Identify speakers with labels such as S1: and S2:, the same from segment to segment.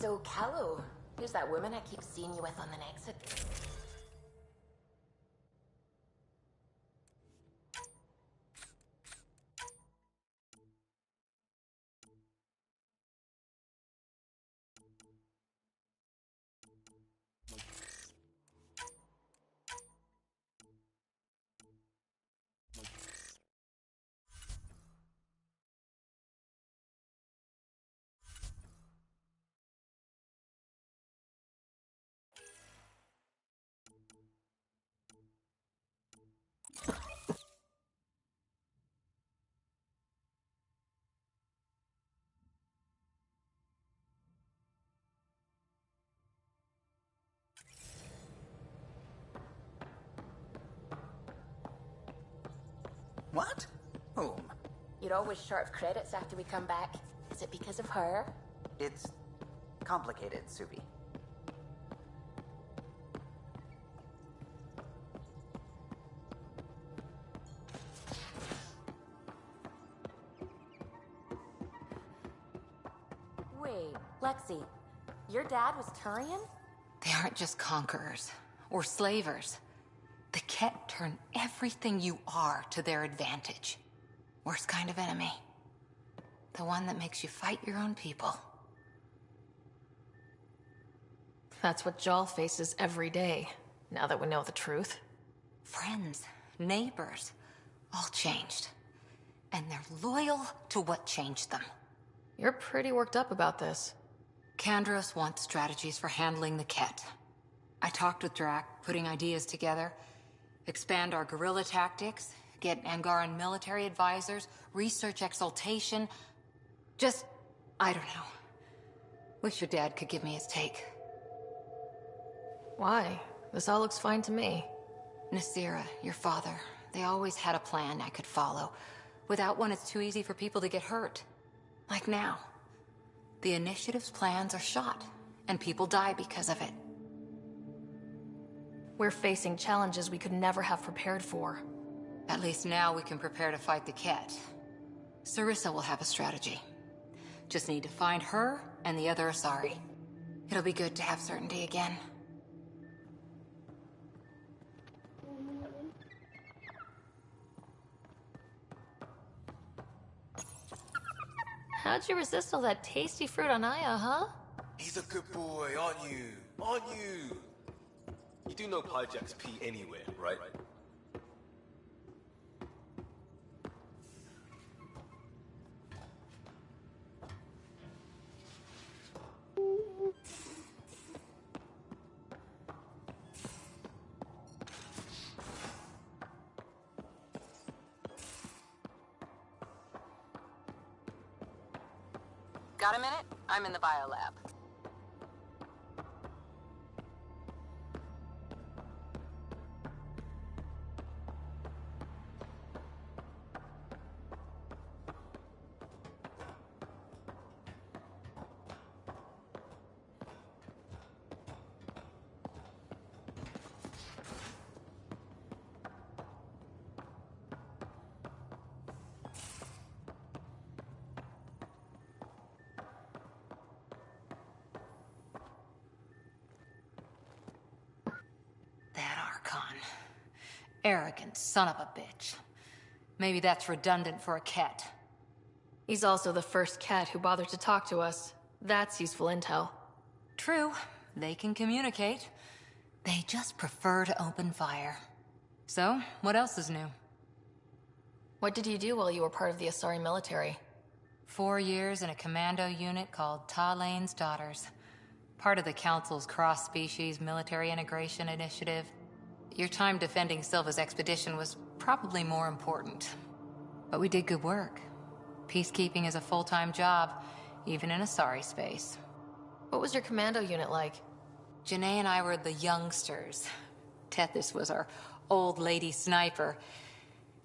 S1: So, Callow, who's that woman I keep seeing you with on the exit?
S2: What? Whom?
S1: You're always short of credits after we come back. Is it because of her?
S2: It's complicated, Subi.
S1: Wait, Lexi, your dad was Turian?
S3: They aren't just conquerors or slavers. The Ket turn everything you are to their advantage. Worst kind of enemy. The one that makes you fight your own people.
S4: That's what Jal faces every day, now that we know the truth.
S3: Friends, neighbors, all changed. And they're loyal to what changed them.
S4: You're pretty worked up about this.
S3: Kandros wants strategies for handling the Ket. I talked with Drac, putting ideas together. Expand our guerrilla tactics, get Angaran military advisors, research exaltation. Just, I don't know. Wish your dad could give me his take.
S4: Why? This all looks fine to me.
S3: Nasira, your father, they always had a plan I could follow. Without one, it's too easy for people to get hurt. Like now. The Initiative's plans are shot, and people die because of it.
S4: We're facing challenges we could never have prepared for.
S3: At least now we can prepare to fight the Ket. Sarissa will have a strategy. Just need to find her and the other Asari. It'll be good to have certainty again.
S4: How'd you resist all that tasty fruit on Aya, huh?
S5: He's a good boy, aren't you? Aren't you? You do know Pyjack's pee anywhere, right?
S3: Got a minute? I'm in the biolab. Arrogant son of a bitch. Maybe that's redundant for a Ket.
S4: He's also the first Ket who bothered to talk to us. That's useful intel.
S3: True. They can communicate. They just prefer to open fire. So, what else is new?
S4: What did you do while you were part of the Asari military?
S3: 4 years in a commando unit called Talane's Daughters. Part of the Council's cross-species military integration initiative. Your time defending Silva's expedition was probably more important. But we did good work. Peacekeeping is a full-time job, even in Asari space.
S4: What was your commando unit like?
S3: Janae and I were the youngsters. Tethys was our old lady sniper.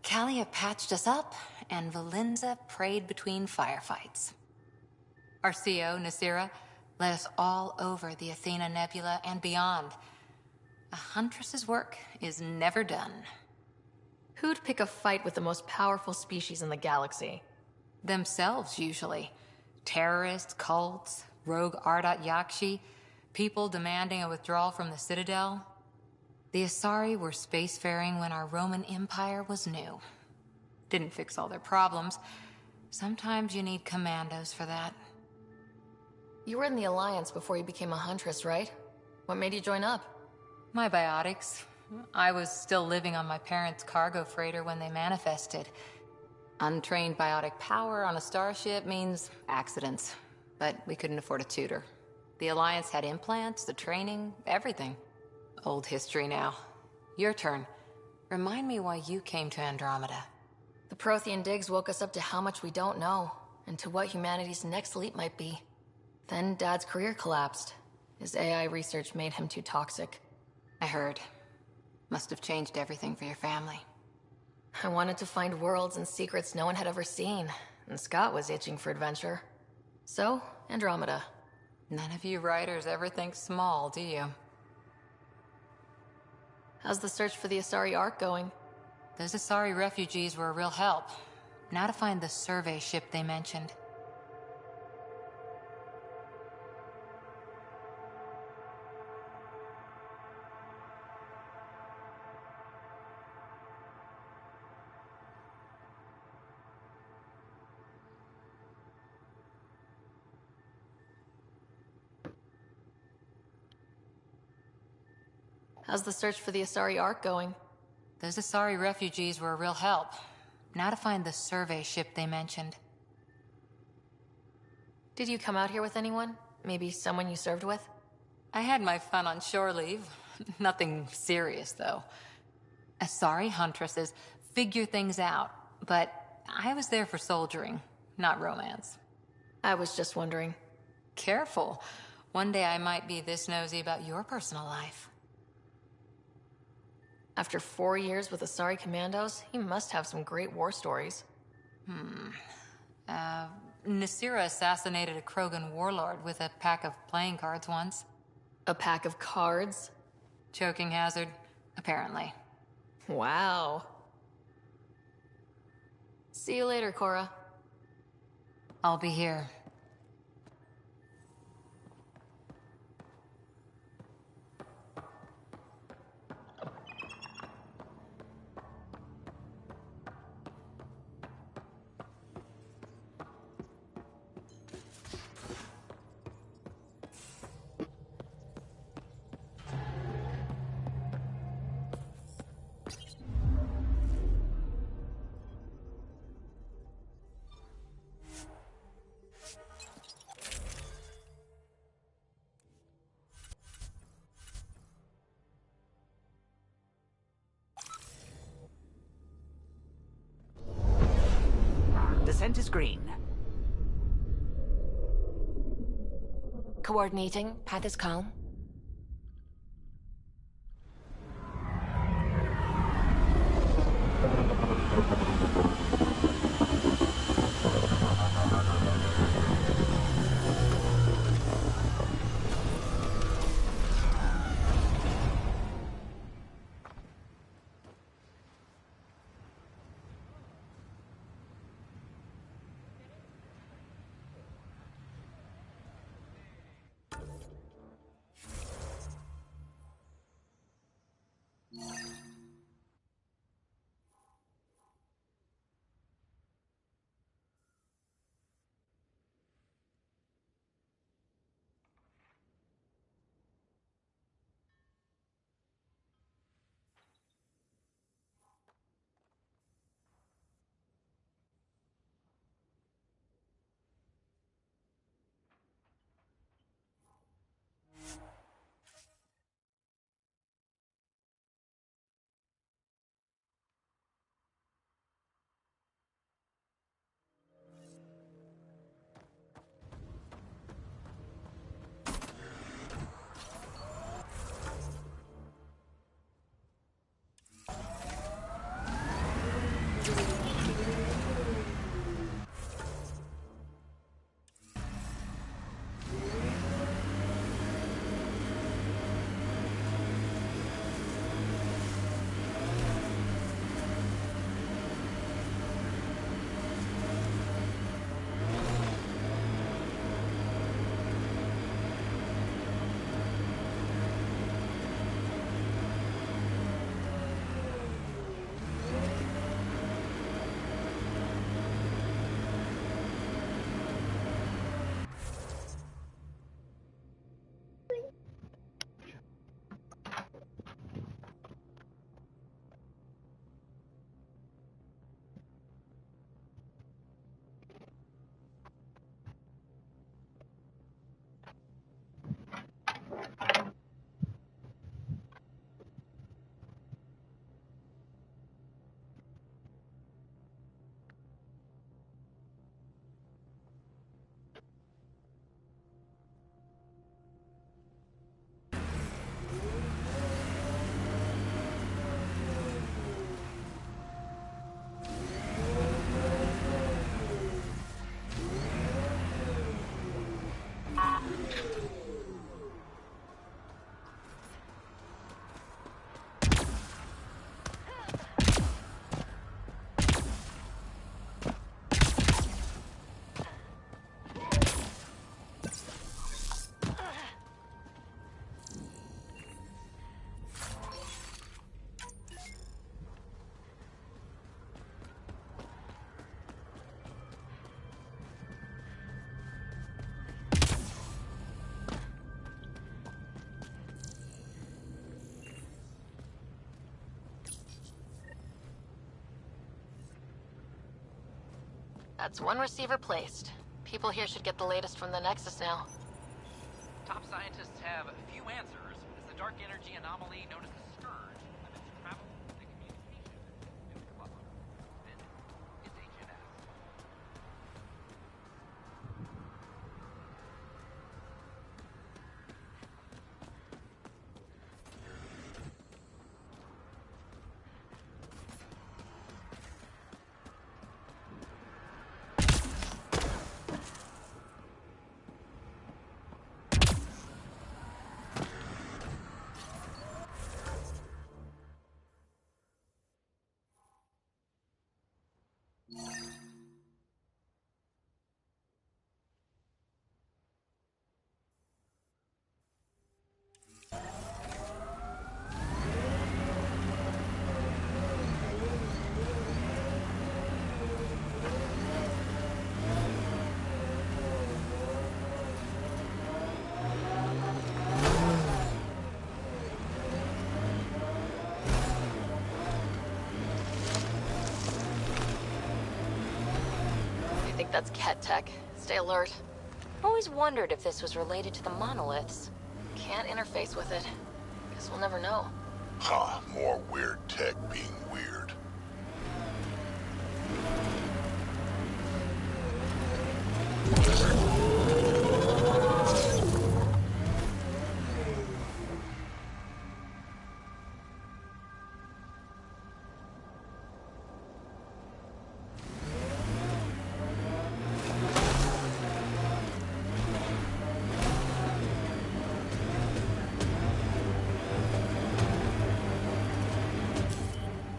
S3: Kalia patched us up, and Valenza prayed between firefights. Our CO, Nasira, led us all over the Athena Nebula and beyond. A huntress's work is never done.
S4: Who'd pick a fight with the most powerful species in the galaxy?
S3: Themselves, usually. Terrorists, cults, rogue Ardat Yakshi, people demanding a withdrawal from the Citadel. The Asari were spacefaring when our Roman Empire was new. Didn't fix all their problems. Sometimes you need commandos for that.
S4: You were in the Alliance before you became a Huntress, right? What made you join up?
S3: My biotics. I was still living on my parents' cargo freighter when they manifested. Untrained biotic power on a starship means accidents, but we couldn't afford a tutor. The Alliance had implants, the training, everything. Old history now. Your turn. Remind me why you came to Andromeda.
S4: The Prothean digs woke us up to how much we don't know, and to what humanity's next leap might be. Then Dad's career collapsed. His AI research made him too toxic.
S3: I heard. Must have changed everything for your family.
S4: I wanted to find worlds and secrets no one had ever seen, and Scott was itching for adventure. So, Andromeda.
S3: None of you writers ever think small, do you?
S4: How's the search for the Asari Ark going?
S3: Those Asari refugees were a real help. Now to find the survey ship they mentioned.
S4: How's the search for the Asari Ark going?
S3: Those Asari refugees were a real help. Now to find the survey ship they mentioned.
S4: Did you come out here with anyone? Maybe someone you served with?
S3: I had my fun on shore leave. Nothing serious, though. Asari huntresses figure things out, but I was there for soldiering, not romance.
S4: I was just wondering.
S3: Careful. One day I might be this nosy about your personal life.
S4: After 4 years with Asari commandos, he must have some great war stories.
S3: Nasira assassinated a Krogan warlord with a pack of playing cards once.
S4: A pack of cards?
S3: Choking hazard, apparently.
S4: Wow. See you later, Cora.
S3: I'll be here.
S2: Descent is green.
S1: Coordinating. Path is calm.
S4: That's one receiver placed. People here should get the latest from the Nexus now.
S6: Top scientists have few answers as the dark energy anomaly known as the Scourge limits travel and communication in the club. This is HNS.
S4: I think that's Ket tech. Stay alert.
S3: Always wondered if this was related to the monoliths.
S4: Can't interface with it. Guess we'll never know.
S7: Huh, more weird tech being weird.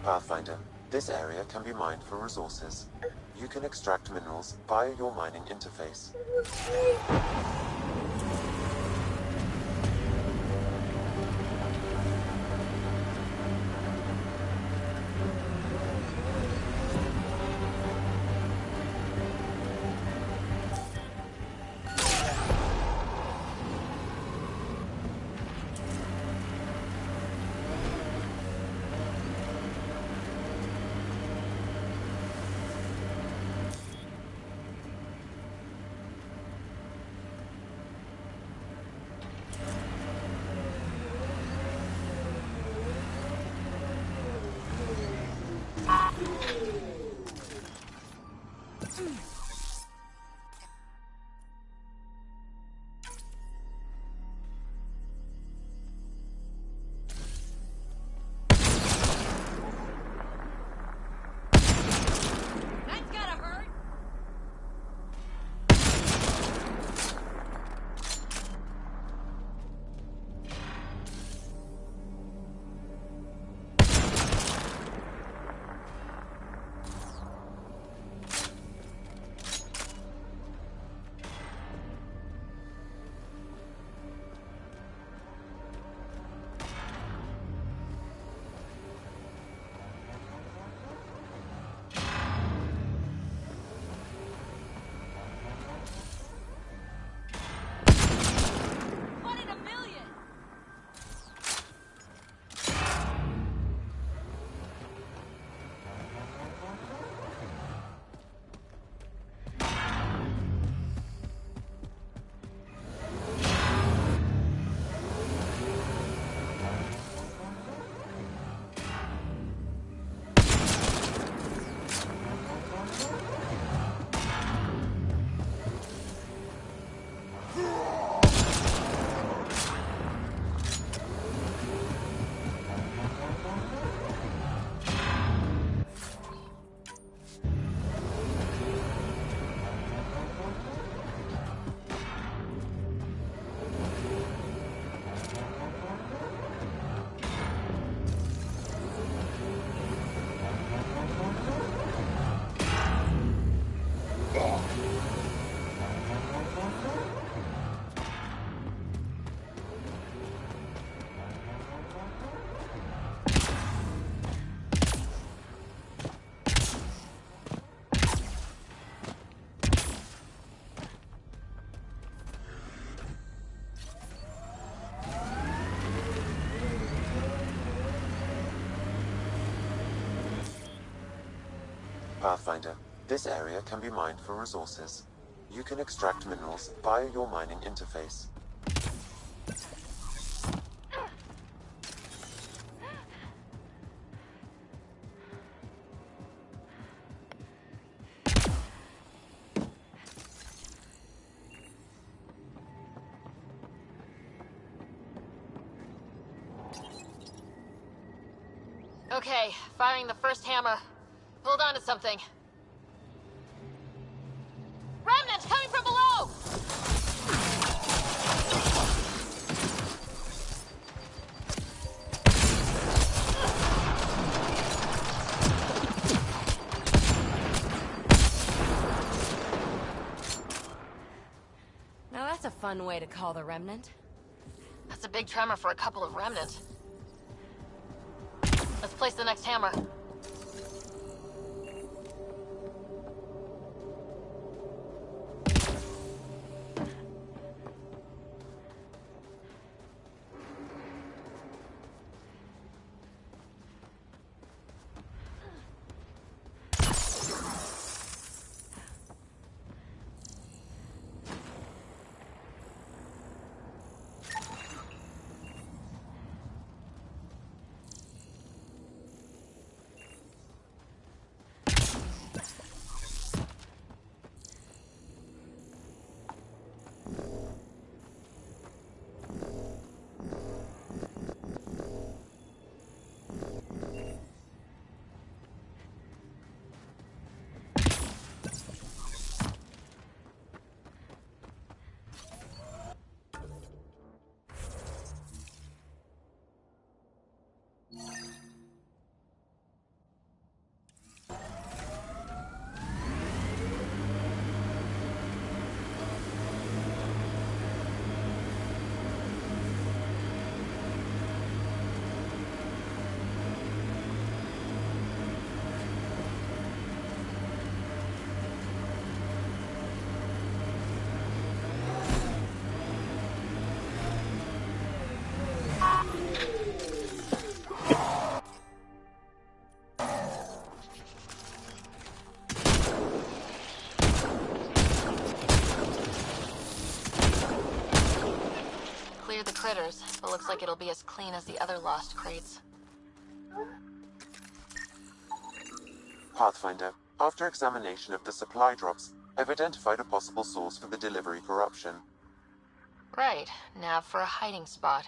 S8: Pathfinder, this area can be mined for resources. You can extract minerals via your mining interface. Pathfinder, this area can be mined for resources. You can extract minerals via your mining interface.
S4: Okay, firing the first hammer. Hold on to something. Remnants coming from below!
S1: Now that's a fun way to call the remnant.
S4: That's a big tremor for a couple of remnants. Let's place the next hammer. Clear the critters, but looks like it'll be as clean as the other lost crates.
S8: Pathfinder, after examination of the supply drops, I've identified a possible source for the delivery corruption.
S4: Right, now for a hiding spot.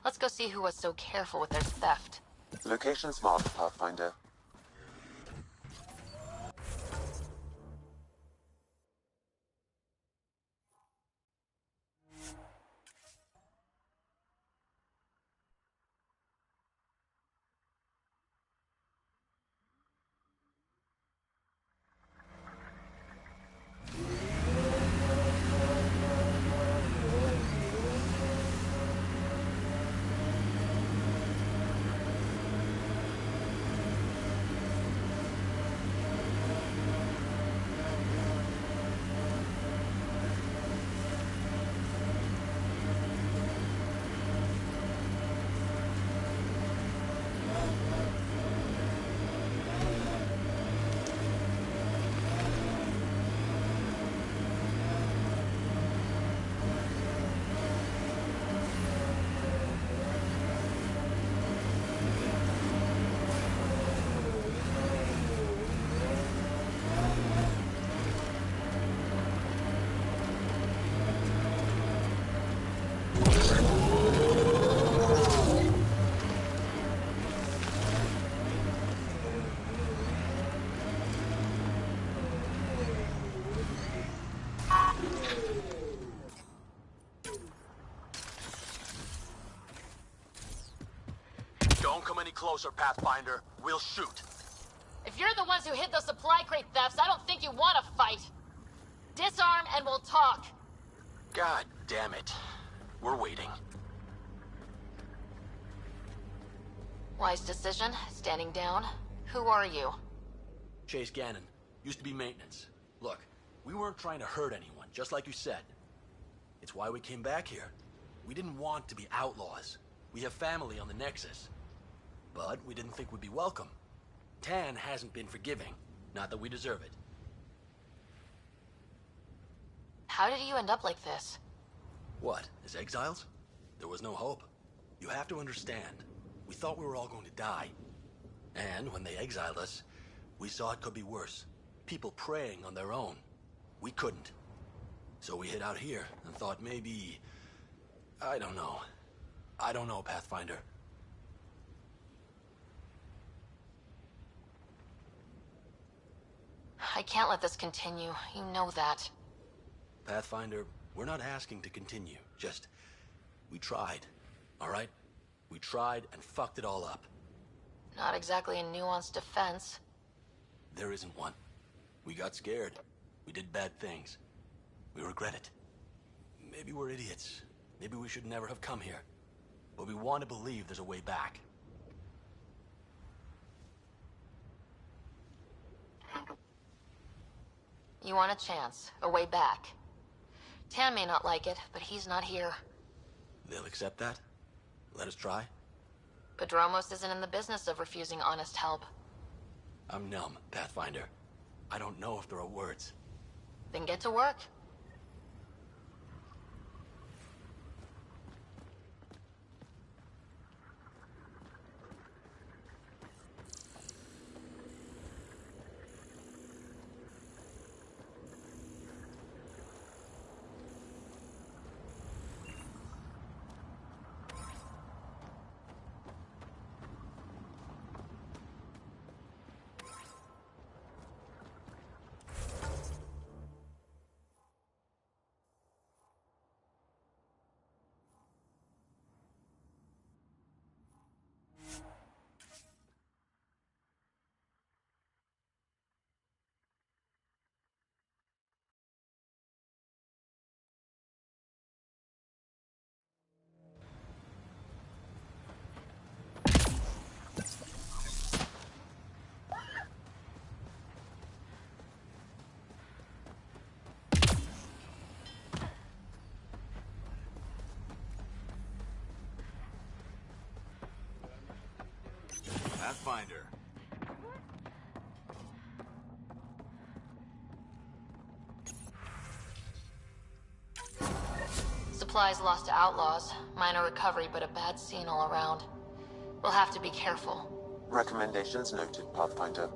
S4: Let's go see who was so careful with their theft.
S8: Location smart, Pathfinder.
S5: Don't come any closer, Pathfinder. We'll shoot.
S4: If you're the ones who hid those supply crate thefts, I don't think you want to fight. Disarm and we'll talk.
S5: God damn it. We're waiting.
S4: Wise decision, standing down. Who are you?
S5: Chase Gannon. Used to be maintenance. Look, we weren't trying to hurt anyone, just like you said. It's why we came back here. We didn't want to be outlaws. We have family on the Nexus. But we didn't think we'd be welcome. Tan hasn't been forgiving. Not that we deserve it.
S4: How did you end up like this?
S5: What, as exiles? There was no hope. You have to understand, we thought we were all going to die. And when they exiled us, we saw it could be worse. People preying on their own. We couldn't. So we hid out here and thought maybe... I don't know. I don't know, Pathfinder.
S4: I can't let this continue. You know that.
S5: Pathfinder, we're not asking to continue. Just... we tried. All right? We tried and fucked it all up.
S4: Not exactly a nuanced defense.
S5: There isn't one. We got scared. We did bad things. We regret it. Maybe we're idiots. Maybe we should never have come here. But we want to believe there's a way back.
S4: You want a chance, a way back. Tan may not like it, but he's not here.
S5: They'll accept that? Let us try?
S4: Padromos isn't in the business of refusing honest help.
S5: I'm numb, Pathfinder. I don't know if there are words.
S4: Then get to work.
S9: Pathfinder.
S4: Supplies lost to outlaws. Minor recovery, but a bad scene all around. We'll have to be careful.
S8: Recommendations noted, Pathfinder.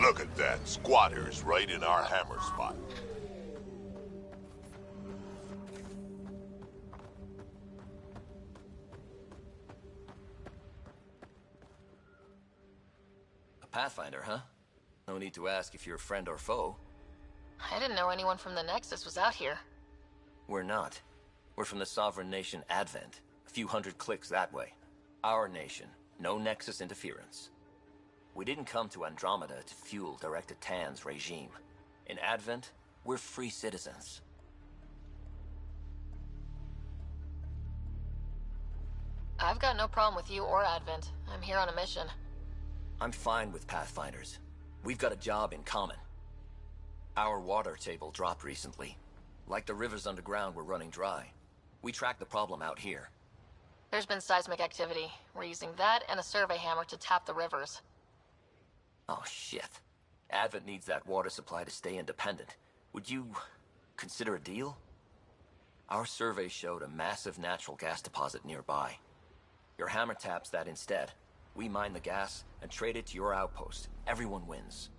S7: Look at that. Squatters right in our hammer spot.
S10: A Pathfinder, huh? No need to ask if you're a friend or foe.
S4: I didn't know anyone from the Nexus was out here.
S10: We're not. We're from the sovereign nation Advent. A few hundred clicks that way. Our nation. No Nexus interference. We didn't come to Andromeda to fuel Director Tan's regime. In Advent, we're free citizens.
S4: I've got no problem with you or Advent. I'm here on a mission.
S10: I'm fine with Pathfinders. We've got a job in common. Our water table dropped recently. Like the rivers underground were running dry. We tracked the problem out here.
S4: There's been seismic activity. We're using that and a survey hammer to tap the rivers.
S10: Oh, shit. Advent needs that water supply to stay independent. Would you consider a deal? Our survey showed a massive natural gas deposit nearby. Your hammer taps that instead. We mine the gas and trade it to your outpost. Everyone wins.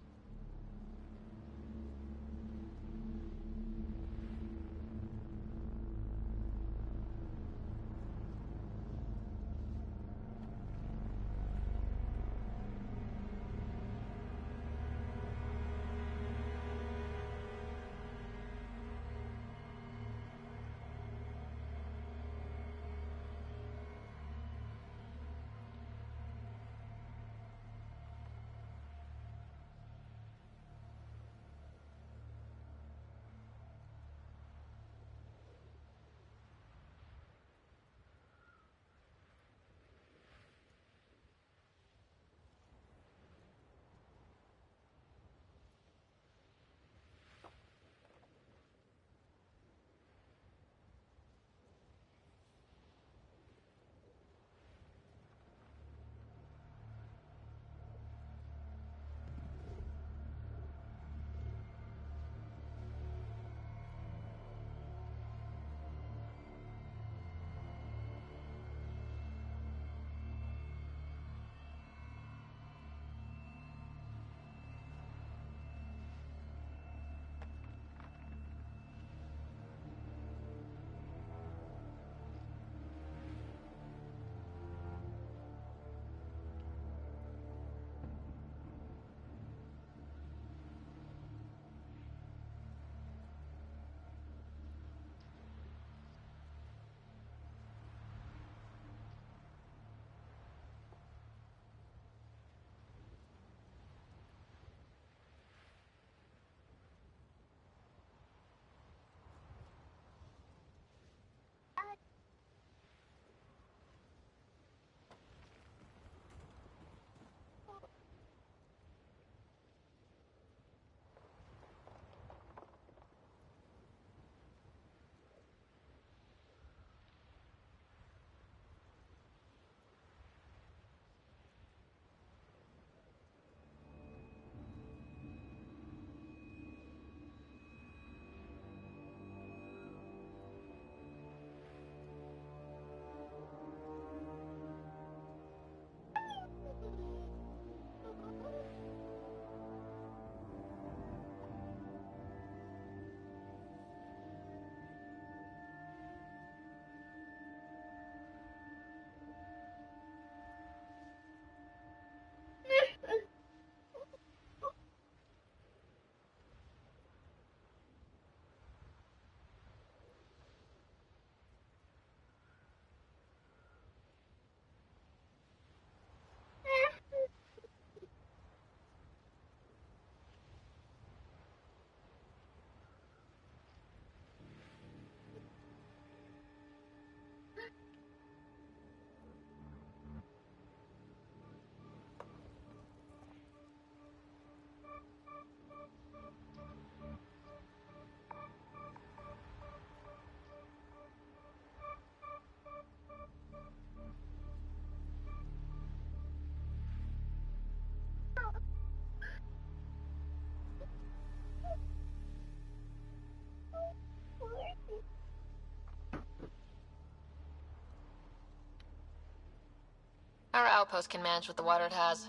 S4: Our outpost can manage with the water it has.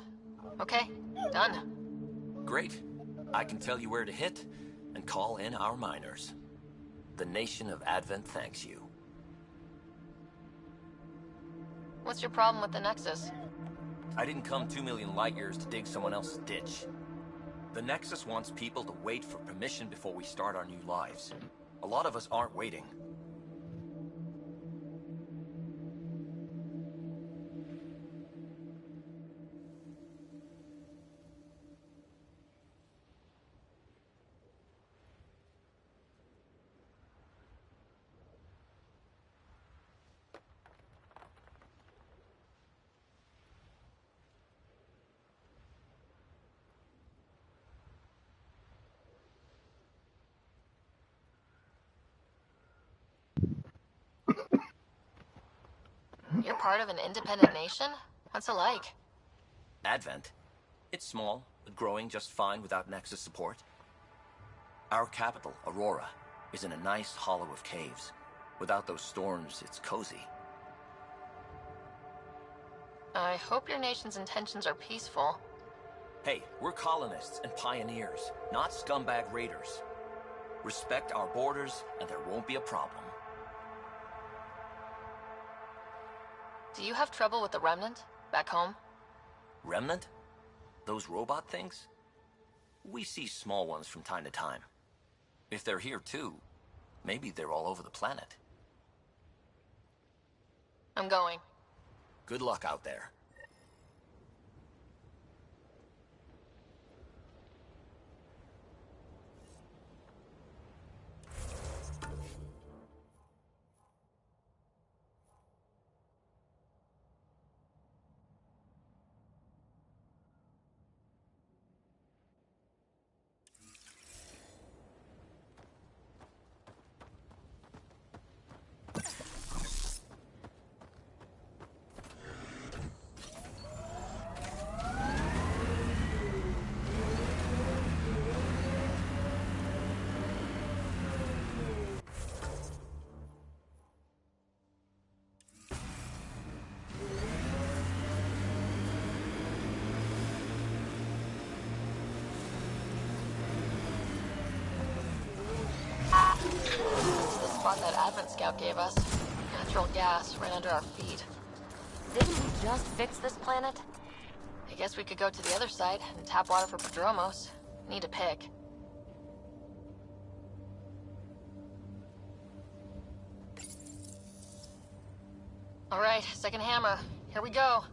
S4: Okay, done.
S10: Great. I can tell you where to hit and call in our miners. The nation of Advent thanks you.
S4: What's your problem with the Nexus?
S10: I didn't come 2 million light years to dig someone else's ditch. The Nexus wants people to wait for permission before we start our new lives. A lot of us aren't waiting.
S4: part of an independent nation? What's it like?
S10: Advent. It's small, but growing just fine without Nexus support. Our capital, Aurora, is in a nice hollow of caves. Without those storms, it's cozy.
S4: I hope your nation's intentions are peaceful.
S10: Hey, we're colonists and pioneers, not scumbag raiders. Respect our borders, and there won't be a problem.
S4: Do you have trouble with the Remnant back home?
S10: Remnant? Those robot things? We see small ones from time to time. If they're here too, maybe they're all over the planet.
S4: I'm going.
S10: Good luck out there.
S4: Spot that Advent Scout gave us. Natural gas right under our feet.
S1: Didn't we just fix this planet?
S4: I guess we could go to the other side and tap water for Prodromos. Need a pick. Alright, second hammer. Here we go.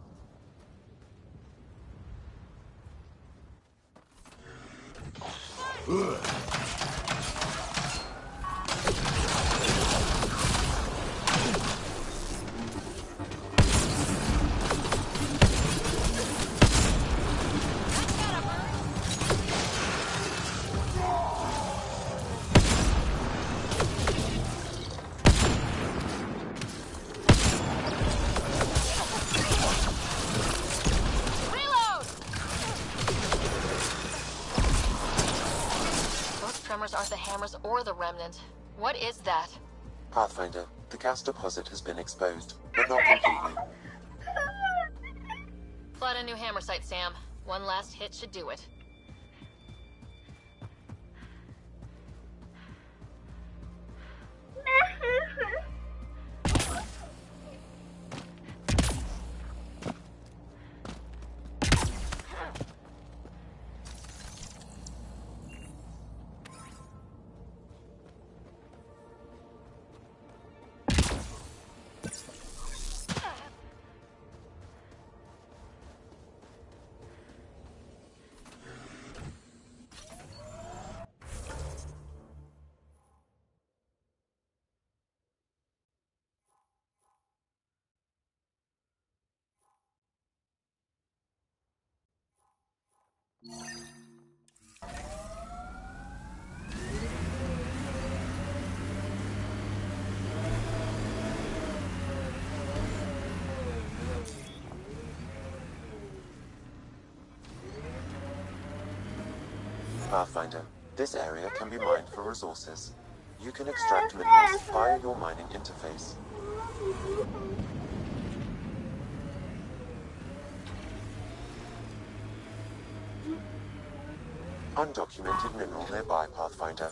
S4: Aren't the hammers or the Remnant. What is that?
S8: Pathfinder, the gas deposit has been exposed, but not completely.
S4: Flat a new hammer site, Sam. One last hit should do it.
S8: Pathfinder, this area can be mined for resources. You can extract minerals via your mining interface. Undocumented mineral nearby, Pathfinder.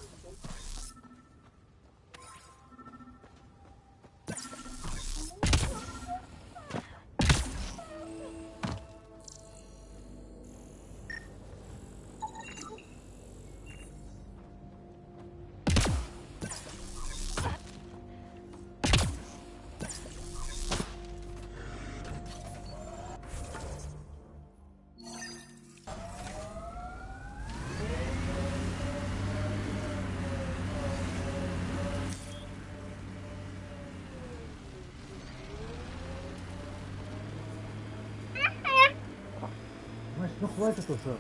S9: Ну хватит уже.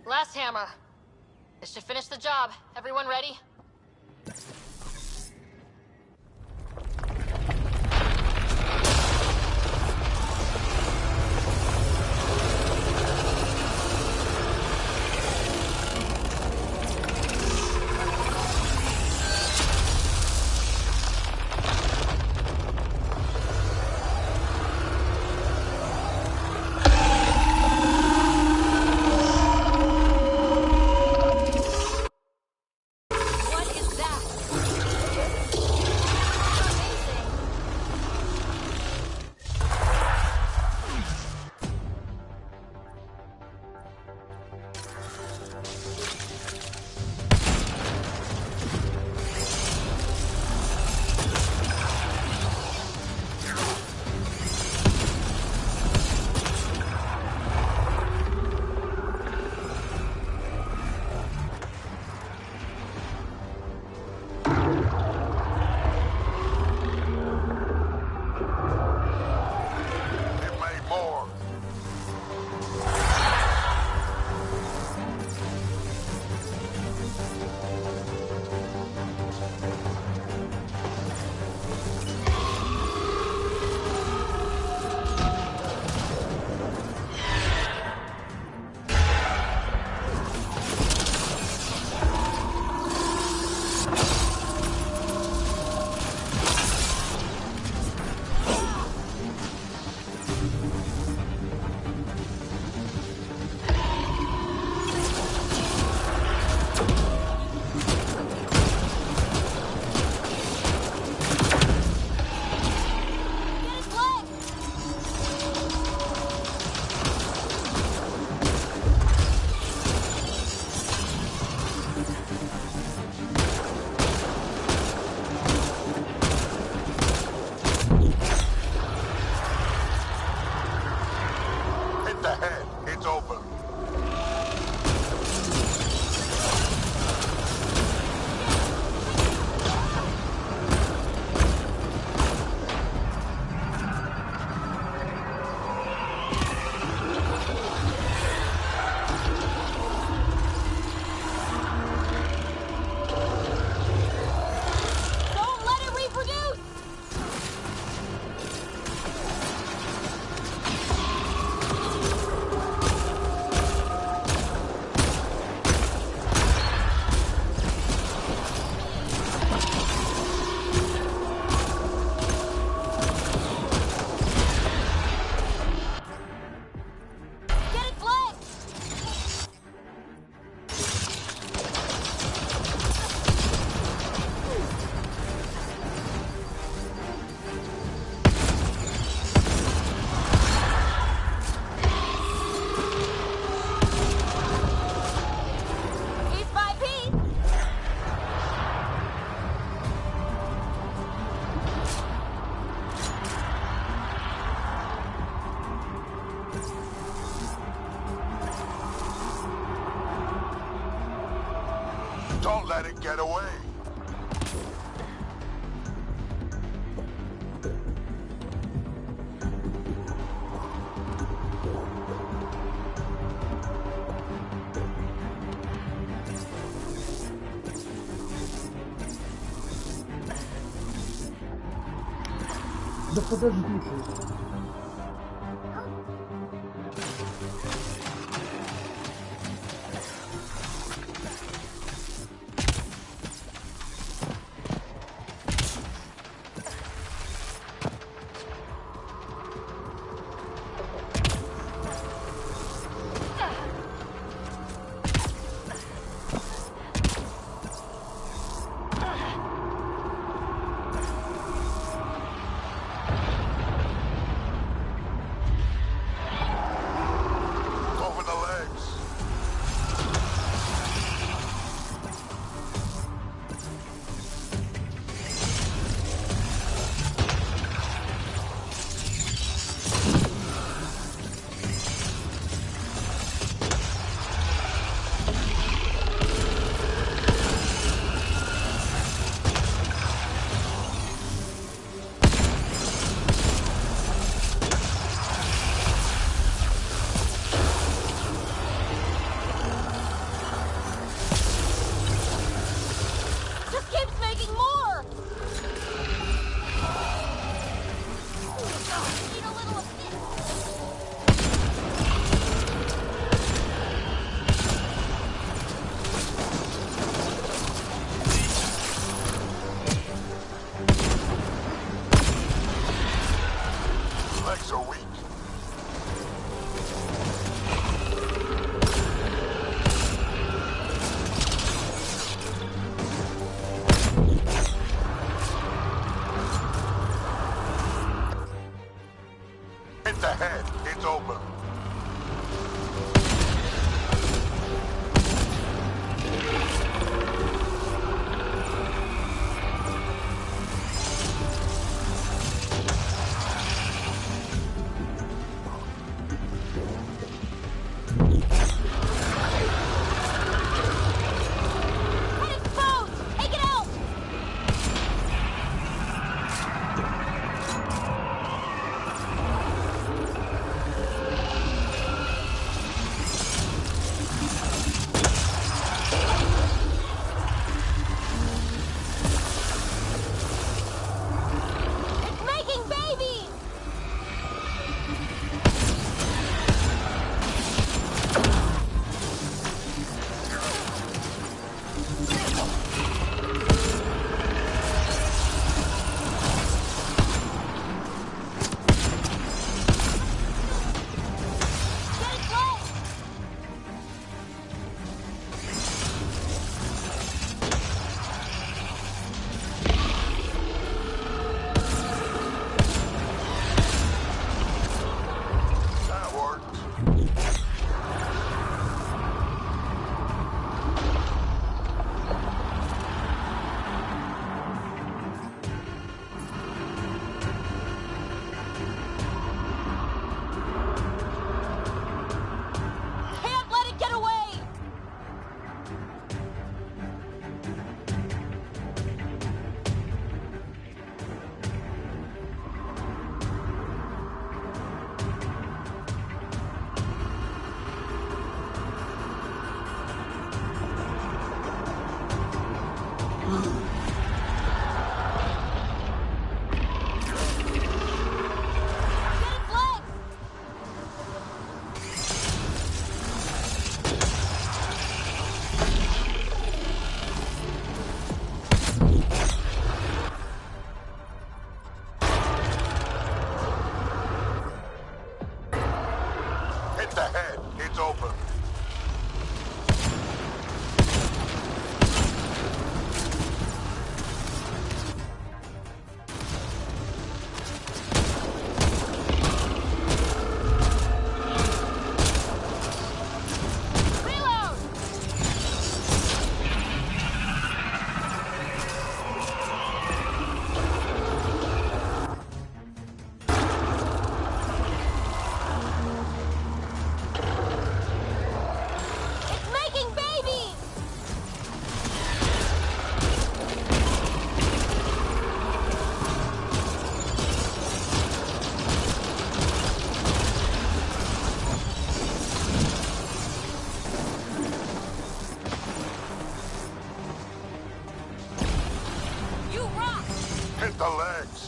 S4: Last hammer. This should finish the job. Everyone ready?
S7: Don't let it get away.
S9: Да подожди ты.
S7: It's open. Hit the legs.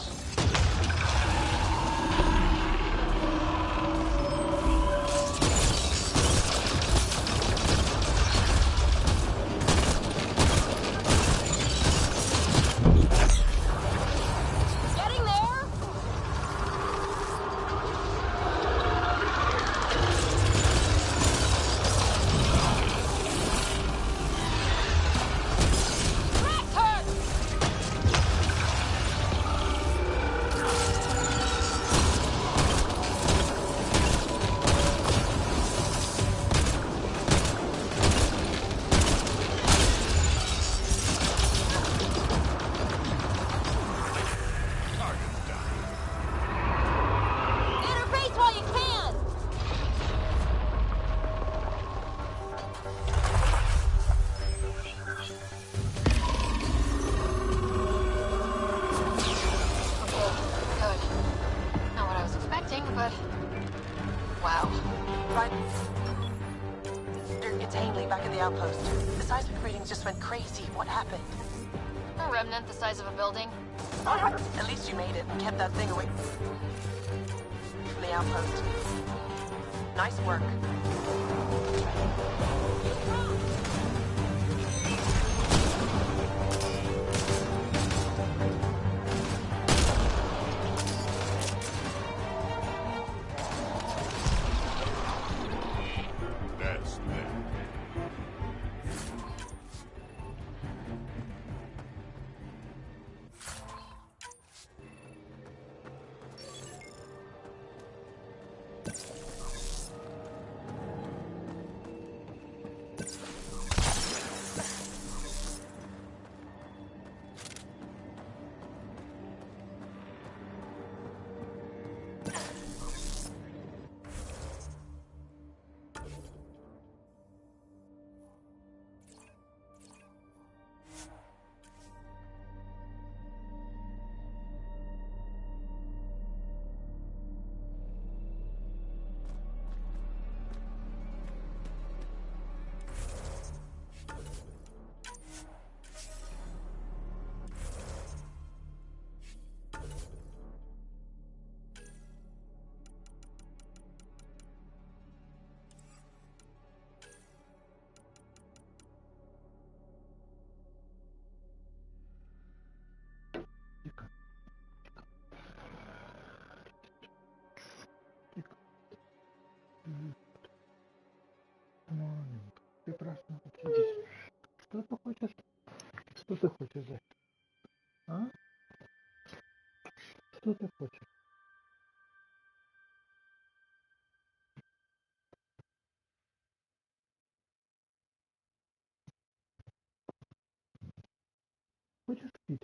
S1: Getting there?
S4: But wow.
S1: Right. It's Ainley back at the outpost. The seismic readings just went crazy. What happened?
S4: A remnant the size of a building.
S1: At least you made it and kept that thing away from the outpost. Nice work.
S7: That's that.
S9: сказать? А? Что ты хочешь? Хочешь пить?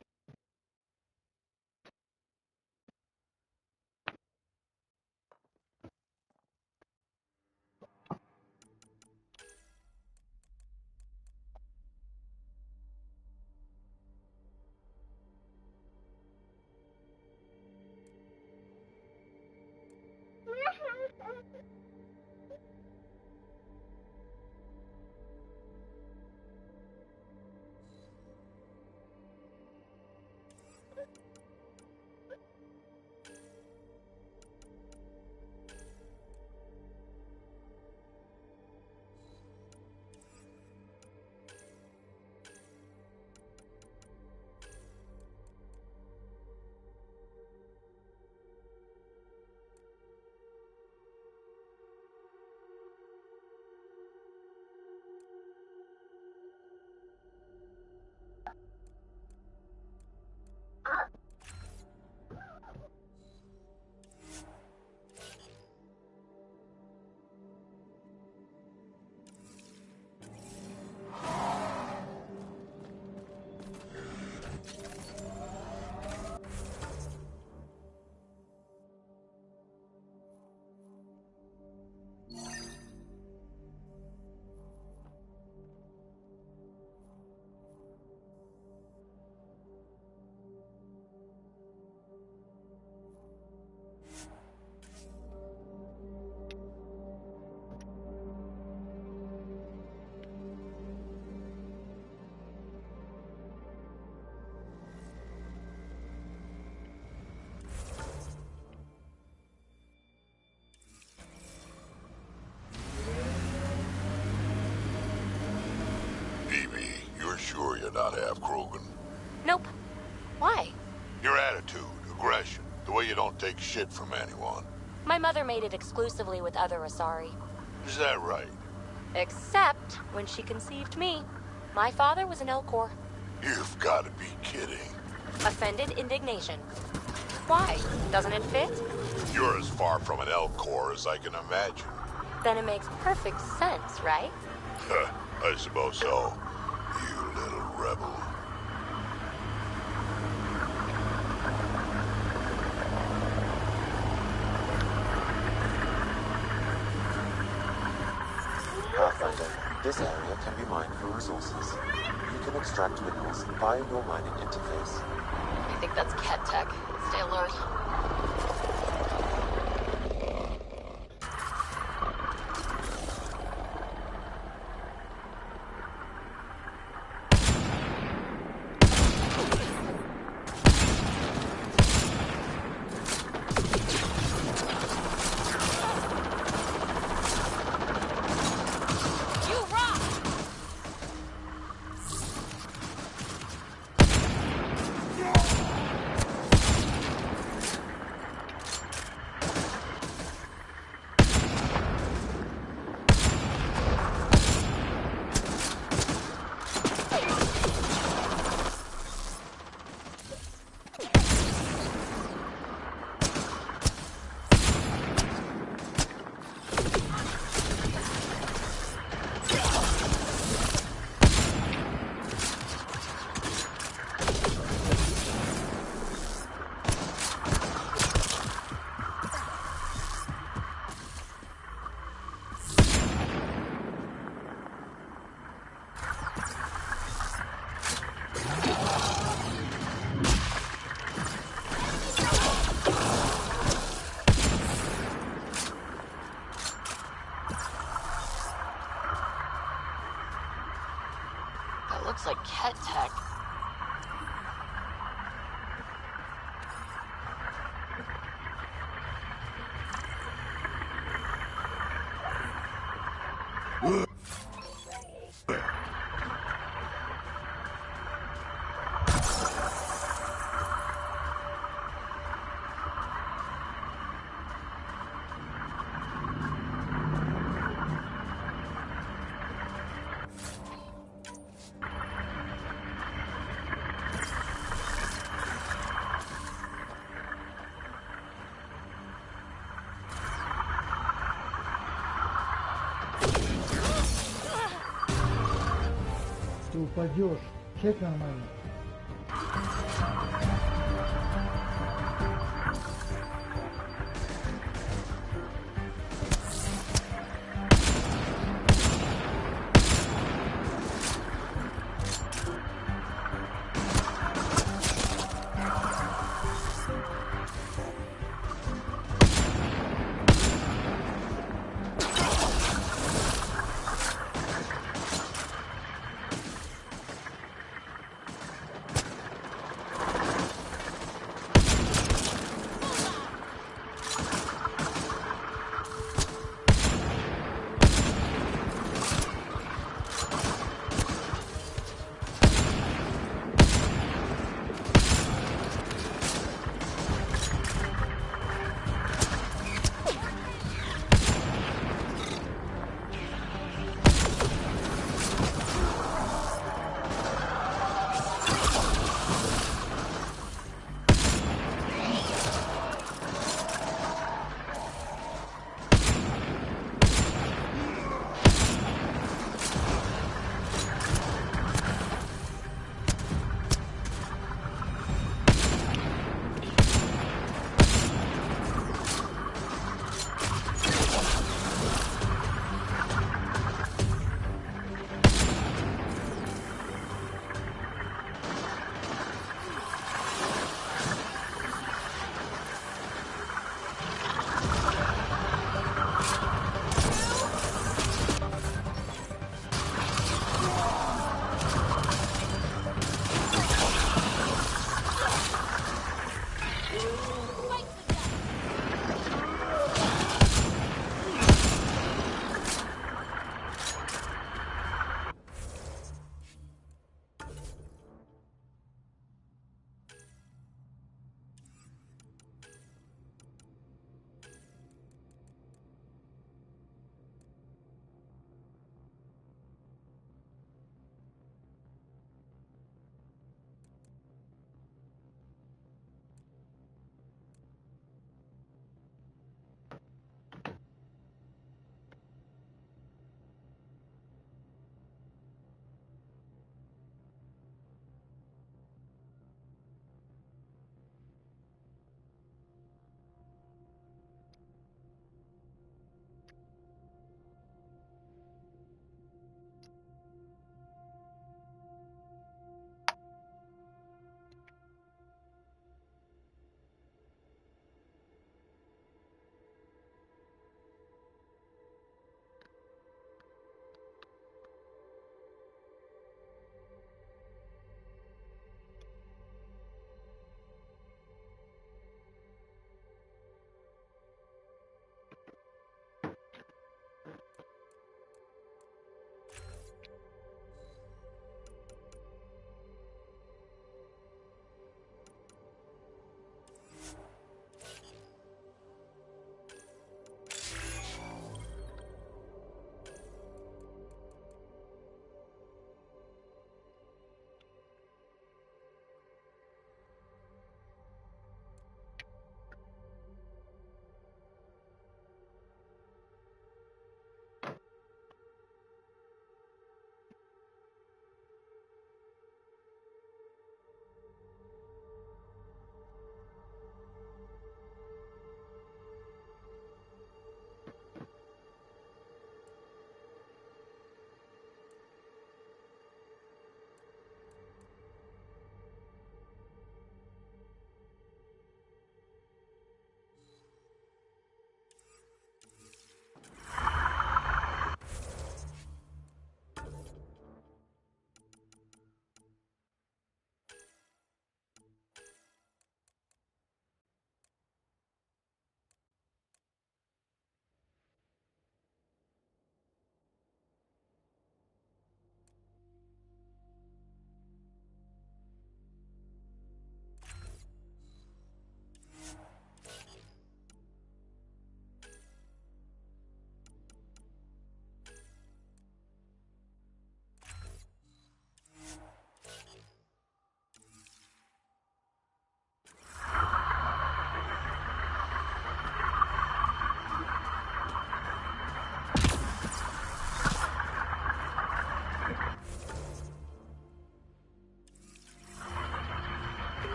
S7: Evie, you're sure you're not half Krogan?
S4: Nope. Why?
S7: Your attitude, aggression, the way you don't take shit from anyone.
S11: My mother made it exclusively with other Asari.
S7: Is that right?
S11: Except when she conceived me. My father was an Elcor.
S7: You've got to be kidding.
S11: Offended indignation. Why? Doesn't it fit?
S7: You're as far from an Elcor as I can imagine.
S11: Then it makes perfect sense, right?
S7: I suppose so. You little rebel.
S8: Pathfinder, this area can be mined for resources. You can extract minerals via your mining interface.
S4: I think that's cat tech. Stay alert. Looks like cat tech.
S9: Ты упадешь. Сядь нормально.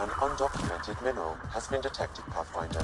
S8: An undocumented mineral has been detected, Pathfinder.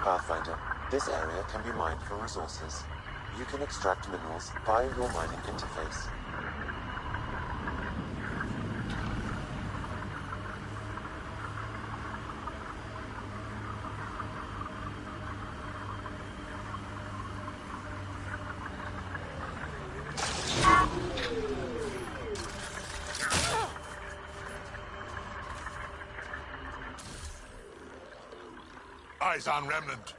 S8: Pathfinder, this area can be mined for resources. You can extract minerals via your mining interface.
S7: Eyes on Remnant.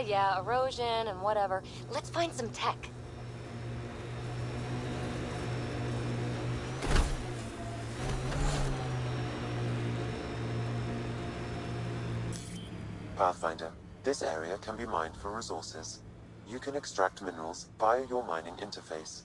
S11: Yeah, erosion and whatever. Let's find some tech.
S8: Pathfinder, this area can be mined for resources. You can extract minerals via your mining interface.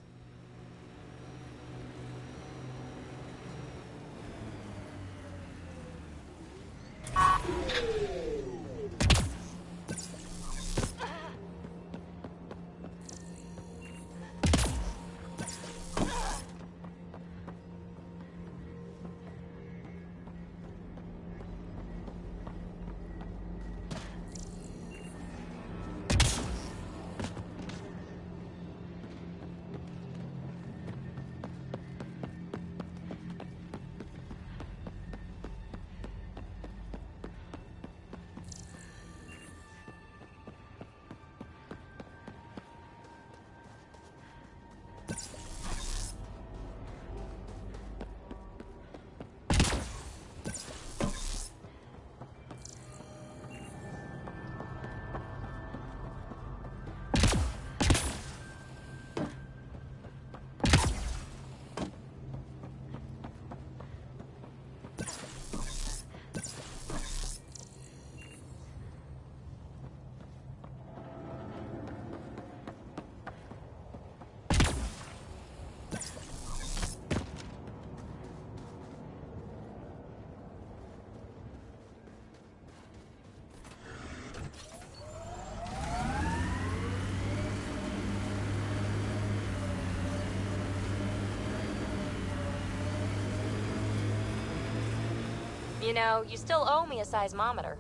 S11: You know, you still owe me a seismometer.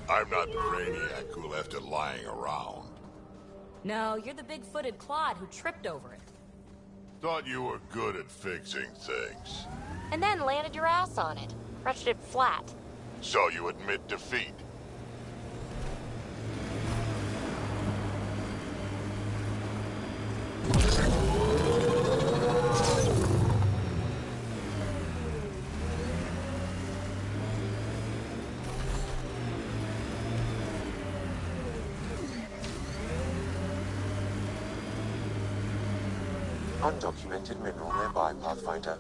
S7: I'm not the brainiac who left it lying around.
S12: No, you're the big-footed clod who tripped over it.
S7: Thought you were good at fixing things.
S11: And then landed your ass on it. Wretched it flat.
S7: So you admit defeat?
S8: Undocumented mineral nearby, Pathfinder.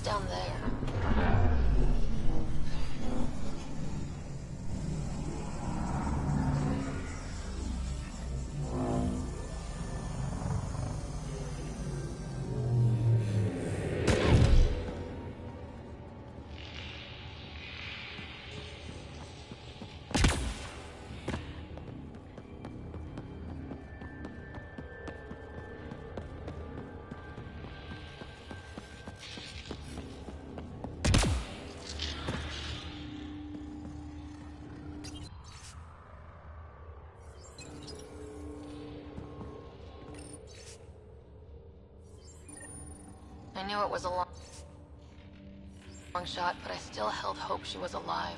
S4: Down there. I knew it was a long shot, but I still held hope she was alive.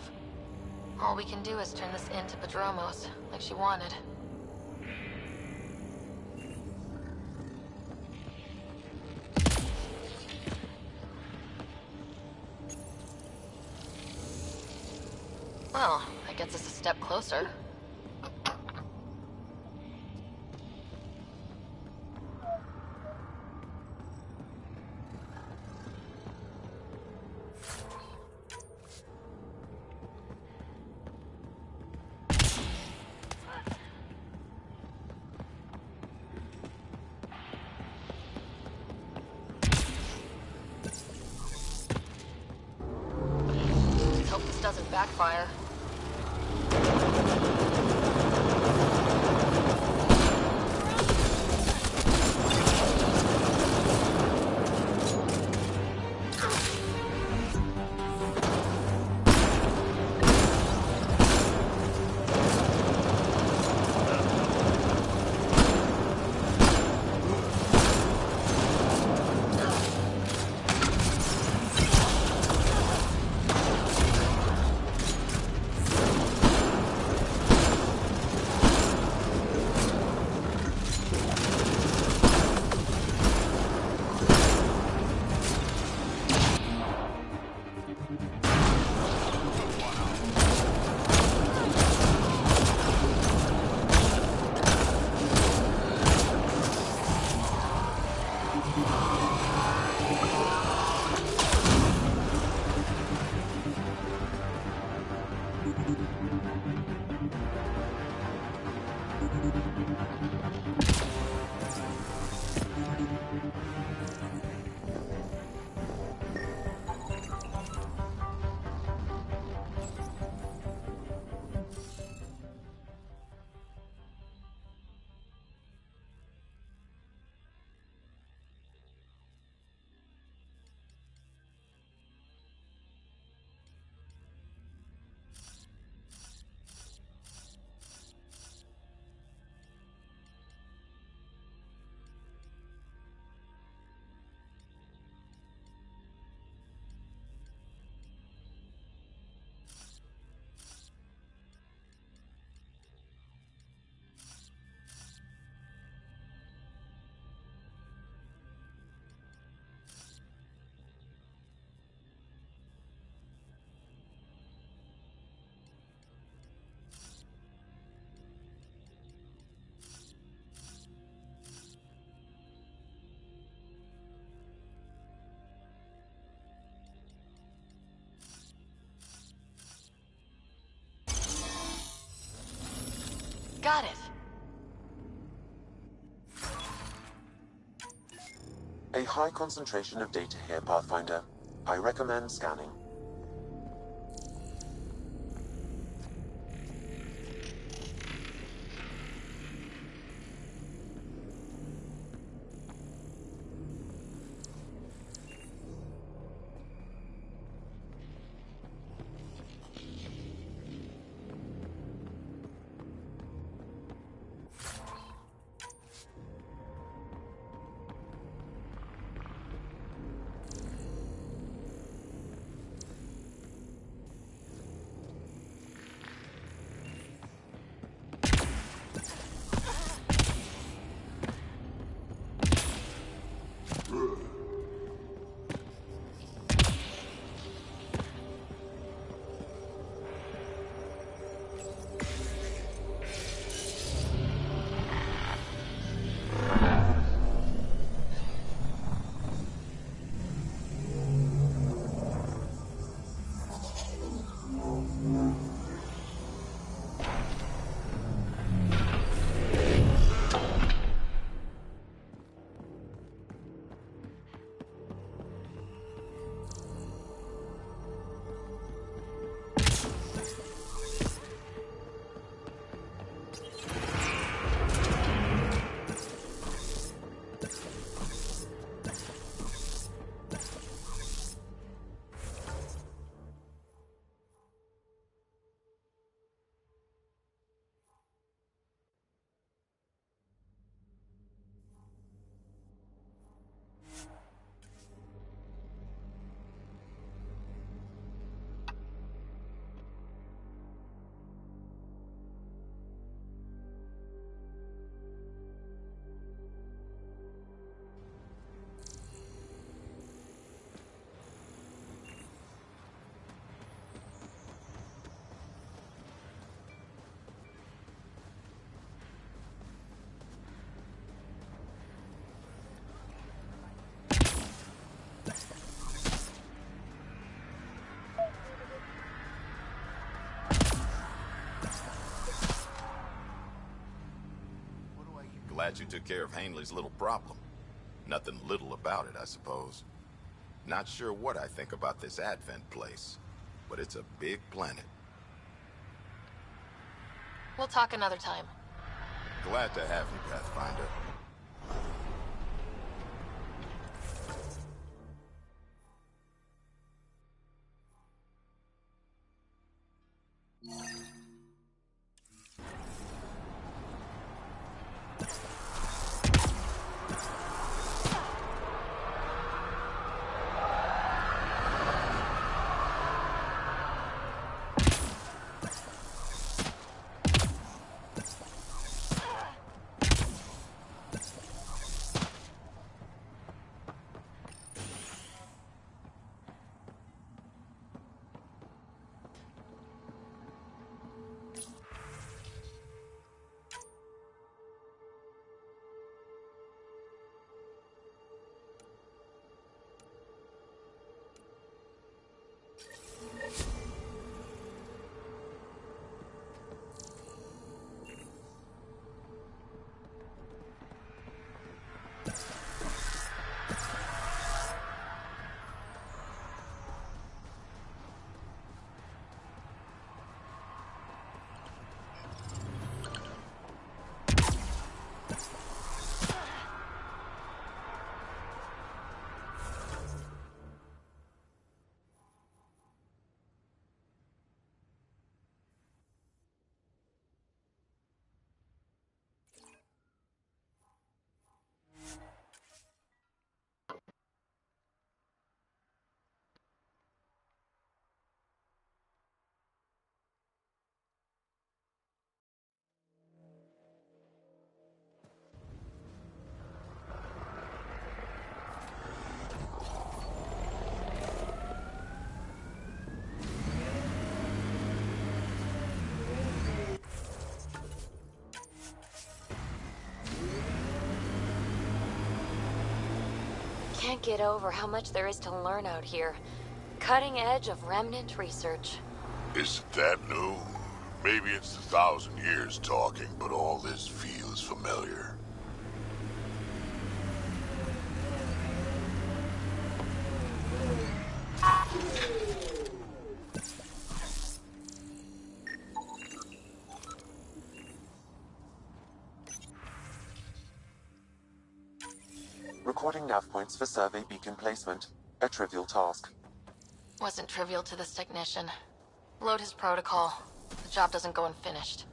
S4: All we can do is turn this into Padromos, like she wanted. Well, that gets us a step closer. Doesn't backfire. Got it.
S8: A high concentration of data here, Pathfinder. I recommend scanning.
S7: Glad you took care of Hanley's little problem. Nothing little about it, I suppose. Not sure what I think about this Advent place, but it's a big planet.
S4: We'll talk another time.
S7: Glad to have you, Pathfinder.
S11: Can't get over how much there is to learn out here. Cutting edge of remnant research.
S7: Isn't that new?
S13: Maybe it's 1,000 years talking, but all this feels familiar.
S8: Recording nav points for survey beacon placement. A trivial task.
S4: Wasn't trivial to this technician. Load his protocol. The job doesn't go unfinished.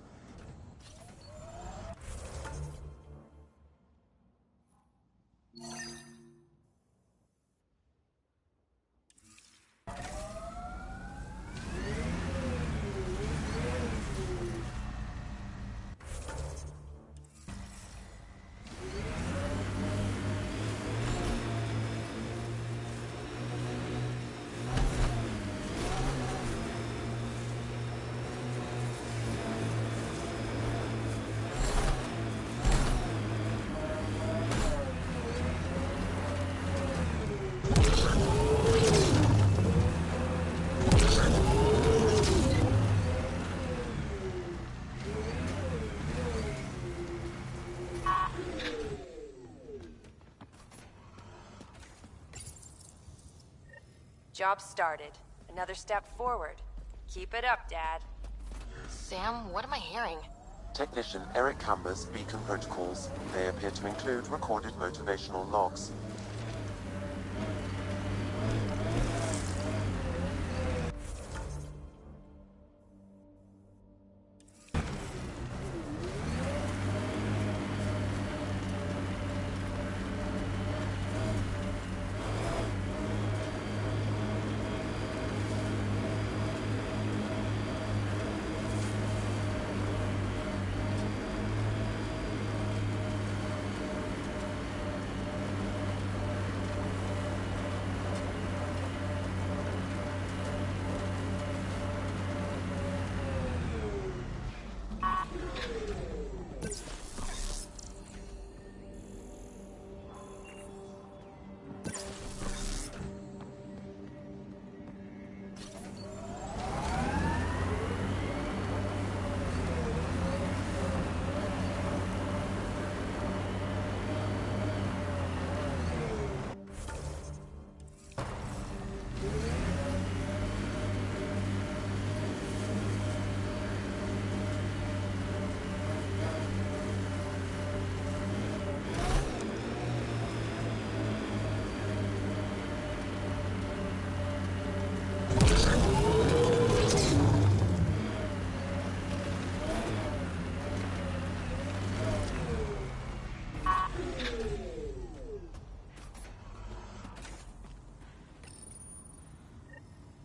S11: Job started. Another step forward. Keep it up, Dad.
S4: Sam, what am I hearing?
S8: Technician Eric Camber's beacon protocols. They appear to include recorded motivational logs.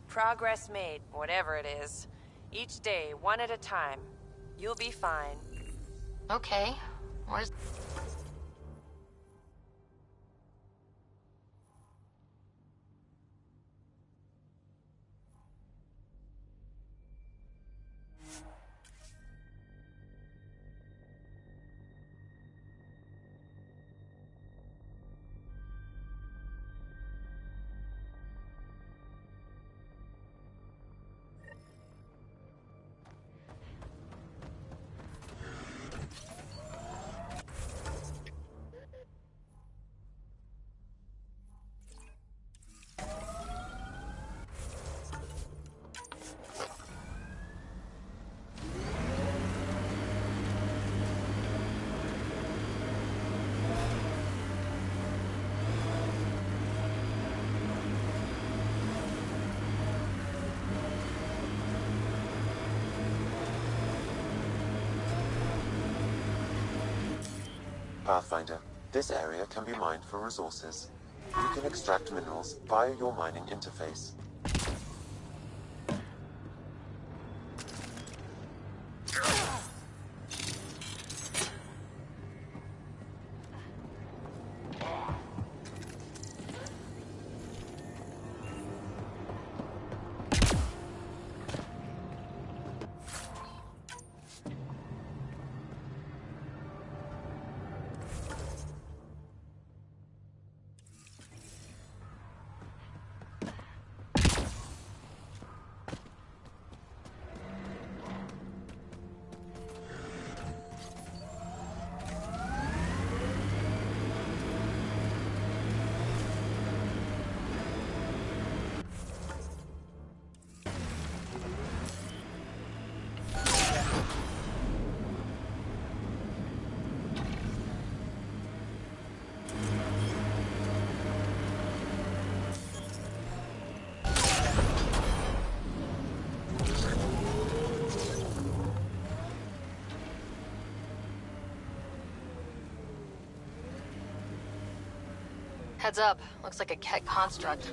S11: Progress made, whatever it is. Each day, one at a time. You'll be fine.
S4: Okay. Where's...
S8: Pathfinder. This area can be mined for resources. You can extract minerals via your mining interface.
S4: Heads up. Looks like a Ket construct.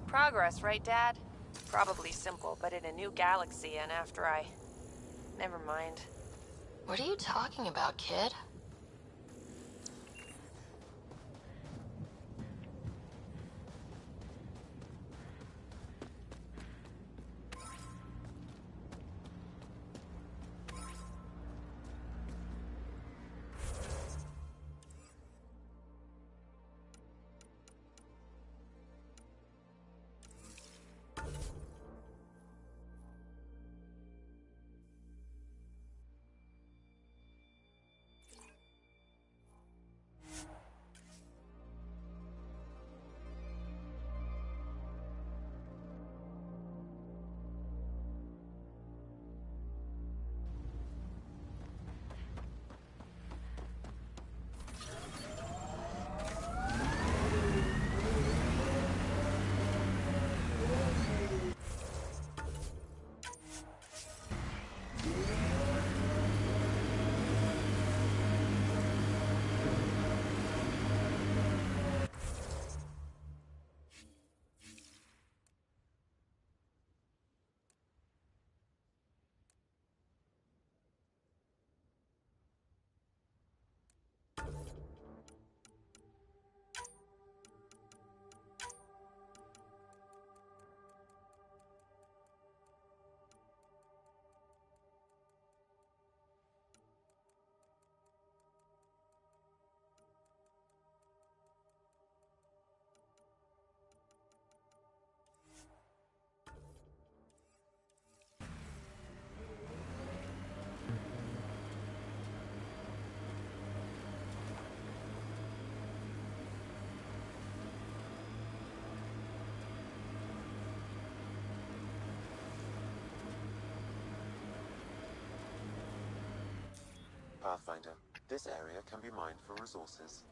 S11: Progress, right, Dad? Probably simple, but in a new galaxy and after I... Never mind.
S4: What are you talking about, kid?
S8: Pathfinder, this area can be mined for resources.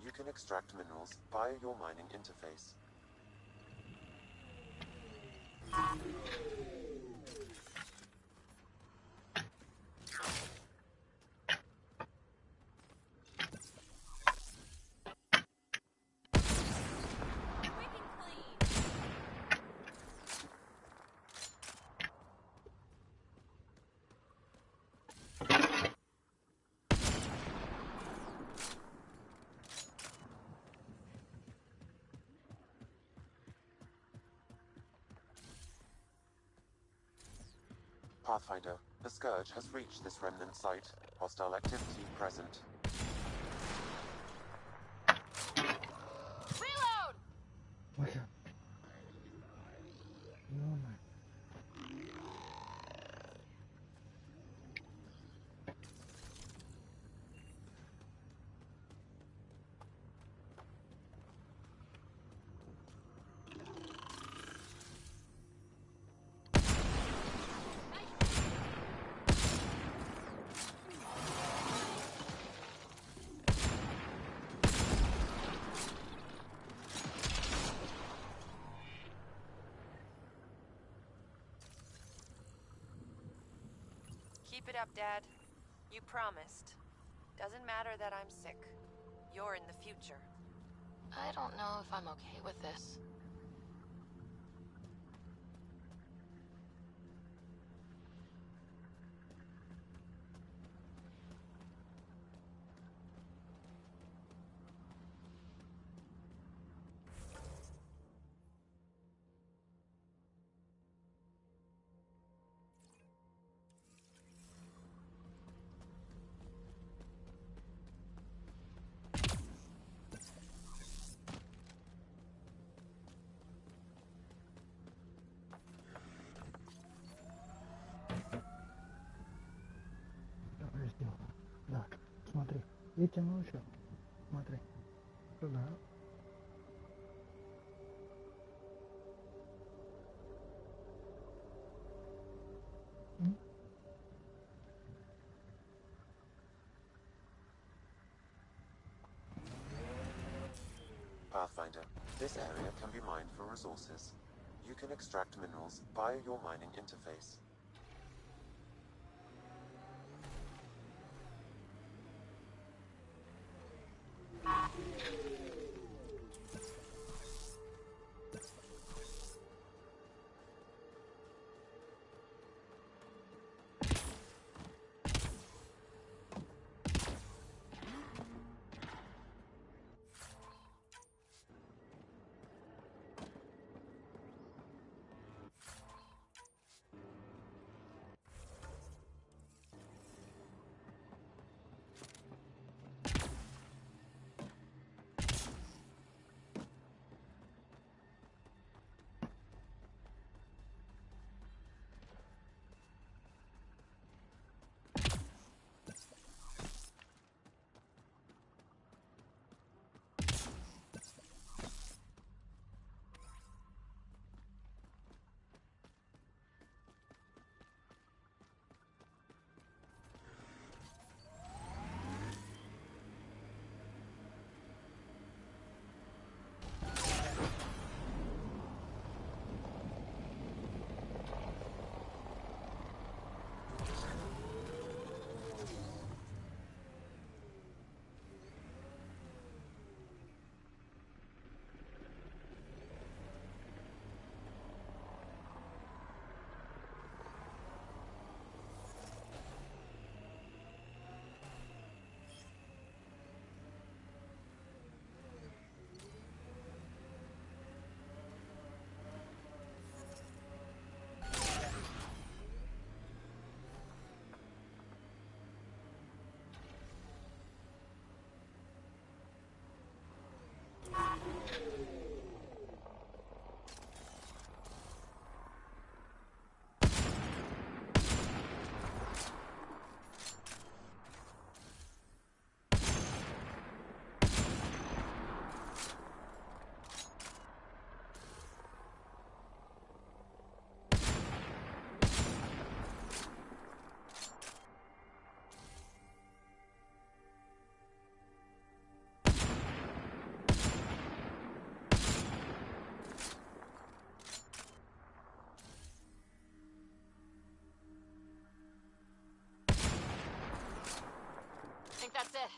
S8: You can extract minerals via your mining interface. Pathfinder, The Scourge has reached this remnant site. Hostile activity present.
S11: Reload!
S9: 我想，我买。
S11: Keep it up, Dad. You promised. Doesn't matter that I'm sick. You're in the future.
S4: I don't know if I'm okay with this.
S9: Да, смотри, вытянул еще. Смотри, туда.
S8: Pathfinder, this area can be mined for resources. You can extract minerals via your mining interface.
S4: I think that's it.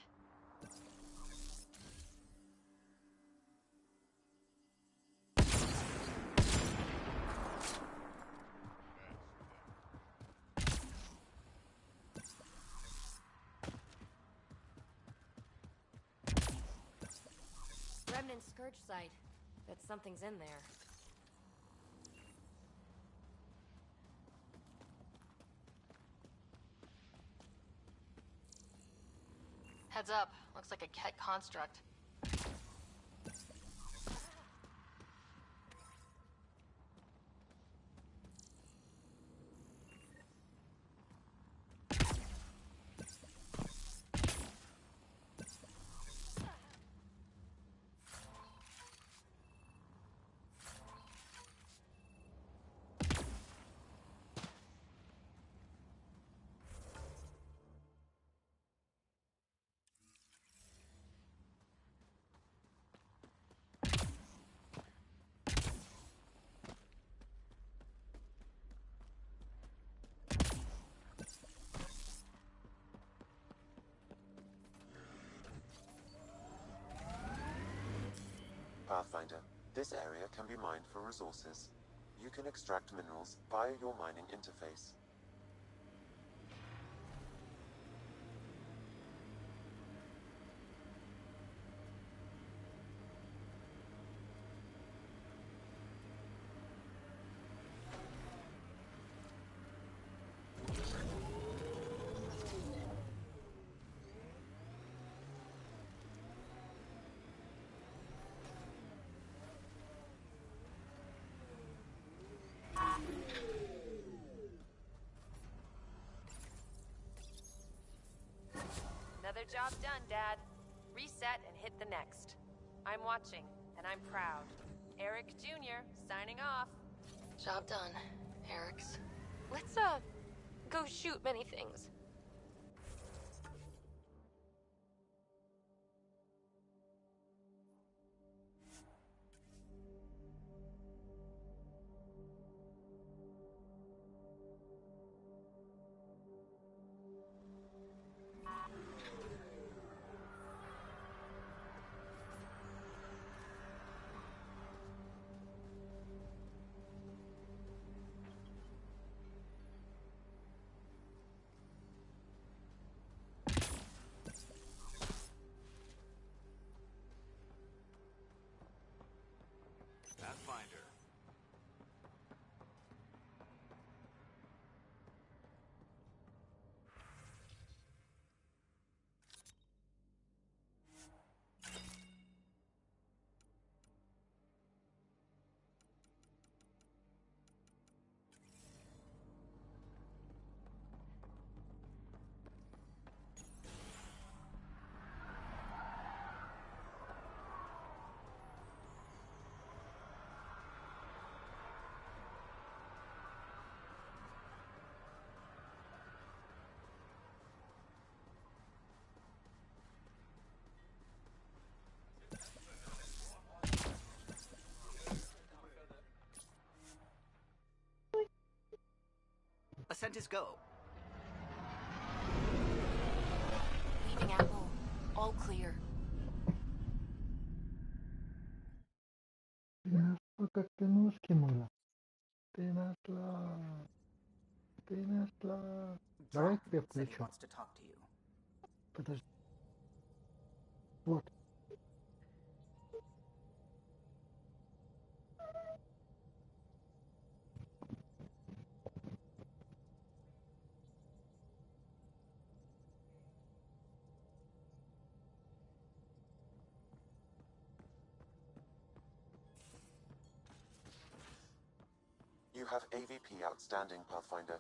S12: Remnant Scourge site. Bet something's in there.
S4: Heads up. Looks like a Ket construct.
S8: Pathfinder, this area can be mined for resources. You can extract minerals via your mining interface.
S11: Another job done, Dad. Reset and hit the next. I'm watching, and I'm proud. Eric Jr. signing off.
S4: Job done. Eric's.
S14: Let's, go shoot many things.
S6: Pathfinder.
S2: Ascent is go.
S4: Leaving ammo. All clear.
S9: Ты нас как-то ножки мыла. Ты нашла. Ты нашла. Давай тебе
S2: Said he
S9: включу.
S2: wants to talk to you.
S9: Подожди. Вот.
S8: You have AVP outstanding, Pathfinder.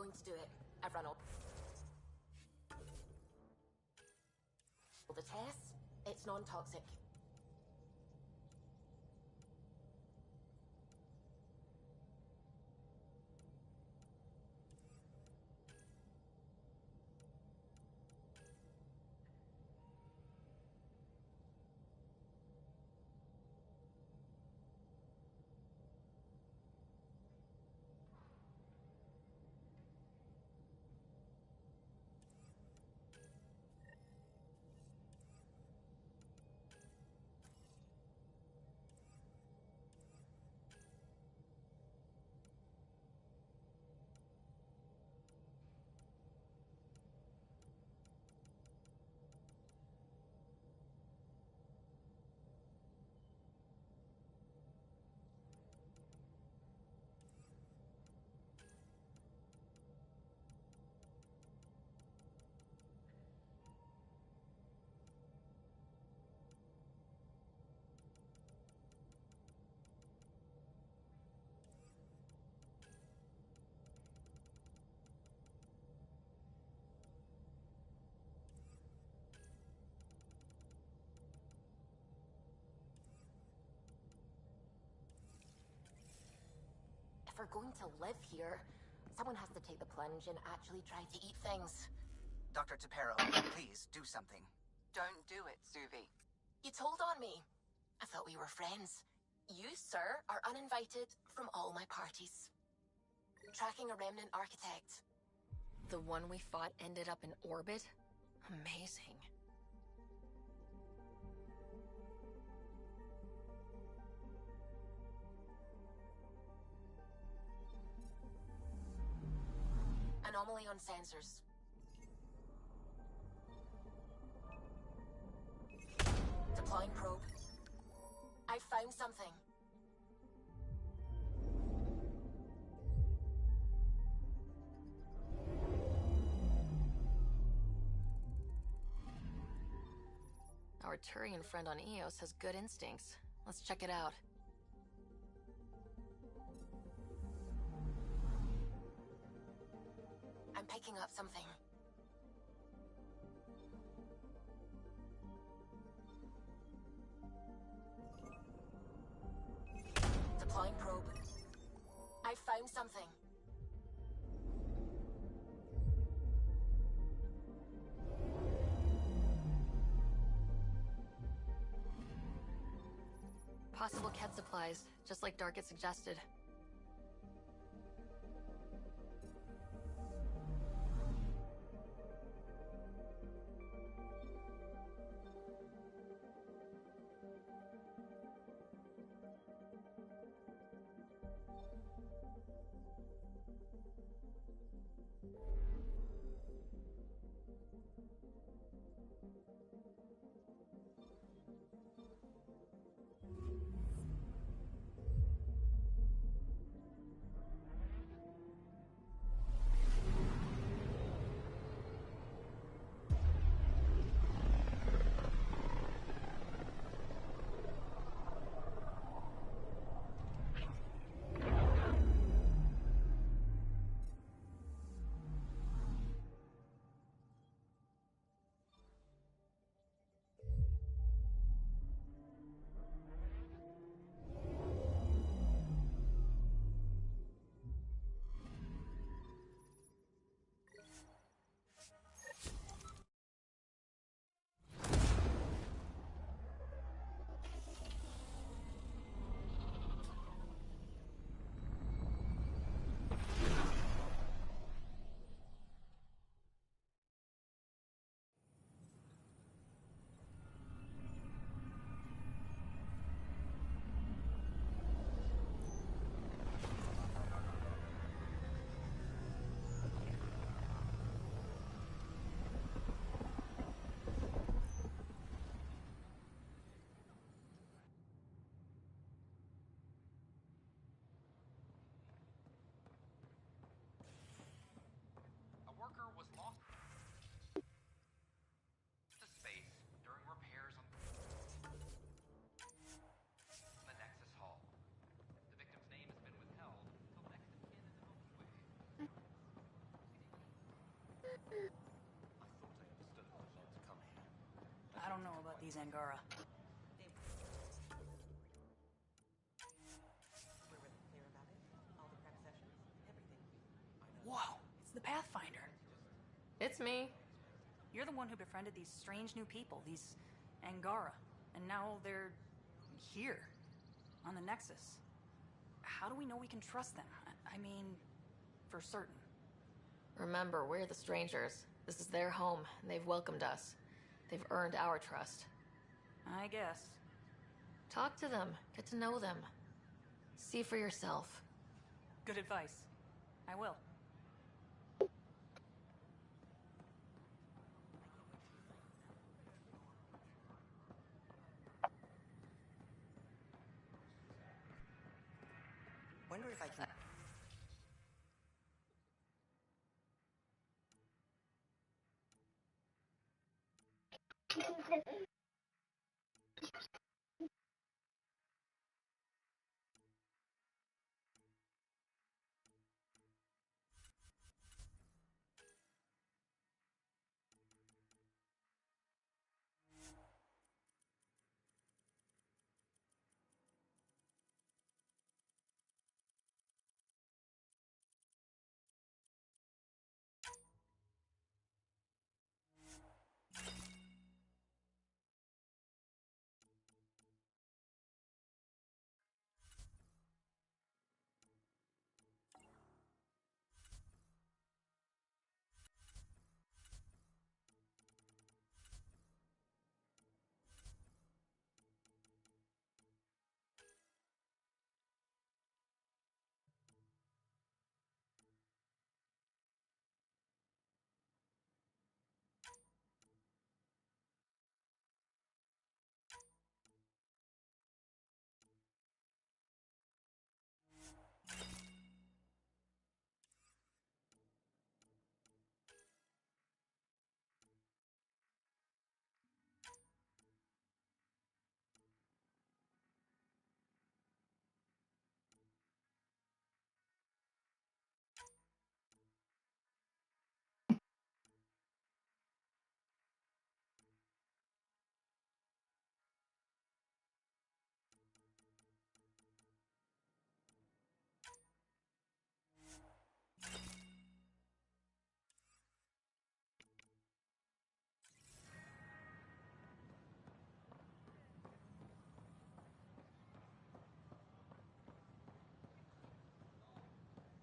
S15: going to do it. I've run all the tests. It's non-toxic. If we're going to live here, someone has to take the plunge and actually try to eat things.
S2: Dr. Tapero, please do something.
S1: Don't do it, Suvi.
S15: You told on me. I thought we were friends. You, sir, are uninvited from all my parties. Tracking a remnant architect.
S4: The one we fought ended up in orbit? Amazing.
S15: Anomaly on sensors. Deploying probe. I found something.
S4: Our Turian friend on Eos has good instincts. Let's check it out.
S15: I'm picking up something. Deploying probe. I found something.
S4: Possible Ket supplies, just like Dark had suggested.
S16: I don't know about these Angara. Whoa, it's the Pathfinder.
S4: It's me.
S16: You're the one who befriended these strange new people, these Angara. And now they're here, on the Nexus. How do we know we can trust them? I mean, for certain.
S4: Remember, we're the strangers. This is their home, and they've welcomed us. They've earned our trust.
S16: I guess.
S4: Talk to them. Get to know them. See for yourself.
S16: Good advice. I will.
S2: Wonder if I can...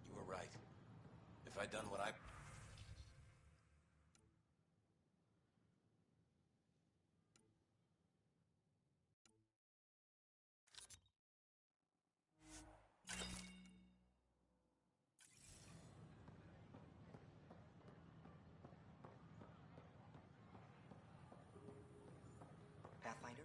S5: You were right. If I'd done what I...
S2: Pathfinder?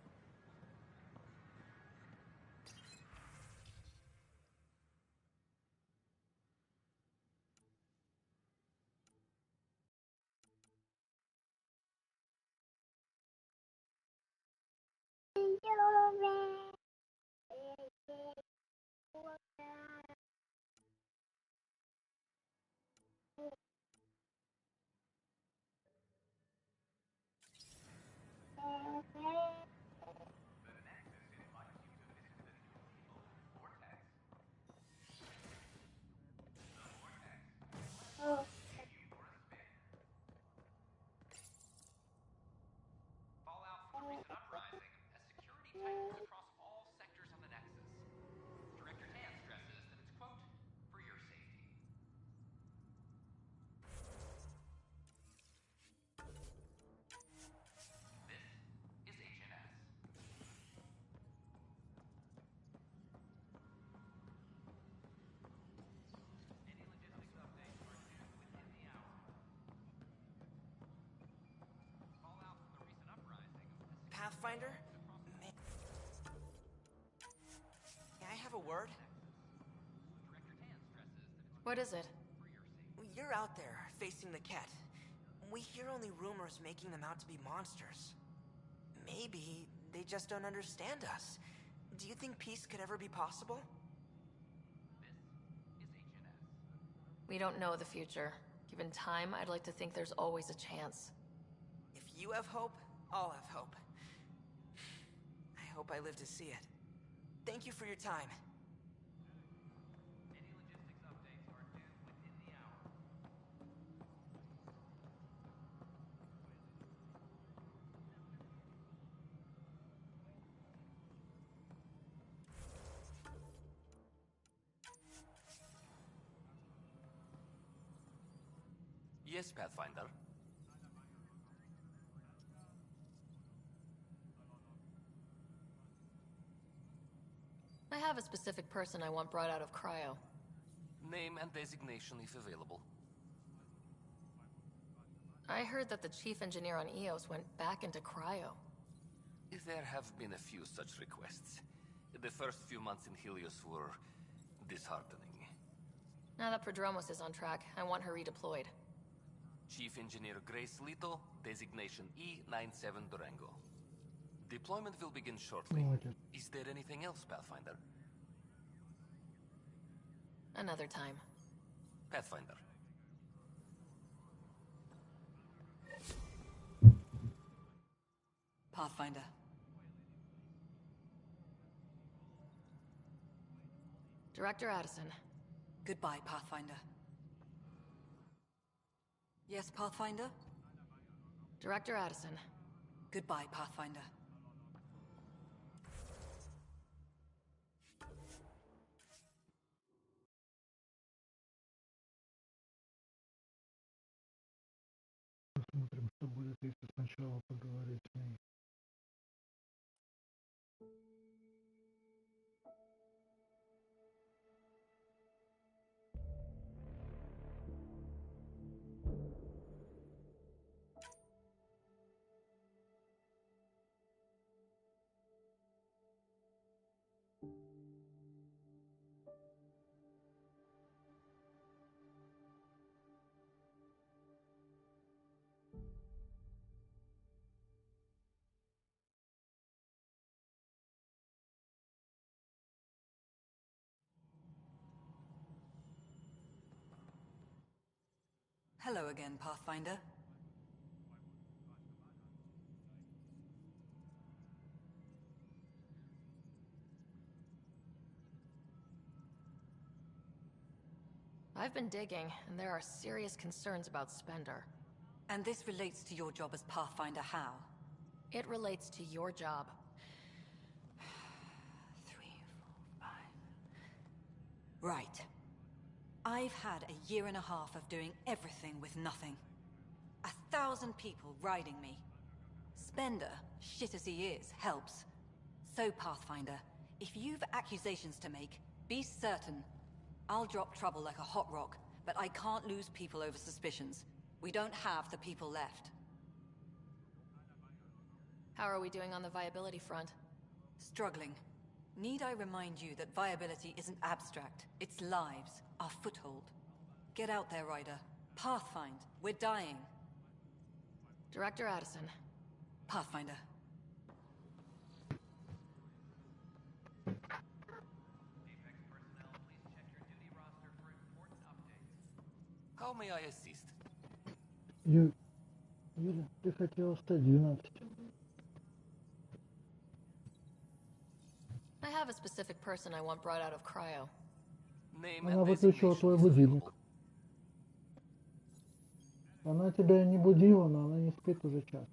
S6: Fallout from the recent uprising as security tightens across all sectors of the Nexus. Director Tan stresses that it's, quote, for your safety. This is HNS. Any logistics updates are due within the hour. Fallout from the recent uprising as
S2: Pathfinder? May I have a word?
S4: What is it?
S2: You're out there, facing the Ket. We hear only rumors making them out to be monsters. Maybe they just don't understand us. Do you think peace could ever be possible?
S4: We don't know the future. Given time, I'd like to think there's always a chance.
S2: If you have hope, I'll have hope. I hope I live to see it. Thank you for your time.
S6: Any logistics updates are due within the hour.
S10: Yes, Pathfinder.
S4: I have a specific person I want brought out of cryo.
S10: Name and designation if available.
S4: I heard that the chief engineer on EOS went back into cryo.
S10: There have been a few such requests. The first few months in Helios were disheartening.
S4: Now that Prodromos is on track, I want her redeployed.
S10: Chief Engineer Grace Lito, designation E97 Durango. Deployment will begin shortly. Is there anything else, Pathfinder?
S4: Another time.
S10: Pathfinder.
S16: Pathfinder.
S4: Director Addison.
S16: Goodbye, Pathfinder. Yes, Pathfinder?
S4: Director Addison.
S16: Goodbye, Pathfinder.
S9: Посмотрим, что будет, если сначала поговорить с ней.
S16: Hello again, Pathfinder.
S4: I've been digging, and there are serious concerns about Spender.
S16: And this relates to your job as Pathfinder how?
S4: It relates to your job.
S16: 3, 4, 5... Right. I've had a year and a half of doing everything with nothing. 1,000 people riding me. Spender, shit as he is, helps. So, Pathfinder, if you've accusations to make, be certain. I'll drop trouble like a hot rock, but I can't lose people over suspicions. We don't have the people left.
S4: How are we doing on the viability front?
S16: Struggling. Need I remind you that viability isn't abstract, it's lives, our foothold. Get out there, Ryder. Pathfind, we're dying.
S4: Director Addison.
S16: Pathfinder.
S10: How may I assist?
S9: Юля, ты хотела стать 12.
S4: I have a specific person I want brought out of cryo.
S10: Name
S9: Она
S10: and
S9: выключила
S10: designation
S9: твой
S10: if
S9: будильник.
S10: available.
S9: Она тебя не будила, но она не спит уже час.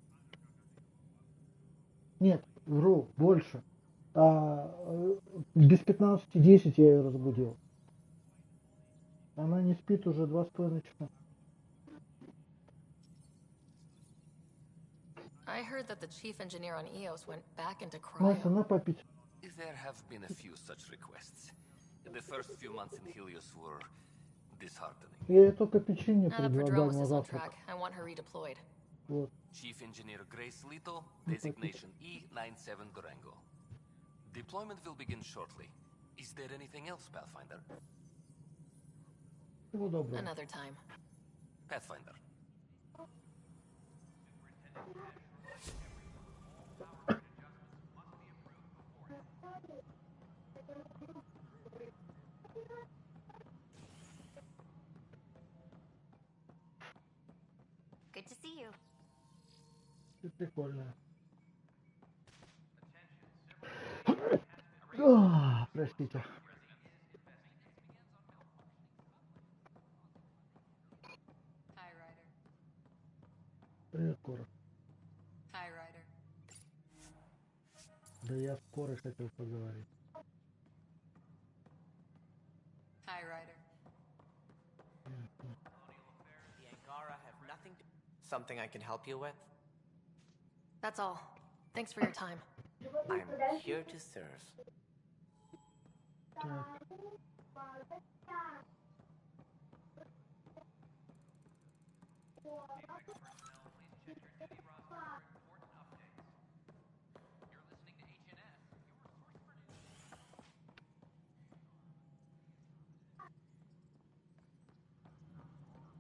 S9: Нет, вру, больше. Без 15:10 я ее разбудил. Она не спит уже 2,5 часа.
S4: I heard that the chief engineer on EOS went back into
S9: Мася,
S4: cryo.
S9: на попить.
S10: There have been a few such requests. The first few months in Helios were disheartening.
S9: Я ей только печенье
S4: Now that
S9: предлагал
S4: Prodromos
S9: на
S4: is on
S9: завтрак.
S4: track, I want her redeployed.
S9: Вот.
S10: Chief Engineer Grace Lito, designation E97 Durango. Deployment will begin shortly. Is there anything else, Pathfinder?
S9: Всего доброго.
S4: Another time.
S10: Pathfinder.
S9: прикольная. О, простите.
S3: Hi, Ryder.
S9: Привет, Кора.
S3: Hi, Ryder.
S9: Да я с Корой хотел поговорить.
S3: Hi, Ryder.
S2: The Angara have nothing to... Something I can help you with?
S4: That's all. Thanks for your time.
S2: I'm here to serve.
S9: Так.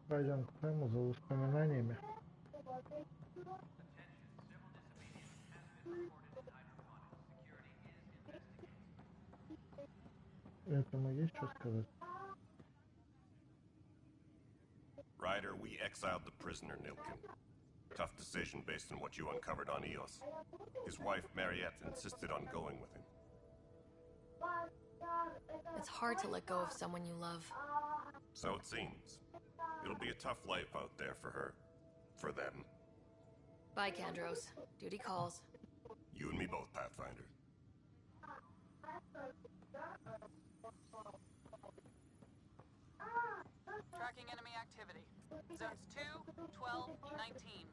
S9: Пойдем к Сэму за воспоминаниями. Этому есть что сказать?
S17: Ryder, we exiled the prisoner, Nilkin. Tough decision based on what you uncovered on Eos. His wife, Mariette, insisted on going with him.
S4: It's hard to let go of someone you love.
S17: So it seems. It'll be a tough life out there for her. For them.
S4: Bye, Kandros. Duty calls.
S17: You and me both, Pathfinder.
S16: Tracking enemy activity. Zones 2, 12, 19.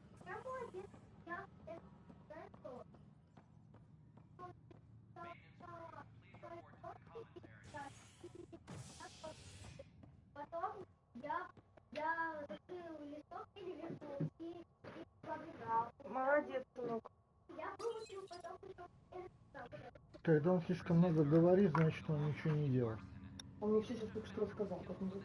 S18: Молодец, сынок.
S9: Когда он слишком много говорит, значит он ничего не делал.
S18: Он мне все сейчас только что рассказал, как он будет.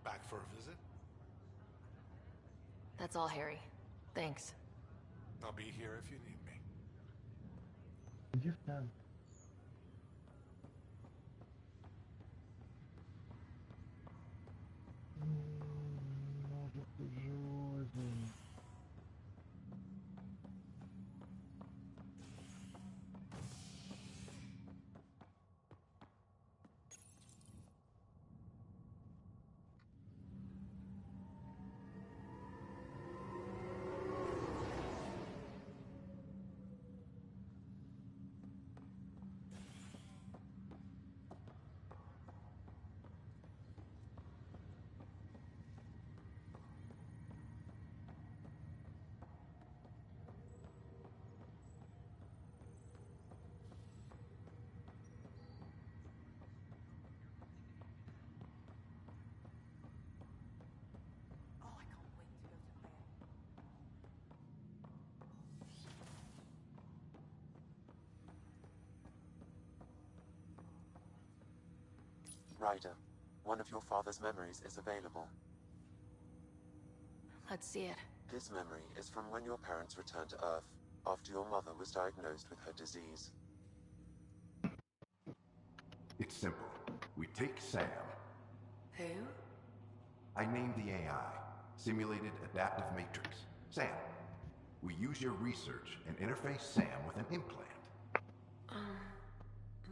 S13: Back for a visit?
S4: That's all, Harry. Thanks.
S13: I'll be here if you need me.
S9: Где Сэм? Может быть, живой.
S8: Ryder, one of your father's memories is available.
S4: Let's see it.
S8: His memory is from when your parents returned to Earth, after your mother was diagnosed with her disease.
S19: It's simple. We take Sam.
S11: Who?
S19: I named the AI, Simulated Adaptive Matrix. Sam. We use your research and interface Sam with an implant.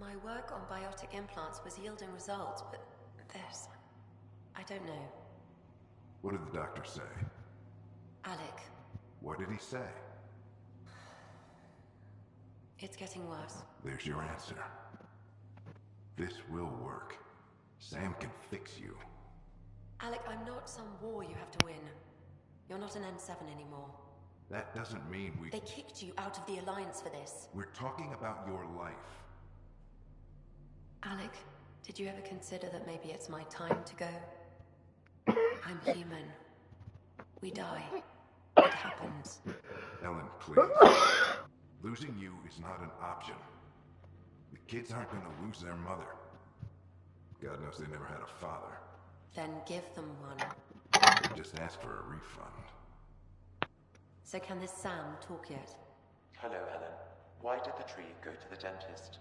S11: My work on biotic implants was yielding results, but this... I don't know.
S19: What did the doctor say?
S11: Alec,
S19: What did he say?
S11: it's getting worse.
S19: There's your answer. This will work. Sam can fix you.
S11: Alec, I'm not some war you have to win. You're not an N7 anymore.
S19: That doesn't mean we...
S11: They kicked you out of the Alliance for this.
S19: We're talking about your life.
S11: Alec, did you ever consider that maybe it's my time to go? I'm human. We die. It happens.
S19: Ellen, please. Losing you is not an option. The kids aren't gonna lose their mother. God knows they never had a father.
S11: Then give them one.
S19: Just ask for a refund.
S11: So can this Sam talk yet?
S8: Hello, Ellen. Why did the tree go to the dentist?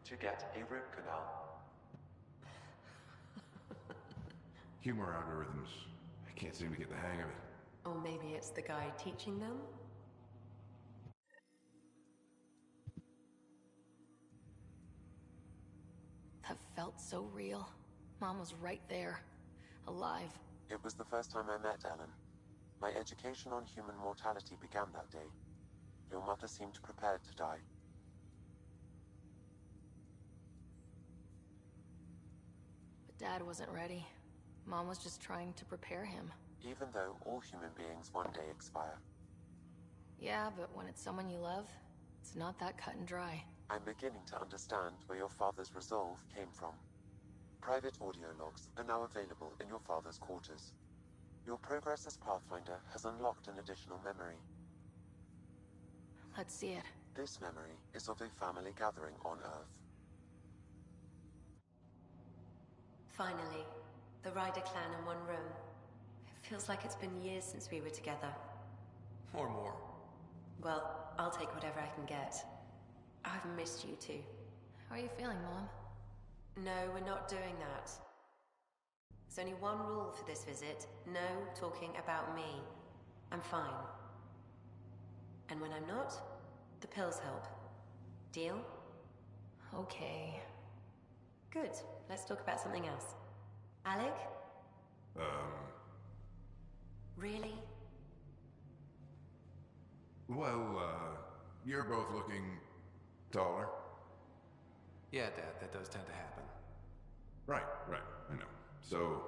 S8: To get a root canal.
S19: Humor algorithms. I can't seem to get the hang of it.
S11: Or maybe it's the guy teaching them?
S4: That felt so real. Mom was right there, alive.
S8: It was the first time I met Ellen. My education on human mortality began that day. Your mother seemed prepared to die.
S4: But Dad wasn't ready. Mom was just trying to prepare him.
S8: Even though all human beings one day expire.
S4: Yeah, but when it's someone you love, it's not that cut and dry.
S8: I'm beginning to understand where your father's resolve came from. Private audio logs are now available in your father's quarters. Your progress as Pathfinder has unlocked an additional memory.
S4: Let's see it.
S8: This memory is of a family gathering on Earth.
S11: Finally, the Ryder clan in one room. It feels like it's been years since we were together.
S6: Or more.
S11: Well, I'll take whatever I can get. I've missed you too.
S4: How are you feeling, Mom?
S11: No, we're not doing that. There's only one rule for this visit. No talking about me. I'm fine. And when I'm not, the pills help. Deal?
S4: Okay.
S11: Good. Let's talk about something else. Alec? Really?
S19: Well, you're both looking taller.
S20: Yeah, Dad, that does tend to happen.
S19: Right, I know. So,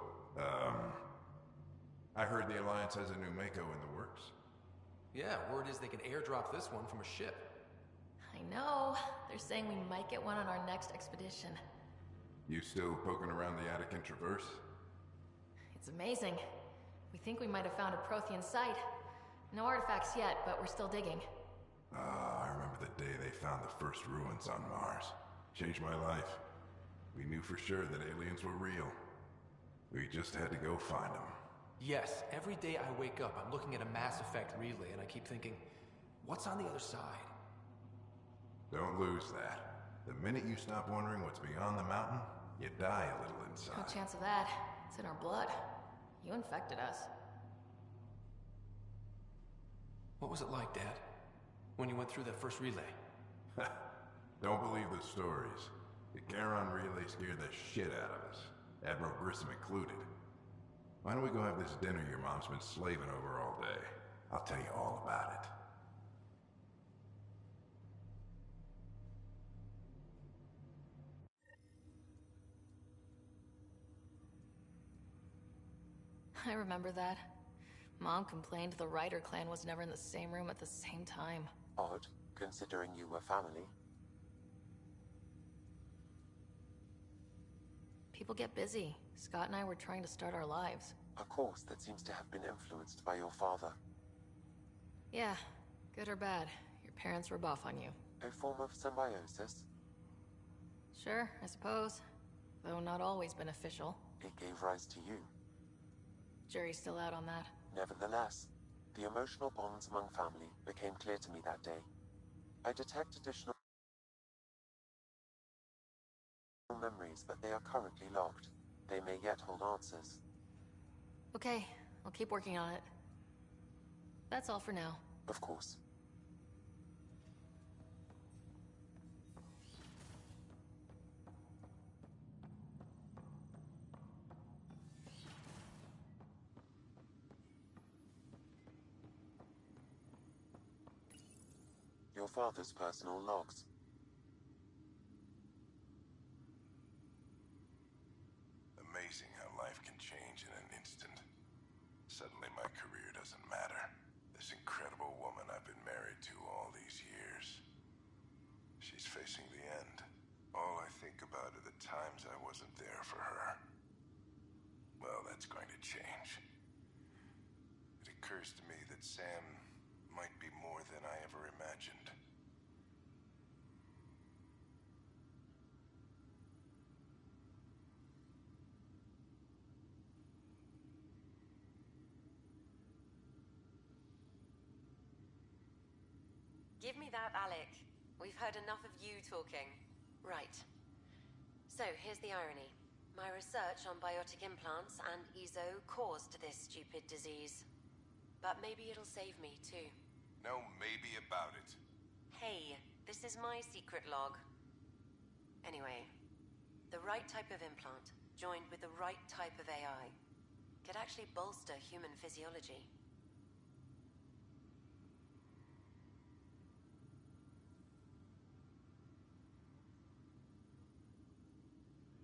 S19: I heard the Alliance has a new Mako in the works.
S20: Yeah, word is they can airdrop this one from a ship.
S4: I know. They're saying we might get one on our next expedition.
S19: You still poking around the attic in Traverse?
S4: It's amazing. We think we might have found a Prothean site. No artifacts yet, but we're still digging.
S19: I remember the day they found the first ruins on Mars. Changed my life. We knew for sure that aliens were real. We just had to go find them.
S20: Yes, every day I wake up, I'm looking at a Mass Effect relay, and I keep thinking, what's on the other side?
S19: Don't lose that. The minute you stop wondering what's beyond the mountain, you die a little
S4: No
S19: inside.
S4: chance of that. It's in our blood. You infected us.
S20: What was it like, Dad? When you went through that first relay?
S19: Don't believe the stories. The Charon relay scared the shit out of us. Admiral Grissom included. Why don't we go have this dinner your mom's been slaving over all day? I'll tell you all about it.
S4: I remember that. Mom complained the Ryder clan was never in the same room at the same time.
S8: Odd, considering you were family.
S4: People get busy. Scott and I were trying to start our lives.
S8: A course that seems to have been influenced by your father.
S4: Yeah, good or bad, your parents rub off on you.
S8: A form of symbiosis?
S4: Sure, I suppose. Though not always beneficial.
S8: It gave rise to you.
S4: Jury's still out on that.
S8: Nevertheless, the emotional bonds among family became clear to me that day. I detect additional memories, but they are currently locked. They may yet hold answers.
S4: Okay, I'll keep working on it. That's all for now.
S8: Of course. Your father's personal logs.
S19: Amazing how life can change in an instant. Suddenly my career doesn't matter. This incredible woman I've been married to all these years. She's facing the end. All I think about are the times I wasn't there for her. Well, that's going to change. It occurs to me that Sam might be more than I ever imagined.
S11: Give me that, Alec. We've heard enough of you talking. Right. So, here's the irony. My research on biotic implants and EZO caused this stupid disease. But maybe it'll save me, too.
S19: No maybe about it.
S11: Hey, this is my secret log. Anyway, the right type of implant, joined with the right type of AI, could actually bolster human physiology.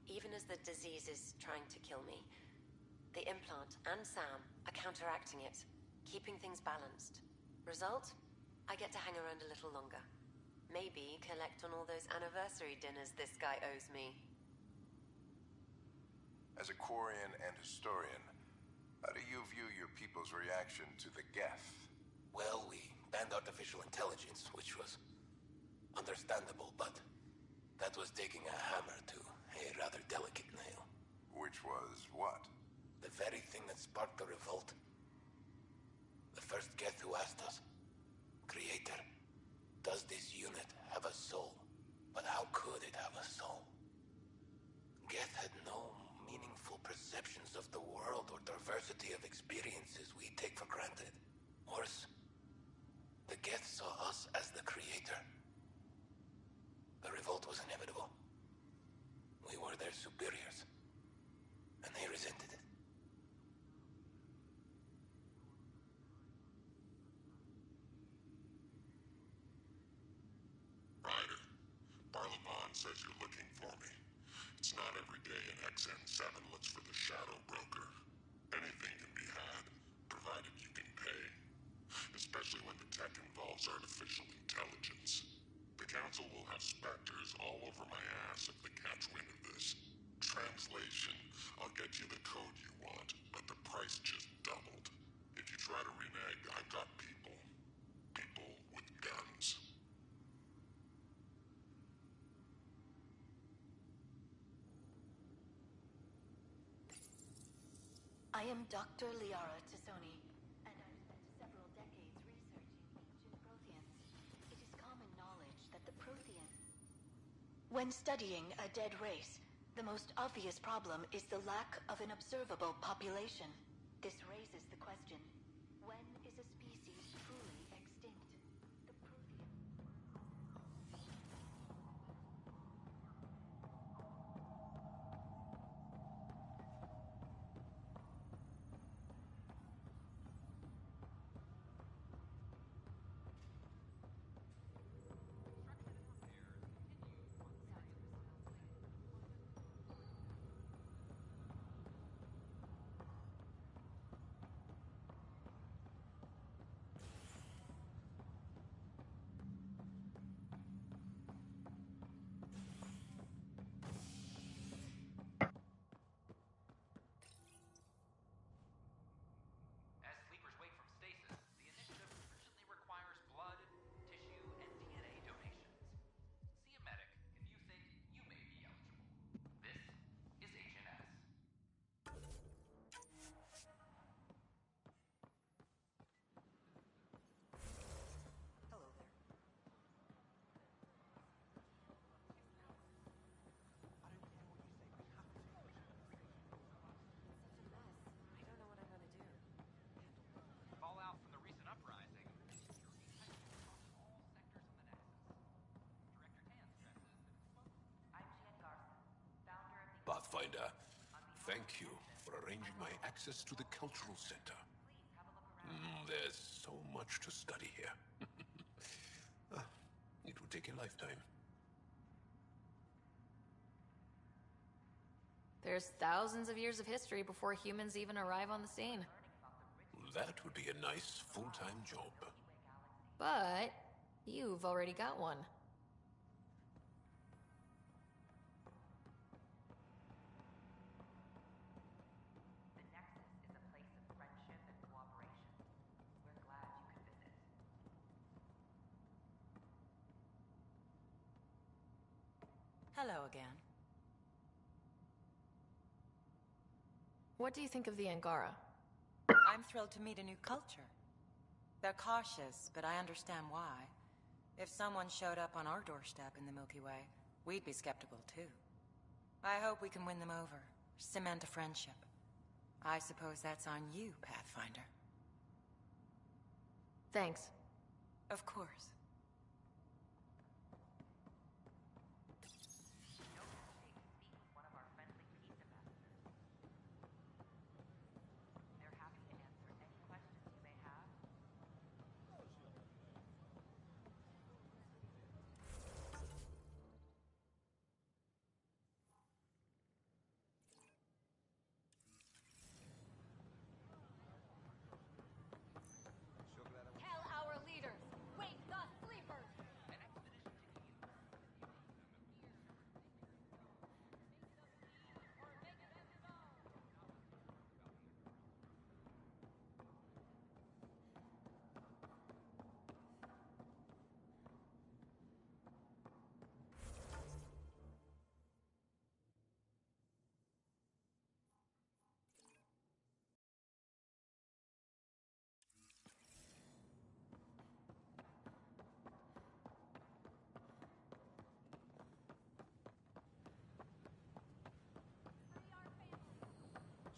S11: Even as the disease is trying to kill me, the implant and Sam are counteracting it, keeping things balanced. Result? I get to hang around a little longer. Maybe collect on all those anniversary dinners this guy owes me.
S19: As a Quarian and historian, how do you view your people's reaction to the Geth?
S21: Well, we banned artificial intelligence, which was understandable, but that was taking a hammer to a rather delicate nail.
S19: Which was what?
S21: The very thing that sparked the revolt. The first Geth who asked us, Creator, does this unit have a soul? But how could it have a soul? Geth had no meaningful perceptions of the world or diversity of experiences we take for granted. Worse, the Geth saw us as the Creator. The revolt was inevitable. We were their superiors, and they resented it.
S13: Ryder, Barlamon says you're looking for me. It's not every day an XN7 looks for the Shadow Broker. Anything can be had, provided you can pay. Especially when the tech involves artificial intelligence. The Council will have specters all over my ass if they catch wind of this. Translation, I'll get you the code you want, but the price just doubled. If you try to renege, I've got people. People with guns.
S22: I am Dr. Liara Tassoni, and I've spent several decades researching ancient Protheans. It is common knowledge that the Protheans... When studying a dead race, the most obvious problem is the lack of an observable population. This raises the question, when is a species truly extinct? The Protheans...
S6: As sleepers wake from stasis, the initiative urgently requires blood, tissue, and DNA donations. See a medic if you think you may be eligible. This is Agent S.
S2: Hello there. I don't know what I'm gonna do.
S6: Fallout from the recent uprising. Security tightening across all sectors on the Nexus. Director Tan stresses that it's focused.
S23: I'm Jen Garson, founder of the...
S20: Pathfinder, thank you for arranging my access to the Cultural Center. There's so much to study here. It will take a lifetime.
S4: There's thousands of years of history before humans even arrive on the scene.
S20: That would be a nice full-time job.
S4: But you've already got one.
S23: The Nexus is a place of friendship and cooperation. We're glad you could visit.
S1: Hello again.
S4: What do you think of the Angara?
S1: I'm thrilled to meet a new culture. They're cautious, but I understand why.
S7: If someone showed up on our doorstep in the Milky Way, we'd be skeptical too. I hope we can win them over, cement a friendship. I suppose that's on you, Pathfinder.
S4: Thanks.
S7: Of course.
S12: Tell our leaders, wake the sleepers!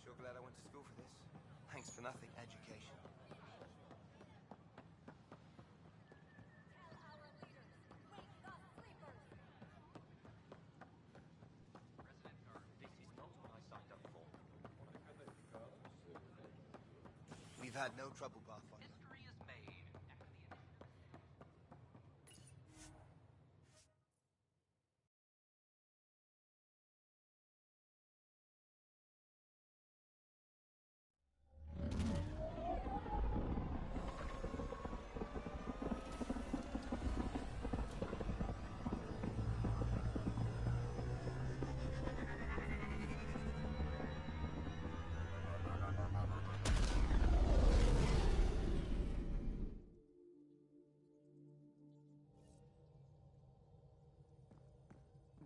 S14: Sure glad I went to school for this. Thanks for nothing, education. We've had no trouble, Pathfinder.
S6: History is made after the initiative.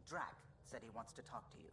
S24: Drac said he wants to talk to you.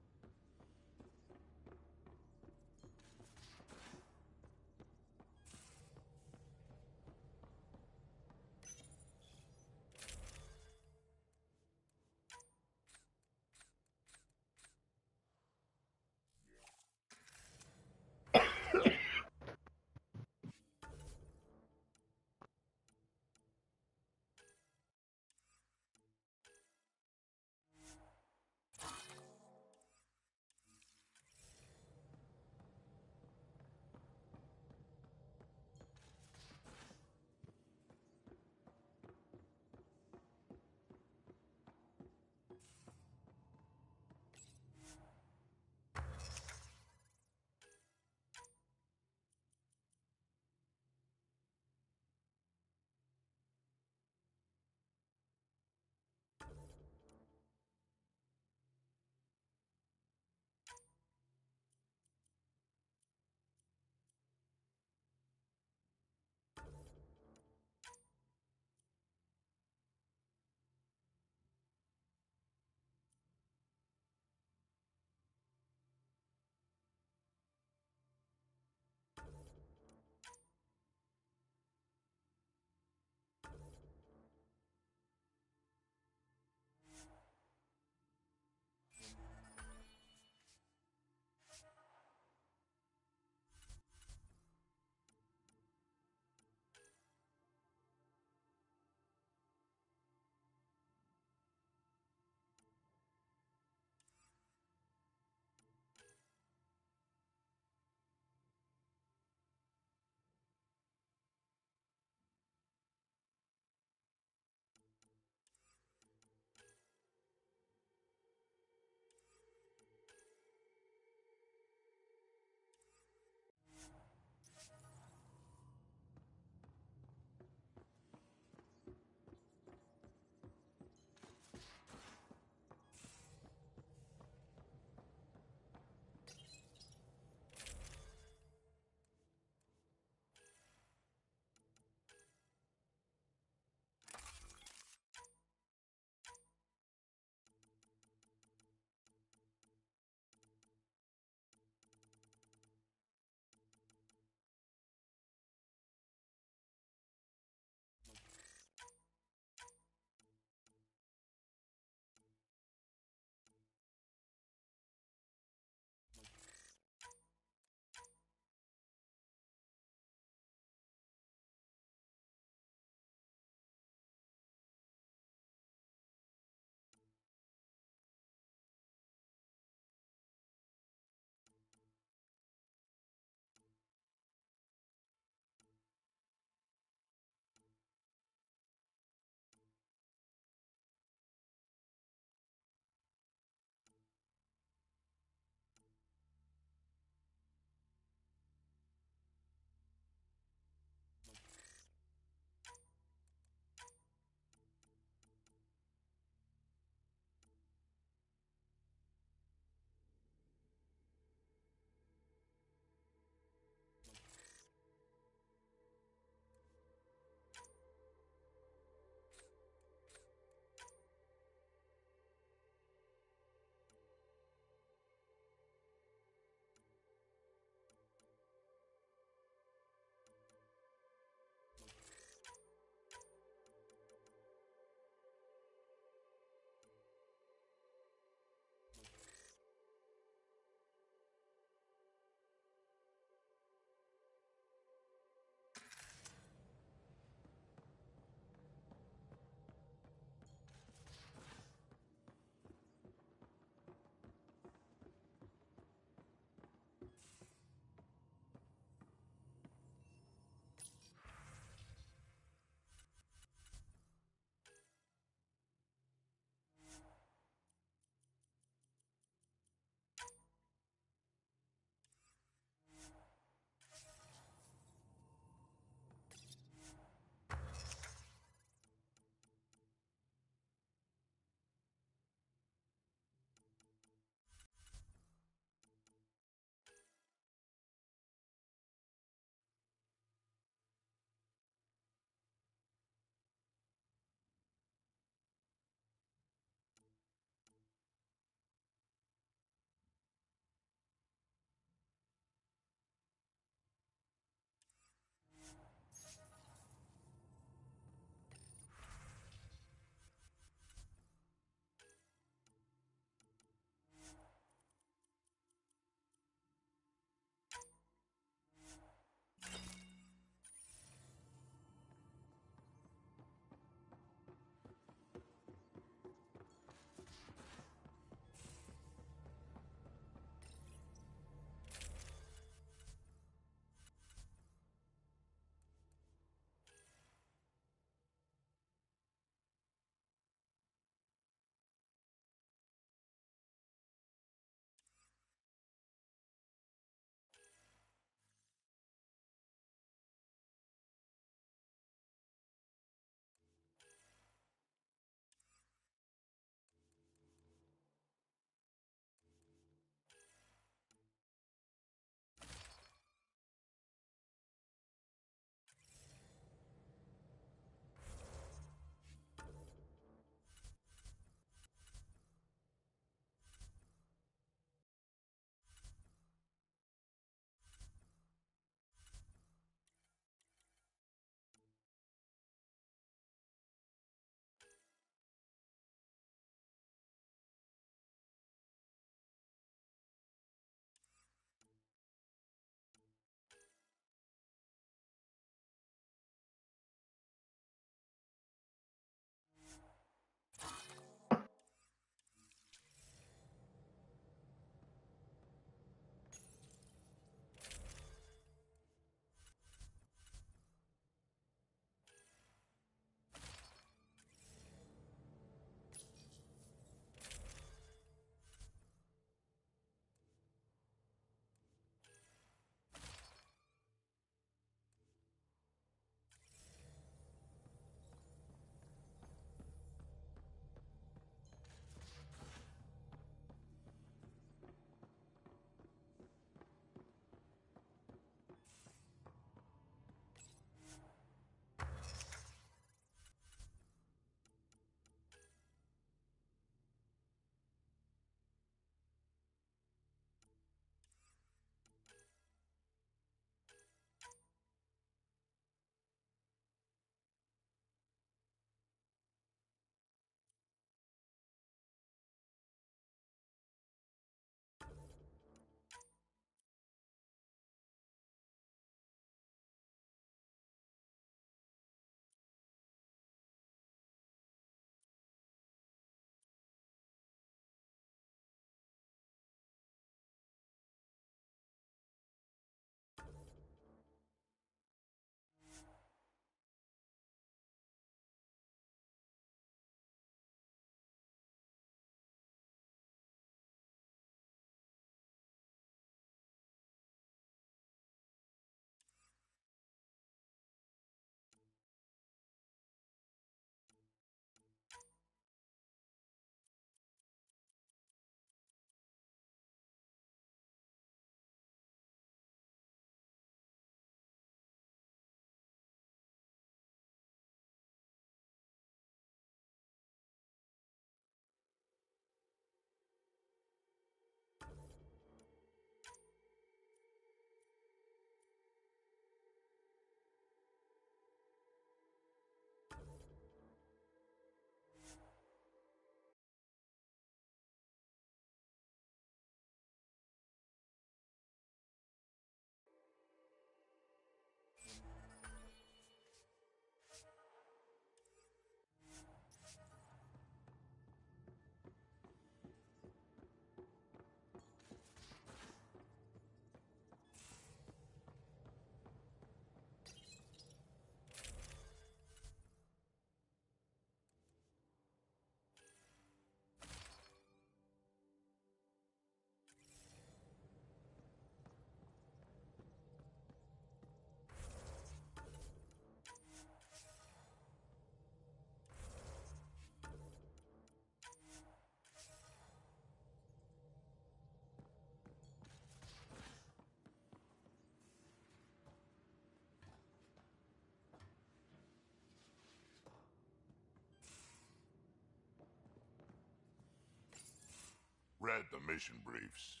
S13: read the mission briefs.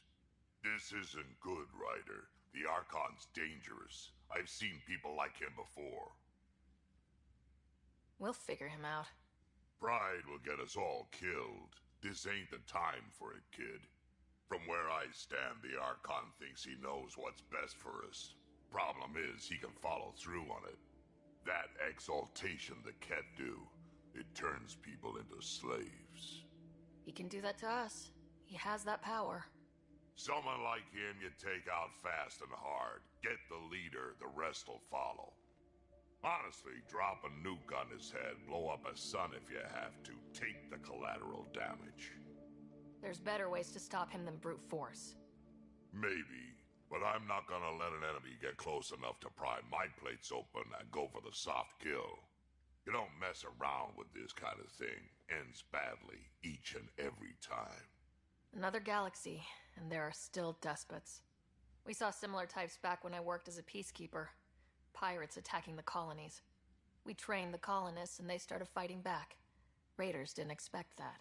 S13: This isn't good, Ryder. The Archon's dangerous. I've seen people like him before.
S4: We'll figure him out.
S13: Pride will get us all killed. This ain't the time for it, kid. From where I stand, the Archon thinks he knows what's best for us. Problem is, he can follow through on it. That exaltation the Ket do, it turns people into slaves.
S4: He can do that to us. He has that power.
S13: Someone like him you take out fast and hard. Get the leader, the rest will follow. Honestly, drop a nuke on his head, blow up a sun if you have to. Take the collateral damage.
S4: There's better ways to stop him than brute force.
S13: Maybe, but I'm not gonna let an enemy get close enough to pry my plates open and go for the soft kill. You don't mess around with this kind of thing. Ends badly, each and every time.
S4: Another galaxy, and there are still despots. We saw similar types back when I worked as a peacekeeper. Pirates attacking the colonies. We trained the colonists and they started fighting back. Raiders didn't expect that.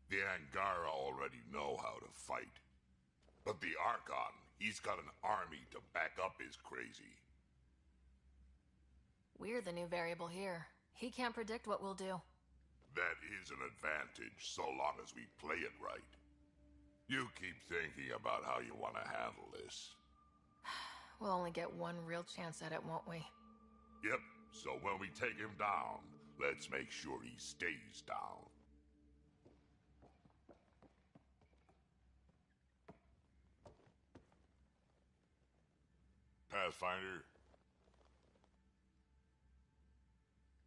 S13: The Angara already know how to fight. But the Archon, he's got an army to back up his crazy.
S4: We're the new variable here. He can't predict what we'll do.
S13: That is an advantage, so long as we play it right. You keep thinking about how you want to handle this.
S4: We'll only get one real chance at it, won't we?
S13: Yep, so when we take him down, let's make sure he stays down. Pathfinder?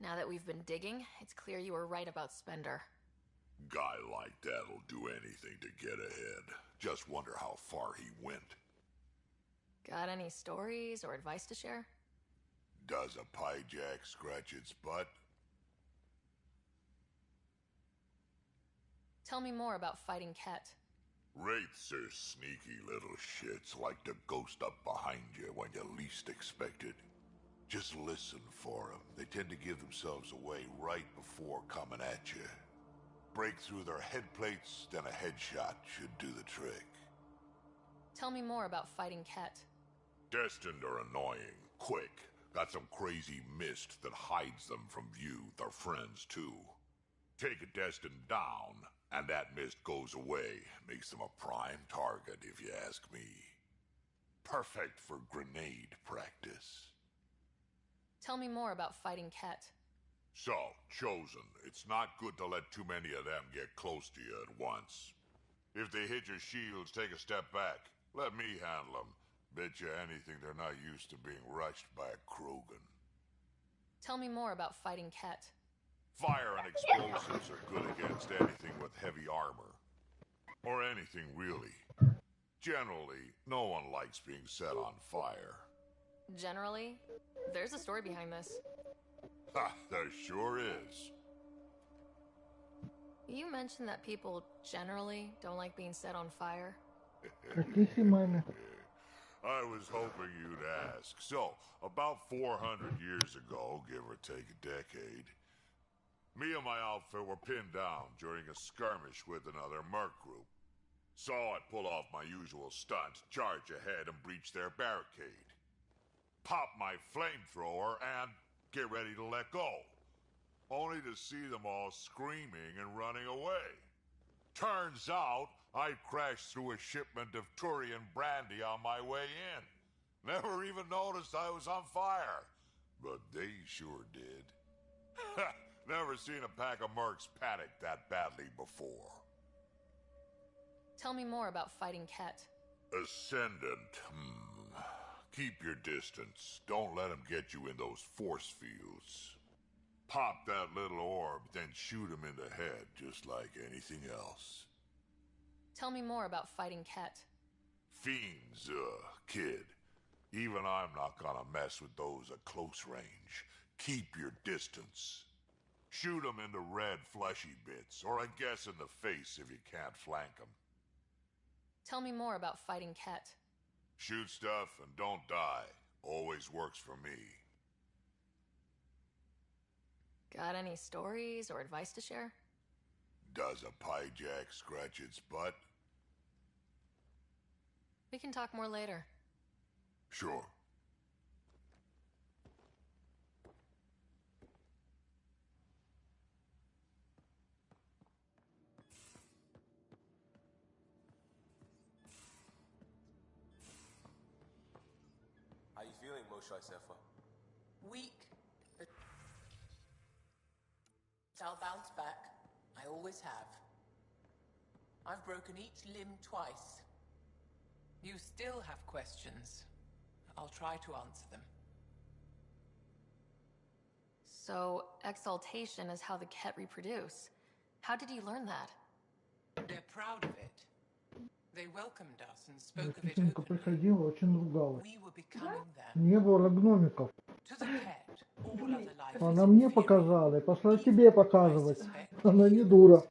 S4: Now that we've been digging, it's clear you were right about Spender.
S13: Guy like that'll do anything to get ahead. Just wonder how far he went.
S4: Got any stories or advice to share?
S13: Does a pyjak scratch its butt?
S4: Tell me more about fighting Ket.
S13: Wraiths are sneaky little shits, like to ghost up behind you when you least expect it. Just listen for them. They tend to give themselves away right before coming at you. Break through their head plates, then a headshot should do the trick.
S4: Tell me more about fighting Ket.
S13: Destined are annoying, quick. Got some crazy mist that hides them from view, their friends too. Take a Destined down, and that mist goes away. Makes them a prime target, if you ask me. Perfect for grenade practice.
S4: Tell me more about fighting Ket.
S13: So, Chosen, it's not good to let too many of them get close to you at once. If they hit your shields, take a step back. Let me handle them. Bet you anything they're not used to being rushed by a Krogan.
S4: Tell me more about fighting Ket.
S13: Fire and explosives are good against anything with heavy armor. Or anything, really. Generally, no one likes being set on fire.
S4: Generally? There's a story behind this.
S13: Ha, there sure is.
S4: You mentioned that people generally don't like being set on fire.
S13: I was hoping you'd ask. So, about 400 years ago, give or take a decade, me and my outfit were pinned down during a skirmish with another merc group. So I pull off my usual stunt, charge ahead and breach their barricade. Pop my flamethrower and get ready to let go. Only to see them all screaming and running away. Turns out, I crashed through a shipment of Turian brandy on my way in. Never even noticed I was on fire. But they sure did. Never seen a pack of mercs panic that badly before.
S4: Tell me more about fighting Ket.
S13: Ascendant, Keep your distance. Don't let him get you in those force fields. Pop that little orb, then shoot him in the head, just like anything else.
S4: Tell me more about fighting Ket.
S13: Fiends, kid. Even I'm not gonna mess with those at close range. Keep your distance. Shoot them in the red fleshy bits, or I guess in the face if you can't flank them.
S4: Tell me more about fighting Ket.
S13: Shoot stuff and don't die. Always works for me.
S4: Got any stories or advice to share?
S13: Does a pyjak scratch its butt?
S4: We can talk more later.
S13: Sure.
S14: How you feeling, Moshe Sefa?
S3: Weak. But I'll bounce back. I always have. I've broken each limb twice. You still have questions. I'll try to answer them.
S4: So, exaltation is how the Ket reproduce. How did you learn that?
S3: They're proud of it. They welcomed us and spoke of it
S9: Тихонько
S3: openly.
S9: приходила, очень ругалась.
S3: We were becoming them.
S9: Не было гномиков.
S3: To the Ket, all other life
S9: Она
S3: is
S9: мне
S3: inferior.
S9: показала и пошла тебе показывать. Она не дура.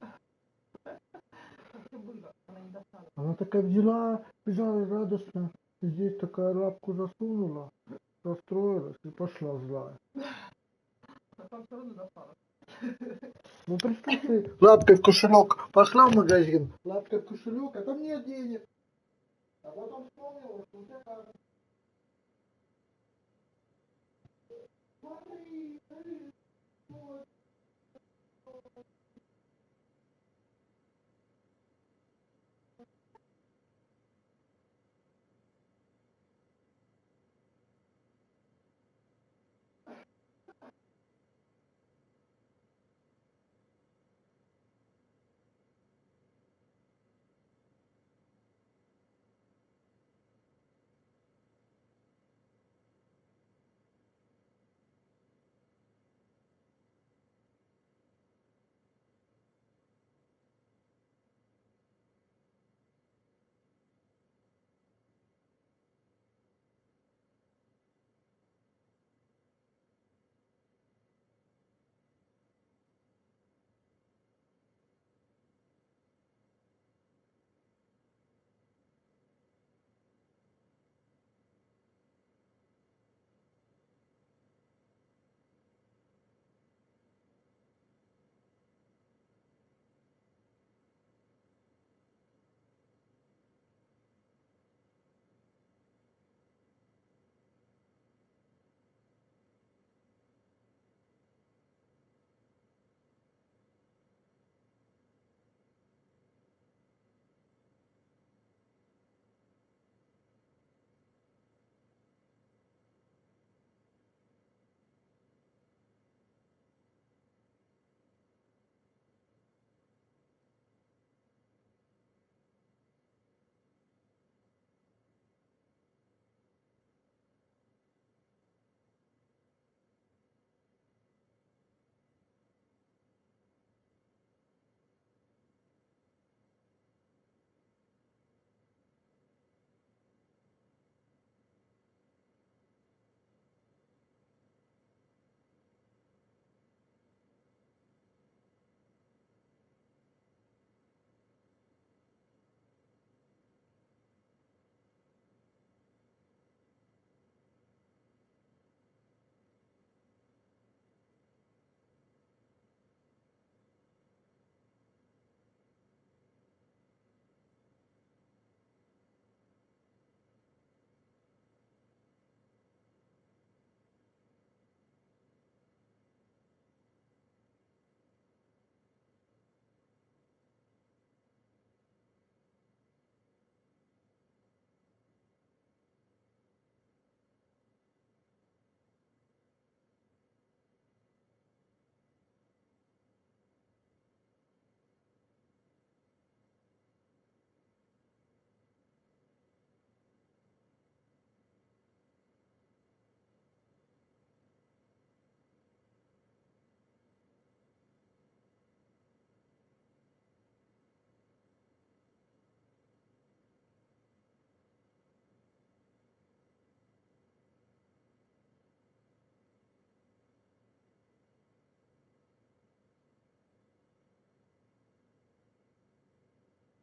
S9: Она такая взяла, бежала радостно. Здесь такая лапку засунула, расстроилась и пошла злая. Ну представь ты, лапкой в кошелек пошла в магазин, лапкой в кошелек, а там нет денег. А потом вспомнила, что у тебя карта. Смотри, смотри, вот.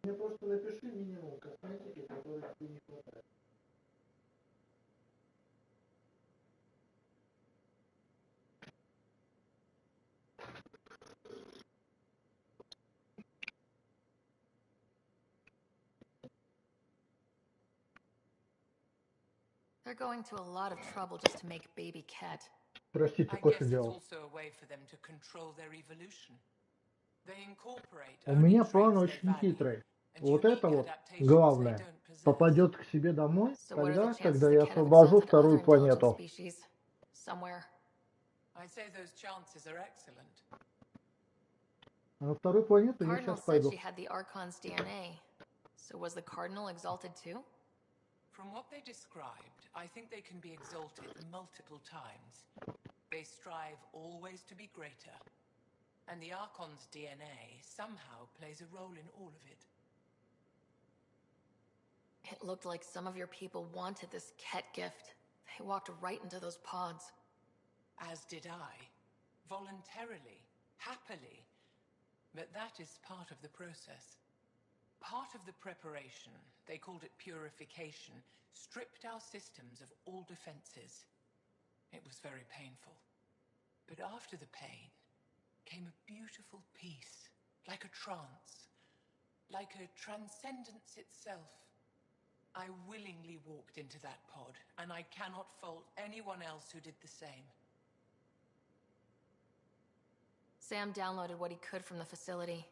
S9: Мне просто напиши минимум косметики, которых тебе не хватает.
S4: They're going to a lot of trouble just to make baby Ket.
S9: Простите,
S3: I
S9: кофе
S3: guess it's
S9: делал.
S3: also a way for them to control their evolution. They incorporate
S9: У
S3: only
S9: меня план
S3: traits they
S9: очень
S3: value,
S9: хитрый.
S3: and
S9: Вот это
S3: unique
S9: вот
S3: adaptations they
S9: главное.
S3: don't possess.
S9: Попадет к себе домой
S4: So what are the
S9: тогда,
S4: chances
S9: когда
S4: the
S9: я
S4: Ket have
S9: освобожу
S4: insulted other
S9: вторую
S4: intelligent
S9: планету.
S4: species somewhere?
S3: I say those chances are excellent.
S9: А на вторую планету я
S4: Cardinal
S9: сейчас
S4: said
S9: пойду.
S4: she had the Archon's DNA. So was the Cardinal exalted too?
S3: From what they described, I think they can be exalted multiple times. They strive always to be greater. And the Archon's DNA somehow plays a role in all of it.
S4: It looked like some of your people wanted this Ket gift. They walked right into those pods.
S3: As did I. Voluntarily. Happily. But that is part of the process. Part of the preparation, they called it purification, stripped our systems of all defenses. It was very painful. But after the pain came a beautiful peace, like a trance, like a transcendence itself. I willingly walked into that pod, and I cannot fault anyone else who did the same.
S4: Sam downloaded what he could from the facility.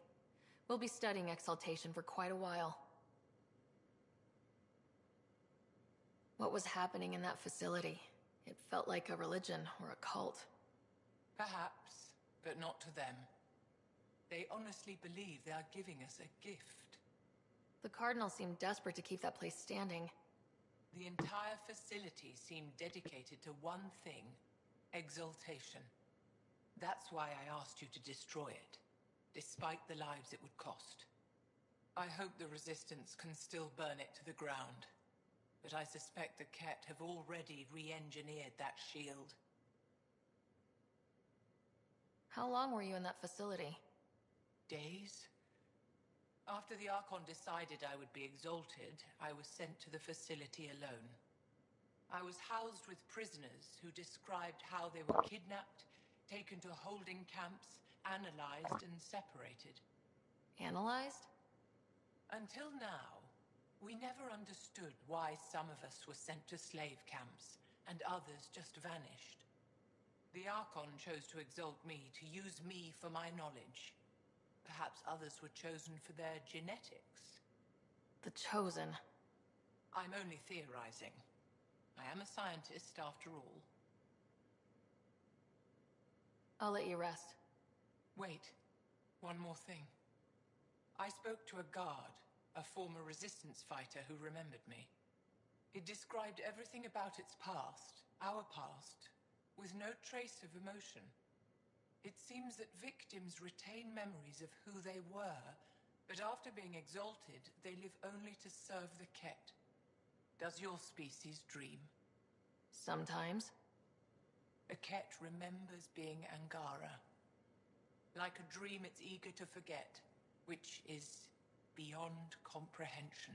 S4: We'll be studying exaltation for quite a while. What was happening in that facility? It felt like a religion or a cult.
S3: Perhaps, but not to them. They honestly believe they are giving us a gift.
S4: The Cardinal seemed desperate to keep that place standing.
S3: The entire facility seemed dedicated to one thing: exaltation. That's why I asked you to destroy it, despite the lives it would cost. I hope the Resistance can still burn it to the ground, but I suspect the Ket have already re-engineered that shield.
S4: How long were you in that facility?
S3: Days? After the Archon decided I would be exalted, I was sent to the facility alone. I was housed with prisoners who described how they were kidnapped, taken to holding camps, analyzed and separated.
S4: Analyzed?
S3: Until now, we never understood why some of us were sent to slave camps and others just vanished. The Archon chose to exalt me, to use me for my knowledge. Perhaps others were chosen for their genetics.
S4: The Chosen.
S3: I'm only theorizing. I am a scientist after all.
S4: I'll let you rest.
S3: Wait, one more thing. I spoke to a guard, a former resistance fighter who remembered me. It described everything about its past, our past, with no trace of emotion. It seems that victims retain memories of who they were, but after being exalted, they live only to serve the Ket. Does your species dream?
S4: Sometimes.
S3: A Ket remembers being Angara. Like a dream it's eager to forget, which is beyond comprehension.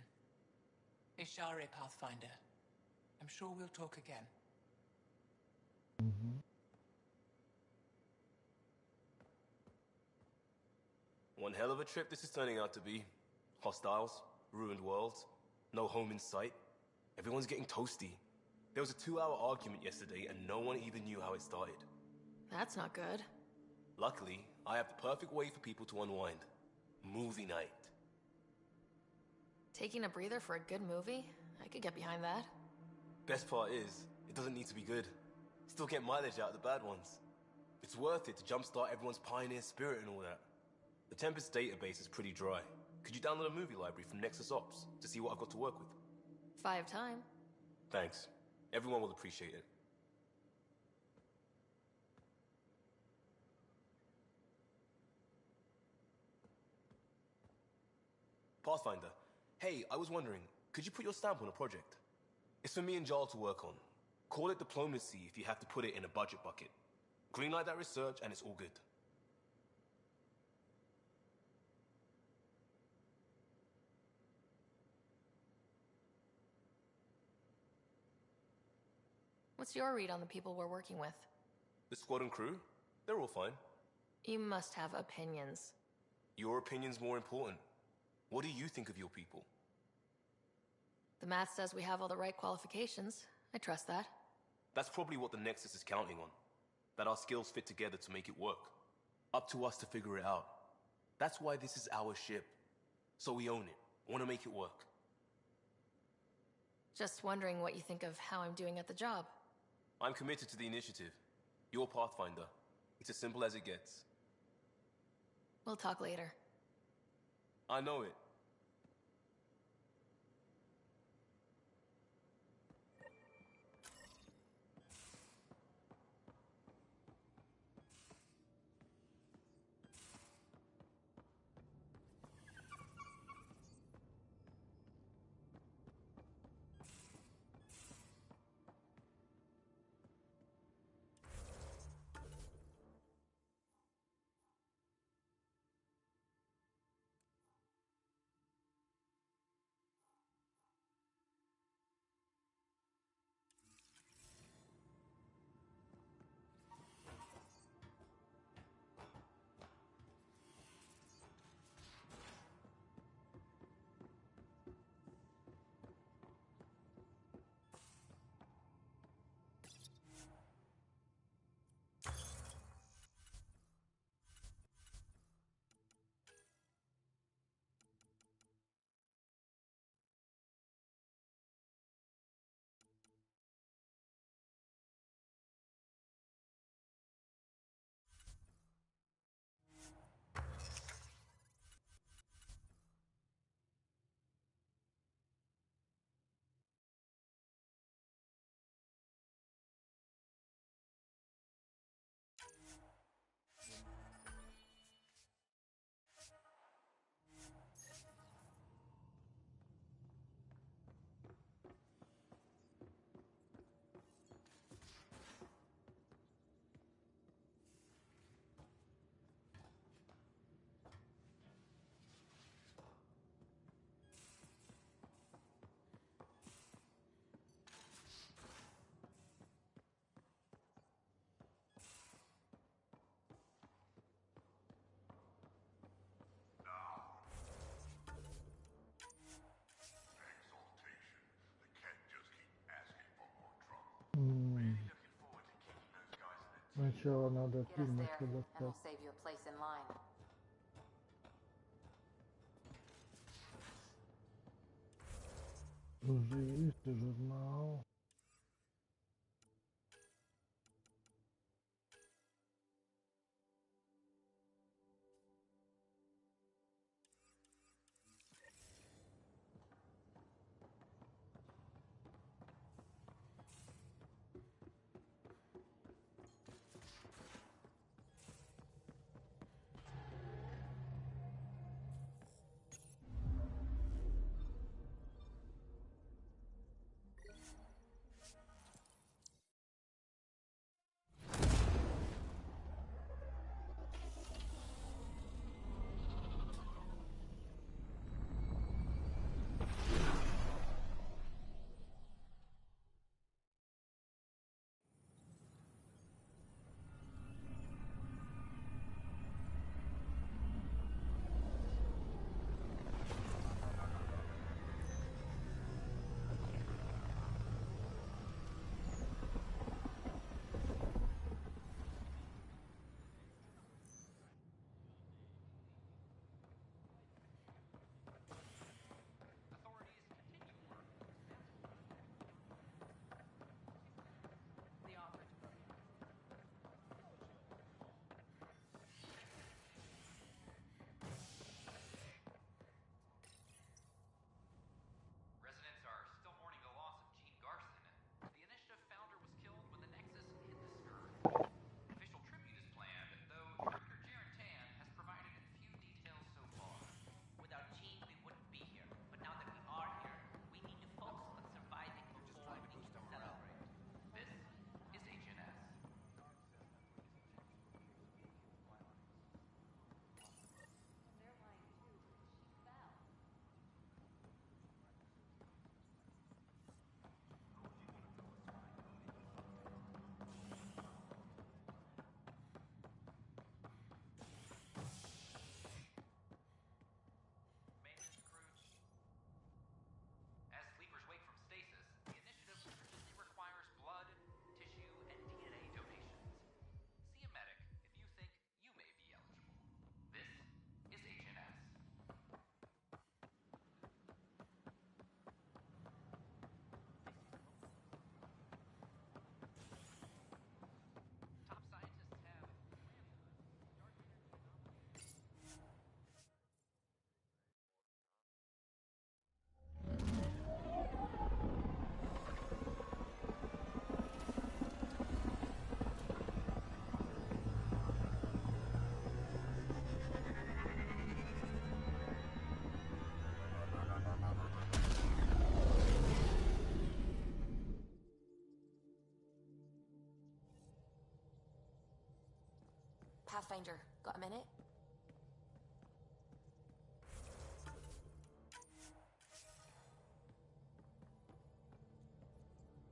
S3: Ishare, Pathfinder. I'm sure we'll talk again.
S5: One hell of a trip this is turning out to be. Hostiles, ruined worlds, no home in sight. Everyone's getting toasty. There was a 2-hour argument yesterday and no one even knew how it started.
S4: That's not good.
S5: Luckily, I have the perfect way for people to unwind. Movie night.
S4: Taking a breather for a good movie? I could get behind that.
S5: Best part is, it doesn't need to be good. Still get mileage out of the bad ones. It's worth it to jumpstart everyone's pioneer spirit and all that. The Tempest database is pretty dry. Could you download a movie library from Nexus Ops to see what I've got to work with?
S4: 5 time.
S5: Thanks. Everyone will appreciate it. Pathfinder, hey, I was wondering, could you put your stamp on a project? It's for me and Jarl to work on. Call it diplomacy if you have to put it in a budget bucket. Greenlight that research and it's all good.
S4: What's your read on the people we're working with?
S5: The squad and crew? They're all fine.
S4: You must have opinions.
S5: Your opinion's more important. What do you think of your people?
S4: The math says we have all the right qualifications. I trust that.
S5: That's probably what the Nexus is counting on. That our skills fit together to make it work. Up to us to figure it out. That's why this is our ship. So we own it. Want to make it work.
S4: Just wondering what you think of how I'm doing at the job.
S5: I'm committed to the initiative. You're Pathfinder. It's as simple as it gets.
S4: We'll talk later.
S5: I know it.
S9: Сначала надо
S11: Get us
S9: фильм
S11: there, and
S9: достать.
S11: we'll save you a place in line.
S9: Уже есть журнал.
S11: Pathfinder, got a minute?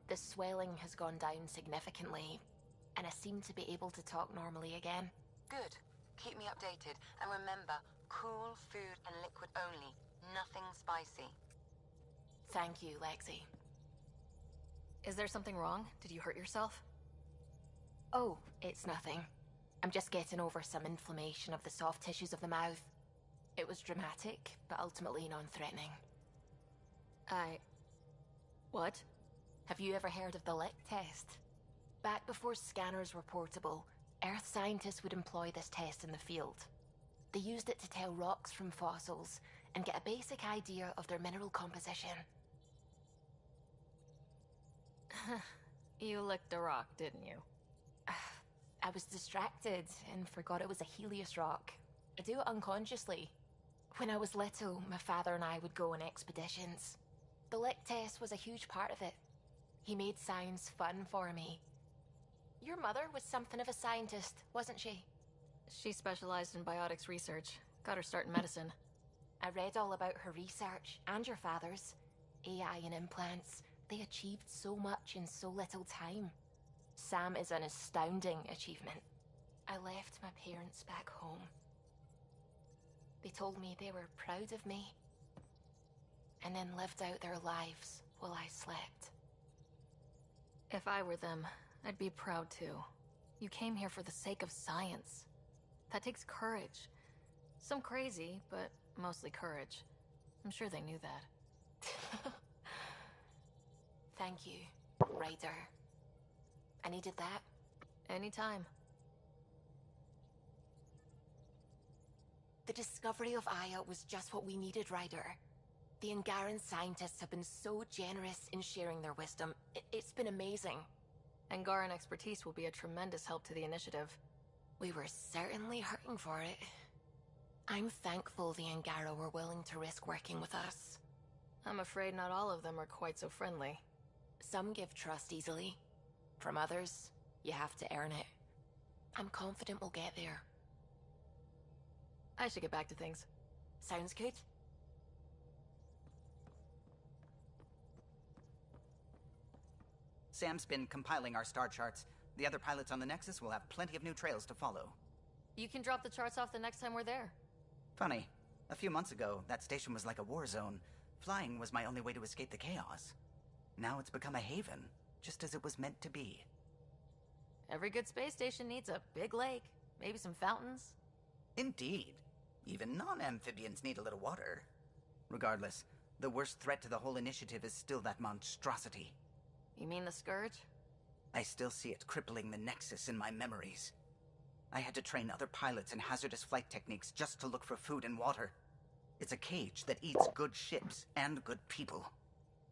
S11: The swelling has gone down significantly, and I seem to be able to talk normally again.
S7: Good. Keep me updated. And remember, cool food and liquid only. Nothing spicy.
S11: Thank you, Lexi.
S4: Is there something wrong? Did you hurt yourself?
S11: Oh, it's nothing. I'm just getting over some inflammation of the soft tissues of the mouth. It was dramatic, but ultimately non-threatening.
S4: What?
S11: Have you ever heard of the lick test? Back before scanners were portable, Earth scientists would employ this test in the field. They used it to tell rocks from fossils and get a basic idea of their mineral composition.
S4: You licked a rock, didn't you?
S11: I was distracted and forgot it was a Helios rock. I do it unconsciously. When I was little, my father and I would go on expeditions. The lick test was a huge part of it. He made science fun for me. Your mother was something of a scientist, wasn't she?
S4: She specialized in biotics research. Got her start in medicine.
S11: I read all about her research, and your father's. AI and implants. They achieved so much in so little time. Sam is an astounding achievement. I left my parents back home. They told me they were proud of me, and then lived out their lives while I slept.
S4: If I were them, I'd be proud too. You came here for the sake of science. That takes courage. Some crazy, but mostly courage. I'm sure they knew that.
S11: Thank you, Ryder. I needed that.
S4: Anytime.
S11: The discovery of Aya was just what we needed, Ryder. The Angaran scientists have been so generous in sharing their wisdom. It's been amazing.
S4: Angaran expertise will be a tremendous help to the initiative.
S11: We were certainly hurting for it. I'm thankful the Angara were willing to risk working with us.
S4: I'm afraid not all of them are quite so friendly.
S11: Some give trust easily. From others, you have to earn it. I'm confident we'll get there.
S4: I should get back to things.
S11: Sounds good.
S10: Sam's been compiling our star charts. The other pilots on the Nexus will have plenty of new trails to follow.
S4: You can drop the charts off the next time we're there.
S10: Funny. A few months ago, that station was like a war zone. Flying was my only way to escape the chaos. Now it's become a haven, just as it was meant to be.
S4: Every good space station needs a big lake, maybe some fountains.
S10: Indeed. Even non-amphibians need a little water. Regardless, the worst threat to the whole initiative is still that monstrosity.
S4: You mean the Scourge?
S10: I still see it crippling the Nexus in my memories. I had to train other pilots in hazardous flight techniques just to look for food and water. It's a cage that eats good ships and good people.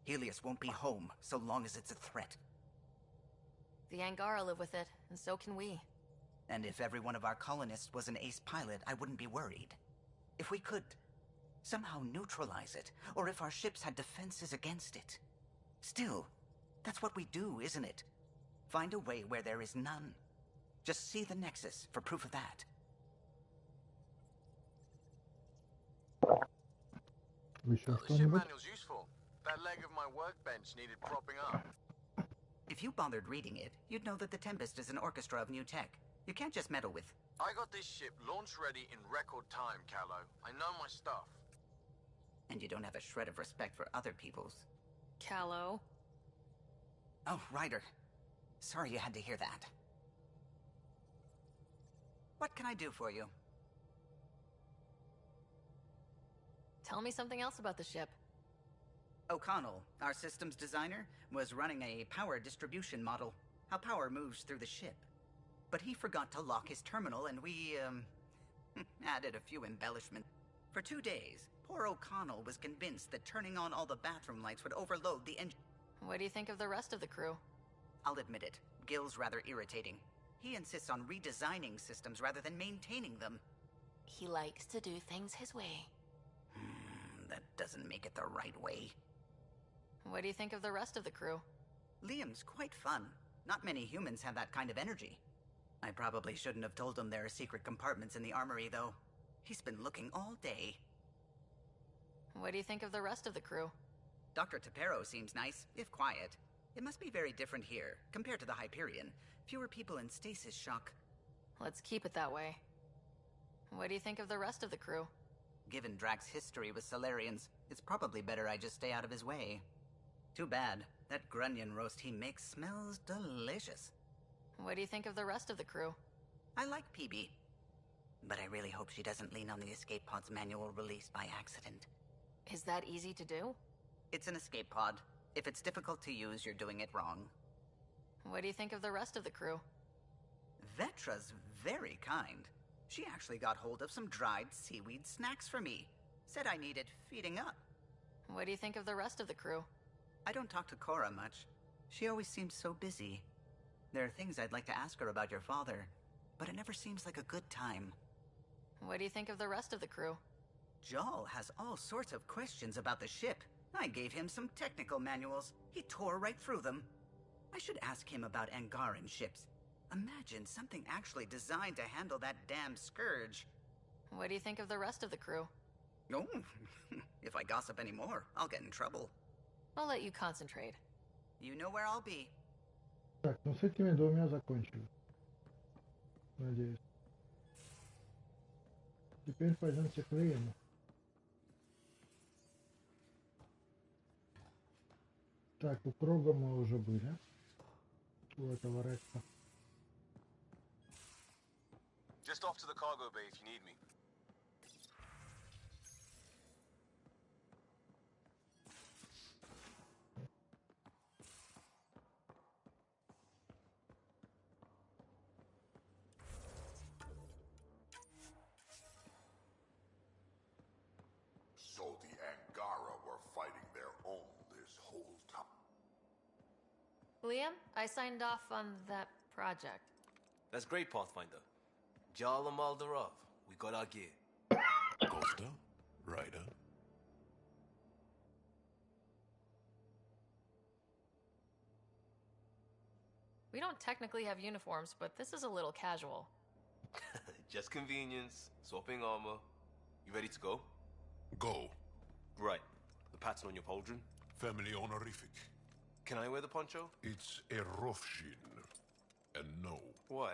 S10: Helios won't be home so long as it's a threat.
S4: The Angara live with it, and so can we.
S10: And if every one of our colonists was an ace pilot, I wouldn't be worried. If we could somehow neutralize it, or if our ships had defenses against it. Still, that's what we do, isn't it? Find a way where there is none. Just see the Nexus for proof of that.
S9: The
S15: ship manual's useful. That leg of my workbench needed propping up.
S10: If you bothered reading it, you'd know that the Tempest is an orchestra of new tech. You can't just meddle with...
S15: I got this ship launch ready in record time, Callow. I know my stuff.
S10: And you don't have a shred of respect for other people's.
S4: Callow?
S10: Oh, Ryder. Sorry you had to hear that. What can I do for you?
S4: Tell me something else about the ship.
S10: O'Connell, our systems designer, was running a power distribution model. How power moves through the ship. But he forgot to lock his terminal and we, added a few embellishments. For 2 days, poor O'Connell was convinced that turning on all the bathroom lights would overload the engine.
S4: What do you think of the rest of the crew?
S10: I'll admit it, Gil's rather irritating. He insists on redesigning systems rather than maintaining them.
S11: He likes to do things his way.
S10: That doesn't make it the right way.
S4: What do you think of the rest of the crew?
S10: Liam's quite fun. Not many humans have that kind of energy. I probably shouldn't have told him there are secret compartments in the armory, though. He's been looking all day.
S4: What do you think of the rest of the crew?
S10: Dr. Tapero seems nice, if quiet. It must be very different here, compared to the Hyperion. Fewer people in stasis shock.
S4: Let's keep it that way. What do you think of the rest of the crew?
S10: Given Drax's history with Solarians, it's probably better I just stay out of his way. Too bad. That grunion roast he makes smells delicious.
S4: What do you think of the rest of the crew?
S10: I like PB. But I really hope she doesn't lean on the escape pod's manual release by accident.
S4: Is that easy to do?
S10: It's an escape pod. If it's difficult to use, you're doing it wrong.
S4: What do you think of the rest of the crew?
S10: Vetra's very kind. She actually got hold of some dried seaweed snacks for me. Said I needed feeding up.
S4: What do you think of the rest of the crew?
S10: I don't talk to Cora much. She always seems so busy. There are things I'd like to ask her about your father, but it never seems like a good time.
S4: What do you think of the rest of the crew?
S10: Jal has all sorts of questions about the ship. I gave him some technical manuals. He tore right through them. I should ask him about Angaran ships. Imagine something actually designed to handle that damn scourge.
S4: What do you think of the rest of the crew?
S10: Oh, if I gossip anymore, I'll get in trouble.
S4: I'll let you concentrate.
S10: You know where I'll be.
S9: Так, ну с этими двумя закончили. Надеюсь. Теперь пойдемте к Лейну. Так, у Крога мы уже были. У этого Рекса.
S5: Just off to the cargo bay if you need me.
S13: So the Angara were fighting their own this whole time.
S4: Liam, I signed off on that project.
S5: That's great, Pathfinder. Jarl and Maldarov, we got our gear.
S20: Costa, Ryder.
S4: We don't technically have uniforms, but this is a little casual.
S5: Just convenience, swapping armor. You ready to go?
S20: Go.
S5: Right. The pattern on your pauldron?
S20: Family honorific.
S5: Can I wear the poncho?
S20: It's a Rofshin. And no.
S5: Why?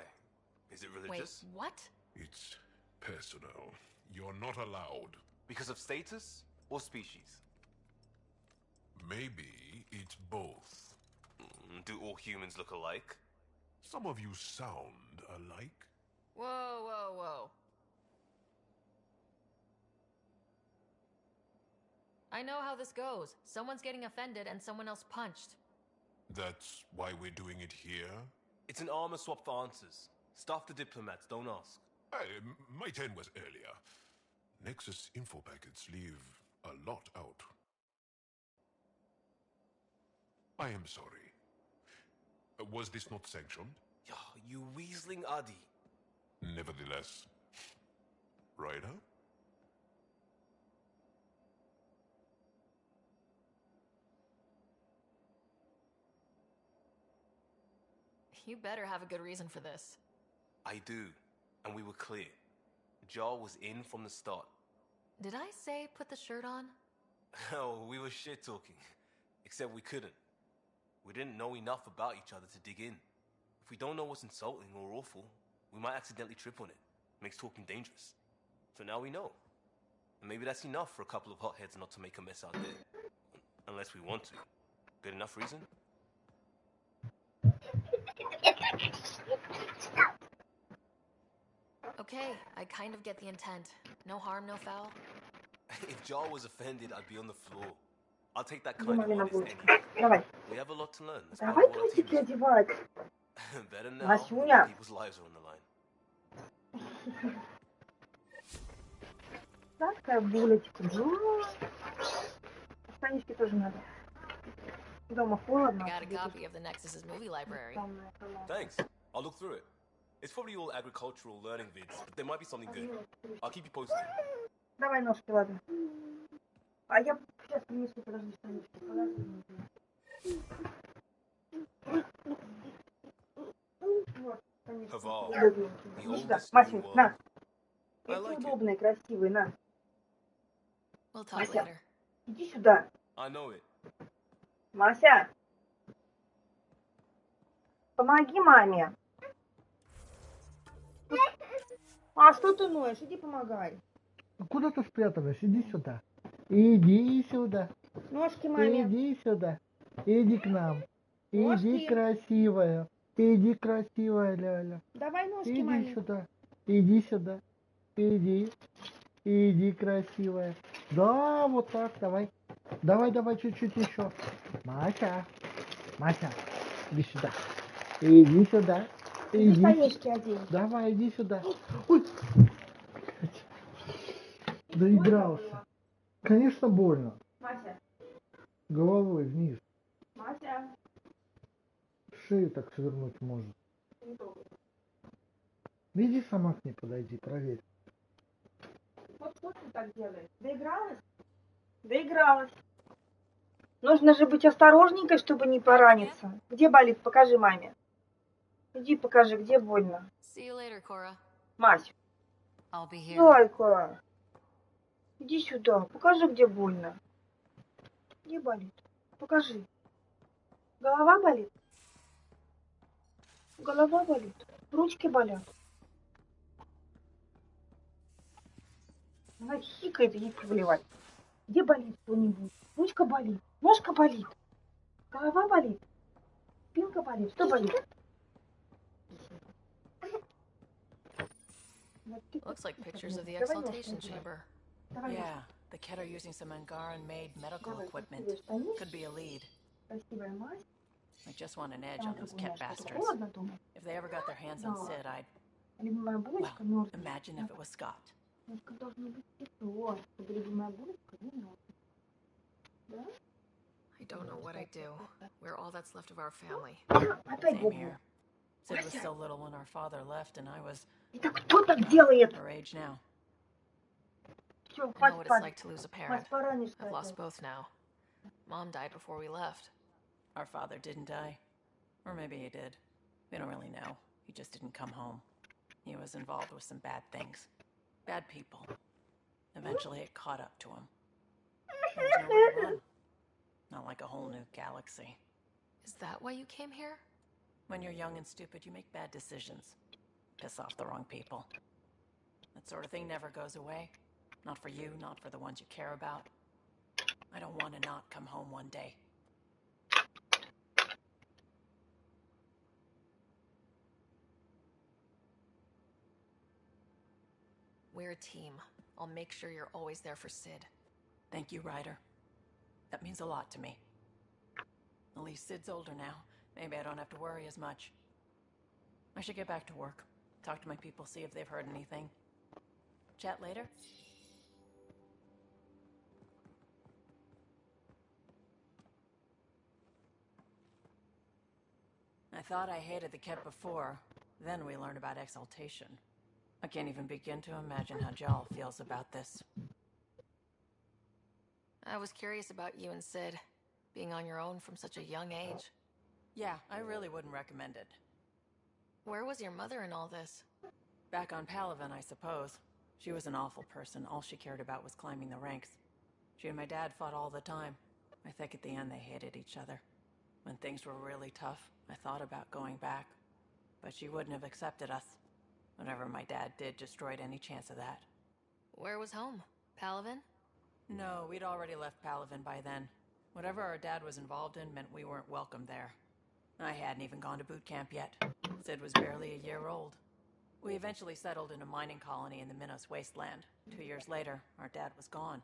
S5: Is it religious?
S4: Wait, what?
S20: It's personal. You're not allowed.
S5: Because of status or species?
S20: Maybe it's both.
S5: Do all humans look alike?
S20: Some of you sound alike.
S4: Whoa, whoa, whoa. I know how this goes. Someone's getting offended and someone else punched.
S20: That's why we're doing it here?
S5: It's an armor swap for answers. Stuff the diplomats, don't ask.
S20: My turn was earlier. Nexus info packets leave a lot out. I am sorry. Was this not sanctioned?
S5: You weaseling Adi.
S20: Nevertheless. Ryder?
S4: You better have a good reason for this.
S5: I do. And we were clear. Jarl was in from the start.
S4: Did I say put the shirt on?
S5: Oh, we were shit-talking. Except we couldn't. We didn't know enough about each other to dig in. If we don't know what's insulting or awful, we might accidentally trip on it. Makes talking dangerous. So now we know. And maybe that's enough for a couple of hotheads not to make a mess out there. Unless we want to. Good enough reason?
S4: Okay, I kind of get the intent. No harm, no foul.
S5: If Jarl was offended, I'd be on the floor. I'll take that kind of honest anyway.
S9: Давай.
S5: We have a lot to learn.
S9: Давай трусики одевать.
S5: Better now.
S9: Васюня.
S5: People's lives are on the line.
S9: Сладкая булочка. Штанишки тоже надо. Дома холодно.
S4: I got a copy of the Nexus's movie library.
S5: Thanks. I'll look through it. It's probably all agricultural learning vids, but there might be something good. I'll keep you posted.
S9: Давай ножки, ладно. А я сейчас принесу, подожди, штанишки. Подожди. Вот,
S5: Havar,
S8: Удобненький.
S5: the
S8: Иди сюда.
S5: oldest known
S8: Масенька, на.
S5: world. I
S8: Эти
S5: like it.
S8: удобные, красивые, на.
S4: We'll talk
S8: Мася,
S4: later.
S8: иди сюда.
S5: I know it.
S8: Мася. Помоги маме. А что ты ноешь? Иди помогай.
S9: Куда ты спряталась? Иди сюда. Иди сюда.
S8: Ножки маме.
S9: Иди сюда. Иди к нам. Иди,
S8: Ножки.
S9: красивая. Иди, красивая, Ляля.
S8: Давай ножки
S9: Иди
S8: маме.
S9: сюда. Иди сюда. Иди. Иди, красивая. Да, вот так, давай. Давай, давай, чуть-чуть еще. Мася. Мася. Иди сюда. Иди сюда.
S8: Иди
S9: Иди.
S8: поешки одень.
S9: Давай, иди сюда. Ой. Доигрался. Конечно, больно.
S8: Мася.
S9: Головой вниз.
S8: Мася.
S9: Шею так свернуть может. Иди сама к ней подойди, проверь.
S8: Вот что ты так делаешь? Доигралась? Доигралась. Нужно же быть осторожненькой, чтобы не пораниться. Где болит? Покажи маме. Иди покажи, где больно.
S4: See you later, Cora.
S8: Мась.
S7: I'll be here.
S8: Зайка. Иди сюда. Покажи, где больно. Где болит? Покажи. Голова болит? Голова болит. Ручки болят. Она хикает, ей плевать. Где болит кто-нибудь? Ручка болит. Ножка болит. Голова болит. Спинка болит. Что болит?
S4: Looks like pictures of the exaltation chamber.
S7: Yeah, the Ket are using some Angaran-made medical equipment. Could be a lead.
S8: Красивая мать.
S7: I just want an edge on those Ket bastards. If they ever got their hands on Sid, I'd...
S8: Любимая булочка
S7: Well,
S8: мёртвая.
S7: imagine if it was Scott.
S8: Ножка должна быть тепло, чтобы любимая булочка не мёртвая. Да?
S4: I don't know what I'd do. We're all that's left of our family.
S8: Опять
S7: Same
S8: бубу.
S7: here. Sid was so little when our father left, and I was
S8: Это кто так делает?
S7: her age now.
S8: Всё,
S4: I know
S8: хватит
S4: what it's
S8: спать.
S4: like to lose a
S8: Мать,
S4: parent.
S8: поранишься
S4: I've lost
S8: опять.
S4: both now. Mom died before we left.
S7: Our father didn't die. Or maybe he did. We don't really know. He just didn't come home. He was involved with some bad things. Bad people. Eventually it caught up to him. There was nowhere to run. Not like a whole new galaxy.
S4: Is that why you came here?
S7: When you're young and stupid, you make bad decisions. Piss off the wrong people. That sort of thing never goes away. Not for you, not for the ones you care about. I don't want to not come home one day.
S4: We're a team. I'll make sure you're always there for Sid.
S7: Thank you, Ryder. That means a lot to me. At least Sid's older now. Maybe I don't have to worry as much. I should get back to work. Talk to my people, see if they've heard anything. Chat later? I thought I hated the Ket before. Then we learned about exaltation. I can't even begin to imagine how Jal feels about this.
S4: I was curious about you and Sid, being on your own from such a young age.
S7: Yeah, I really wouldn't recommend it.
S4: Where was your mother in all this?
S7: Back on Palaven, I suppose. She was an awful person. All she cared about was climbing the ranks. She and my dad fought all the time. I think at the end they hated each other. When things were really tough, I thought about going back. But she wouldn't have accepted us. Whatever my dad did destroyed any chance of that.
S4: Where was home? Palaven?
S7: No, we'd already left Palaven by then. Whatever our dad was involved in meant we weren't welcome there. I hadn't even gone to boot camp yet. Sid was barely a year old. We eventually settled in a mining colony in the Minos wasteland. 2 years later, our dad was gone.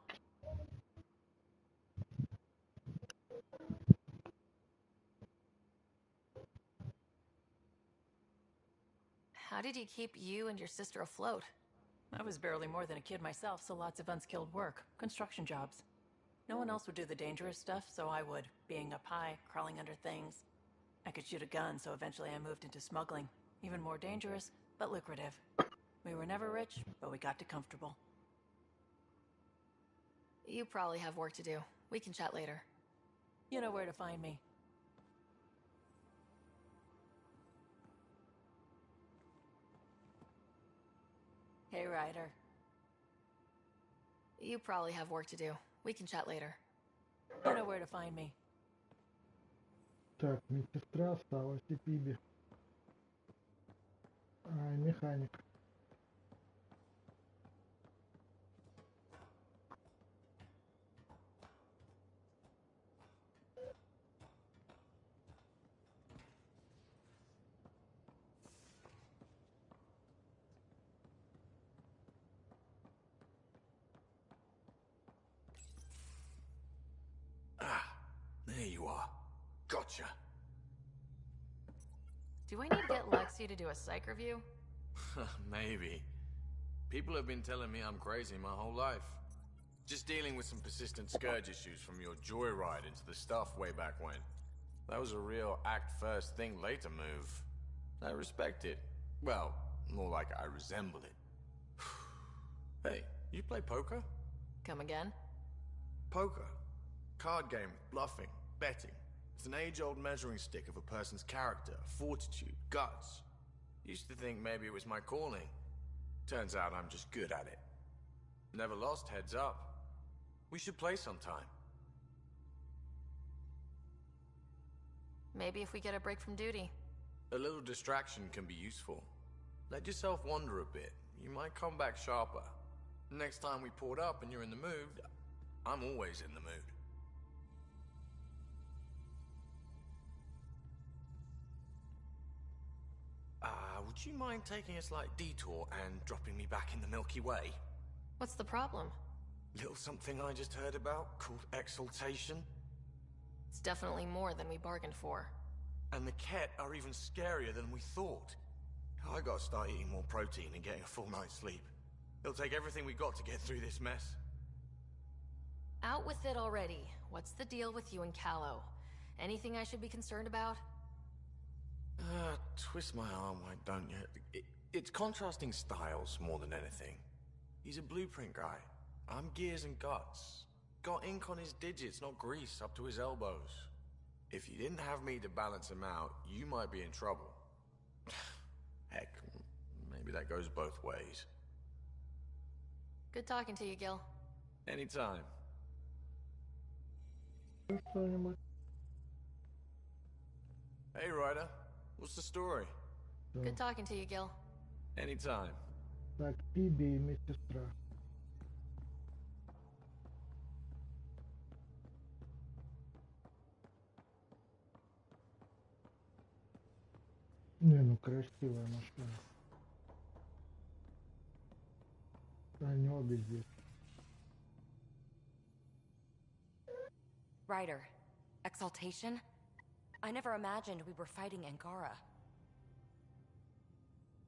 S4: How did he keep you and your sister afloat?
S7: I was barely more than a kid myself, so lots of unskilled work. Construction jobs. No one else would do the dangerous stuff, so I would. Being up high, crawling under things. I could shoot a gun, so eventually I moved into smuggling. Even more dangerous, but lucrative. We were never rich, but we got to comfortable.
S4: You probably have work to do. We can chat later.
S7: You know where to find me. Hey, Ryder.
S4: You probably have work to do. We can chat later.
S7: You know where to find me.
S9: Так, медсестра осталась и Пиби. Механик.
S16: There you are. Gotcha.
S4: Do I need to get Lexi to do a psych review?
S15: Maybe. People have been telling me I'm crazy my whole life. Just dealing with some persistent scourge issues from your joyride into the stuff way back when. That was a real act first, think later move. I respect it. Well, more like I resemble it. Hey, you play poker?
S4: Come again?
S15: Poker. Card game, bluffing, betting. It's an age-old measuring stick of a person's character, fortitude, guts. Used to think maybe it was my calling. Turns out I'm just good at it. Never lost, heads up. We should play sometime.
S4: Maybe if we get a break from duty.
S15: A little distraction can be useful. Let yourself wander a bit. You might come back sharper. Next time we port up and you're in the mood, I'm always in the mood. Would you mind taking a slight detour and dropping me back in the Milky Way?
S4: What's the problem?
S15: Little something I just heard about called exaltation.
S4: It's definitely more than we bargained for.
S15: And the Ket are even scarier than we thought. I gotta start eating more protein and getting a full night's sleep. It'll take everything we got to get through this mess.
S4: Out with it already. What's the deal with you and Callow? Anything I should be concerned about?
S15: Twist my arm, why don't you? It's contrasting styles more than anything. He's a blueprint guy. I'm gears and guts. Got ink on his digits, not grease up to his elbows. If you didn't have me to balance him out, you might be in trouble. Heck, maybe that goes both ways.
S4: Good talking to you, Gil.
S15: Anytime.
S9: Что-нибудь.
S15: Hey, Ryder. What's the story?
S4: Good talking to you, Gil.
S15: Anytime.
S9: Так, Пиби и медсестра. Не, ну красивая машина. Они обе здесь.
S17: Ryder, exaltation? I never imagined we were fighting Angara.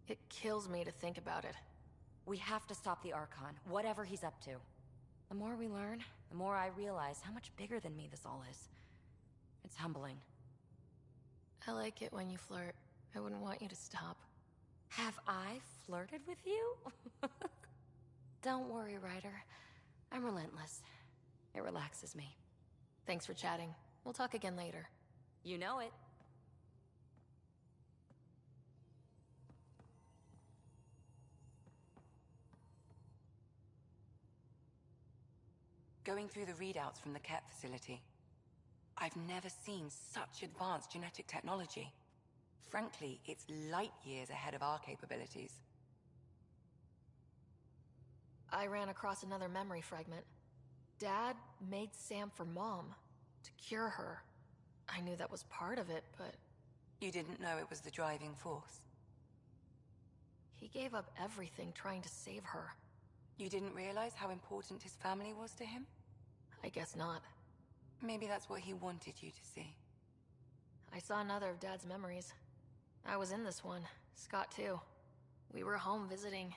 S4: It kills me to think about it.
S17: We have to stop the Archon, whatever he's up to. The more we learn, the more I realize how much bigger than me this all is. It's humbling.
S4: I like it when you flirt. I wouldn't want you to stop.
S17: Have I flirted with you? Don't worry, Ryder. I'm relentless. It relaxes me.
S4: Thanks for chatting. We'll talk again later.
S17: You know it.
S18: Going through the readouts from the Ket facility, I've never seen such advanced genetic technology. Frankly, it's light years ahead of our capabilities.
S4: I ran across another memory fragment. Dad made Sam for Mom, to cure her. I knew that was part of it, but...
S18: You didn't know it was the driving force?
S4: He gave up everything trying to save her.
S18: You didn't realize how important his family was to him?
S4: I guess not.
S18: Maybe that's what he wanted you to see.
S4: I saw another of Dad's memories. I was in this one. Scott too. We were home visiting.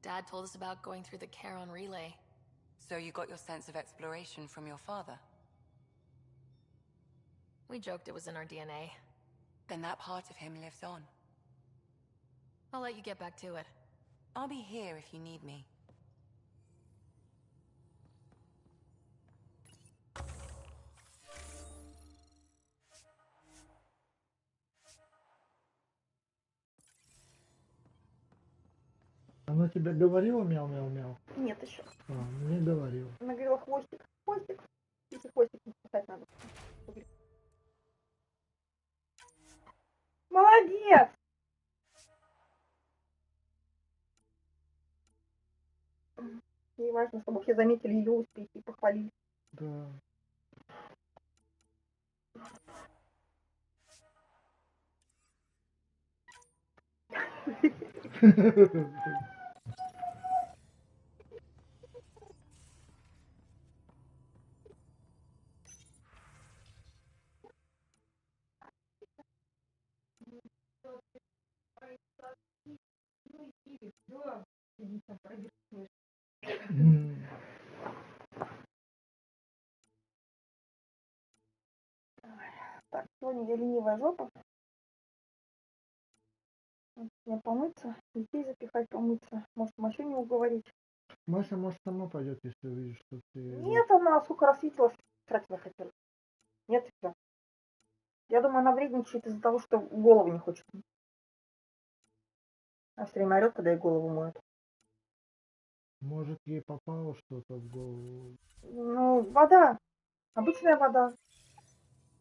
S4: Dad told us about going through the Charon relay.
S18: So you got your sense of exploration from your father?
S4: We joked it was in our DNA.
S18: Then that part of him lives on.
S4: I'll let you get back to it.
S18: I'll be here if you need me.
S9: Она тебе говорила мяу-мяу-мяу?
S8: Нет еще.
S9: А, не говорила.
S8: Она говорила хвостик, хвостик. Если хвостик не спасать надо. Молодец! Ей важно, чтобы все заметили ее успехи и похвалили.
S9: Да.
S8: Так, сегодня я ленивая жопа. Мне помыться, детей запихать, помыться. Может, машине уговорить.
S9: Маша, может, сама пойдет, если увидишь, что ты...
S8: Нет, она, сука, рассвитилась, тратила хотела. Нет, все. Я думаю, она вредничает из-за того, что голову не хочет. Она все время орет, когда ей голову моют.
S9: Может, ей попало что-то в голову.
S8: Ну, вода. Обычная вода.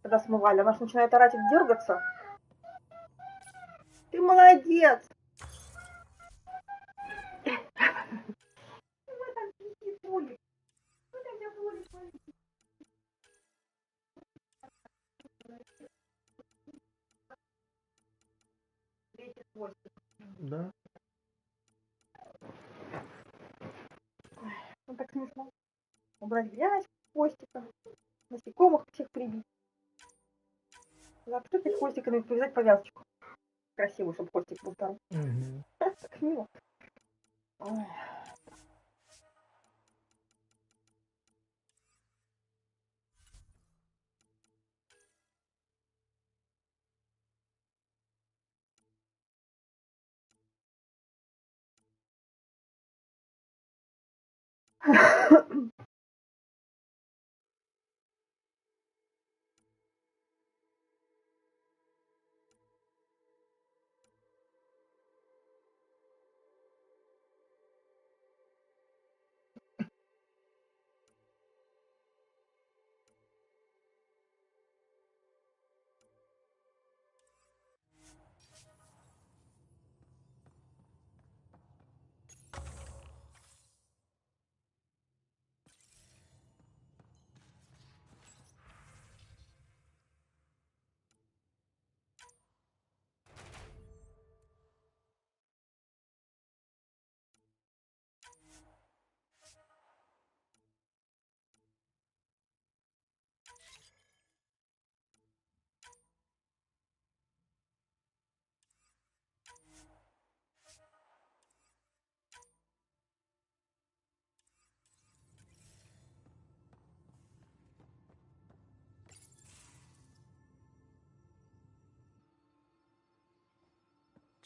S8: Когда смывали, она же начинает орать и дергаться. Ты молодец!
S9: Да?
S8: Ну так смешно. Убрать грязь, хвостика, насекомых всех прибить. Запшикать хвостиками и повязать повязочку. Красивую, чтобы хвостик был здоров.
S9: Угу.
S8: Так мило. Ой.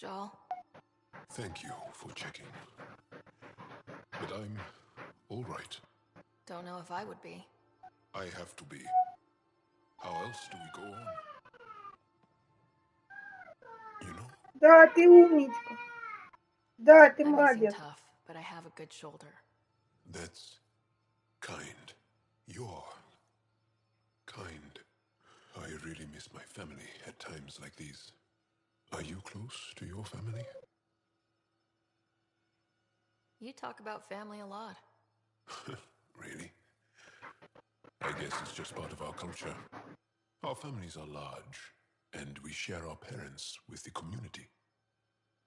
S4: Joel?
S20: Thank you for checking. But I'm all right.
S4: Don't know if I would be.
S20: I have to be. How else do we go on? You know?
S8: Да, ты умничка. Да, ты
S4: I may seem
S8: молодец.
S4: tough, but I have a good shoulder.
S20: That's kind. You're kind. I really miss my family at times like these. Are you close to your family?
S4: You talk about family a lot.
S20: Really? I guess it's just part of our culture. Our families are large, and we share our parents with the community.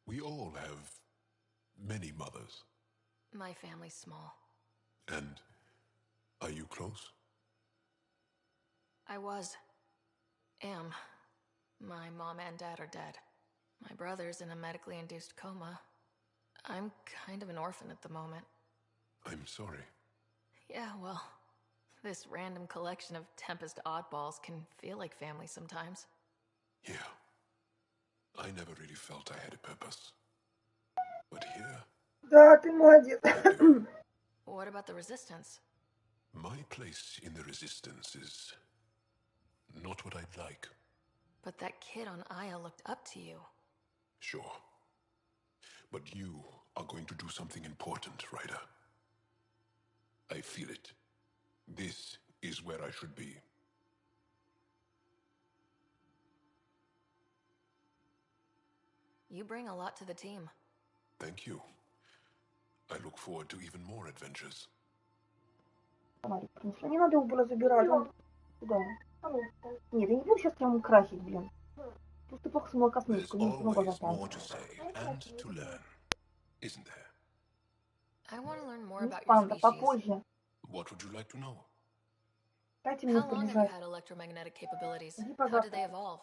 S20: We all have many mothers.
S4: My family's small.
S20: And are you close?
S4: I am. My mom and dad are dead. My brother's in a medically induced coma. I'm kind of an orphan at the moment.
S20: I'm sorry.
S4: Yeah, well, this random collection of Tempest oddballs can feel like family sometimes.
S20: Yeah. I never really felt I had a purpose. But here,
S8: Да, ты молодец.
S4: What about the Resistance?
S20: my place in the Resistance is not what I'd like.
S4: But that kid on Aya looked up to you.
S20: Sure. But you are going to do something important, Ryder. I feel it. This is where I should be.
S4: You bring a lot to the team.
S20: Thank you. I look forward to even more adventures.
S8: Фонарик принесла. Не надо его было забирать. Он... Куда? Нет, я не буду сейчас прям красить, блин. Просто плохо смыла косметику. Не смогла
S20: Always
S8: запомнить.
S20: more to say and to learn, isn't there?
S4: I want to learn more
S8: Мисс
S4: about your
S8: Панда,
S4: species.
S8: попозже.
S20: What would you like to know?
S8: Дайте мне
S4: How long have you
S8: полежать.
S4: had electromagnetic capabilities?
S8: Иди,
S4: How
S8: пожалуйста.
S4: did they evolve?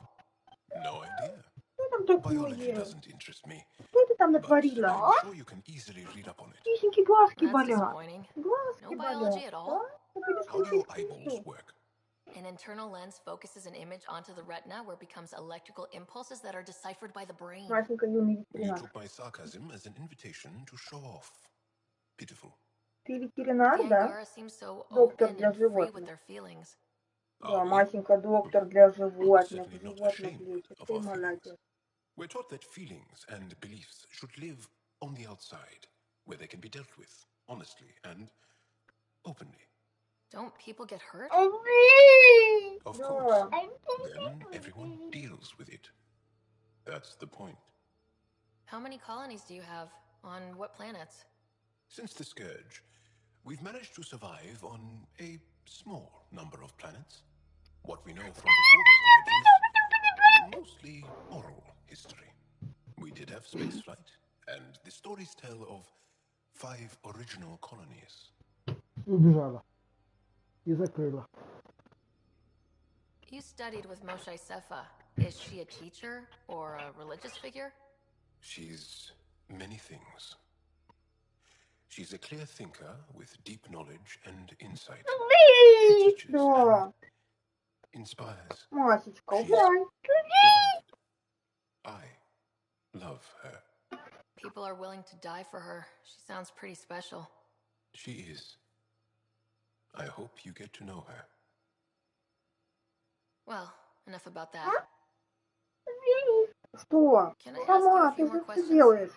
S20: No idea.
S8: Что там
S20: Biology
S8: такое?
S20: doesn't interest me.
S8: Что ты там
S20: But
S8: натворила?
S20: I'm sure you can easily read up on it.
S8: Тихенькие глазки
S4: That's
S8: болят.
S4: disappointing.
S8: Глазки
S4: No biology
S8: болят.
S4: at all?
S20: How do your eyeballs work?
S4: An internal lens focuses an image onto the retina where it becomes electrical impulses that are deciphered by the brain.
S8: Масенька юный
S20: You
S8: ветеринар.
S20: took my sarcasm as an invitation to show off. Pitiful.
S8: Ты ветеринар,
S4: The
S8: да?
S4: Angara seem so
S8: Доктор
S4: open
S8: для
S4: and free with
S8: животных.
S4: their feelings.
S8: Да, Масенька доктор для животных.
S20: Certainly not
S8: Животных
S20: ashamed
S8: лечит.
S20: of
S8: Ты
S20: our feelings.
S8: молодец.
S20: We're taught that feelings and beliefs should live on the outside, where they can be dealt with honestly and openly.
S4: Don't people get hurt?
S20: Of course. Then everyone deals with it. That's the point.
S4: How many colonies do you have? On what planets?
S20: Since the Scourge, we've managed to survive on a small number of planets. What we know from before the Scourge is mostly oral history. We did have spaceflight, and the stories tell of 5 original colonies.
S9: Убежала. И закрыла.
S4: You studied with Moshe Sefa. Is she a teacher or a religious figure?
S20: She's many things. She's a clear thinker with deep knowledge and insight. She teaches and inspires.
S8: Масечка,
S20: She's
S8: убирай.
S20: beloved. I love her.
S4: People are willing to die for her. She sounds pretty special.
S20: She is. I hope you get to know her.
S4: Well, enough about that.
S8: Что?
S4: Can I ask you
S8: Сама,
S4: a
S8: ты
S4: few
S8: же
S4: more
S8: все
S4: questions?
S8: делаешь.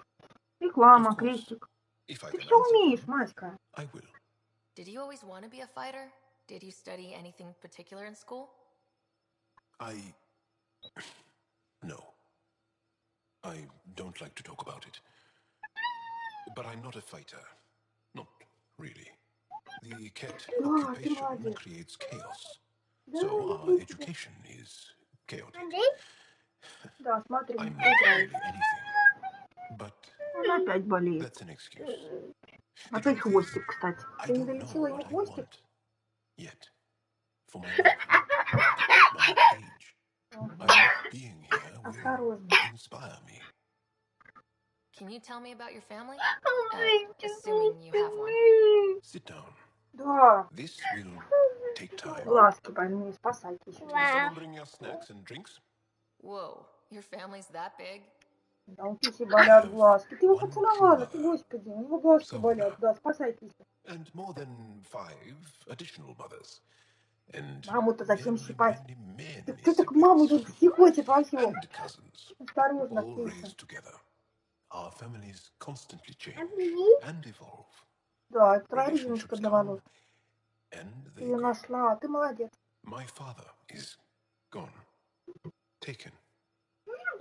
S8: Реклама,
S20: Of course.
S8: крестик.
S20: If I
S8: Ты
S20: can
S8: все
S20: answer
S8: умеешь,
S20: them,
S8: Маська.
S20: I will.
S4: Did you always want to be a fighter? Did you study anything particular in school?
S20: No. I don't like to talk about it. But I'm not a fighter. Not really. The Ket
S8: Да, ты
S20: occupation
S8: молодец.
S20: creates chaos.
S8: Да,
S20: So our
S8: люблю тебя.
S20: education is chaotic.
S8: Да, смотри,
S20: I'm
S8: не
S20: not
S8: играет.
S20: really anything. But
S8: Он опять болеет.
S20: that's an excuse. The
S8: Опять
S20: truth is,
S8: хвостик, кстати.
S20: I
S8: Ты не
S20: don't know
S8: долечила ему
S20: what I
S8: хвостик?
S20: want yet. For my work, my age. I hope being here will
S8: Осторожно.
S20: inspire me.
S4: Can you tell me about your family?
S8: Маленький,
S4: Assuming you have one.
S20: Sit down.
S8: Да.
S20: This will take time.
S8: Глазки больные, спасайтесь.
S20: Will someone bring us snacks and drinks?
S4: Whoa, your family's that big?
S8: Да, у Киси болят глазки. Ты его поцеловала, ты, господи, у него глазки болят. Да, спасайтесь.
S20: And more than 5 additional mothers. And
S8: Маму-то зачем
S20: many,
S8: щипать?
S20: many, many
S8: Так кто так маму тут хихочет во всем?
S20: and cousins,
S8: Осторожно,
S20: all
S8: Киса.
S20: raised together. Our families constantly change and evolve.
S8: Да, это твоя резиночка для волос.
S20: And
S8: Ты
S20: they
S8: ее
S20: go.
S8: нашла, ты молодец.
S20: My father is gone, taken,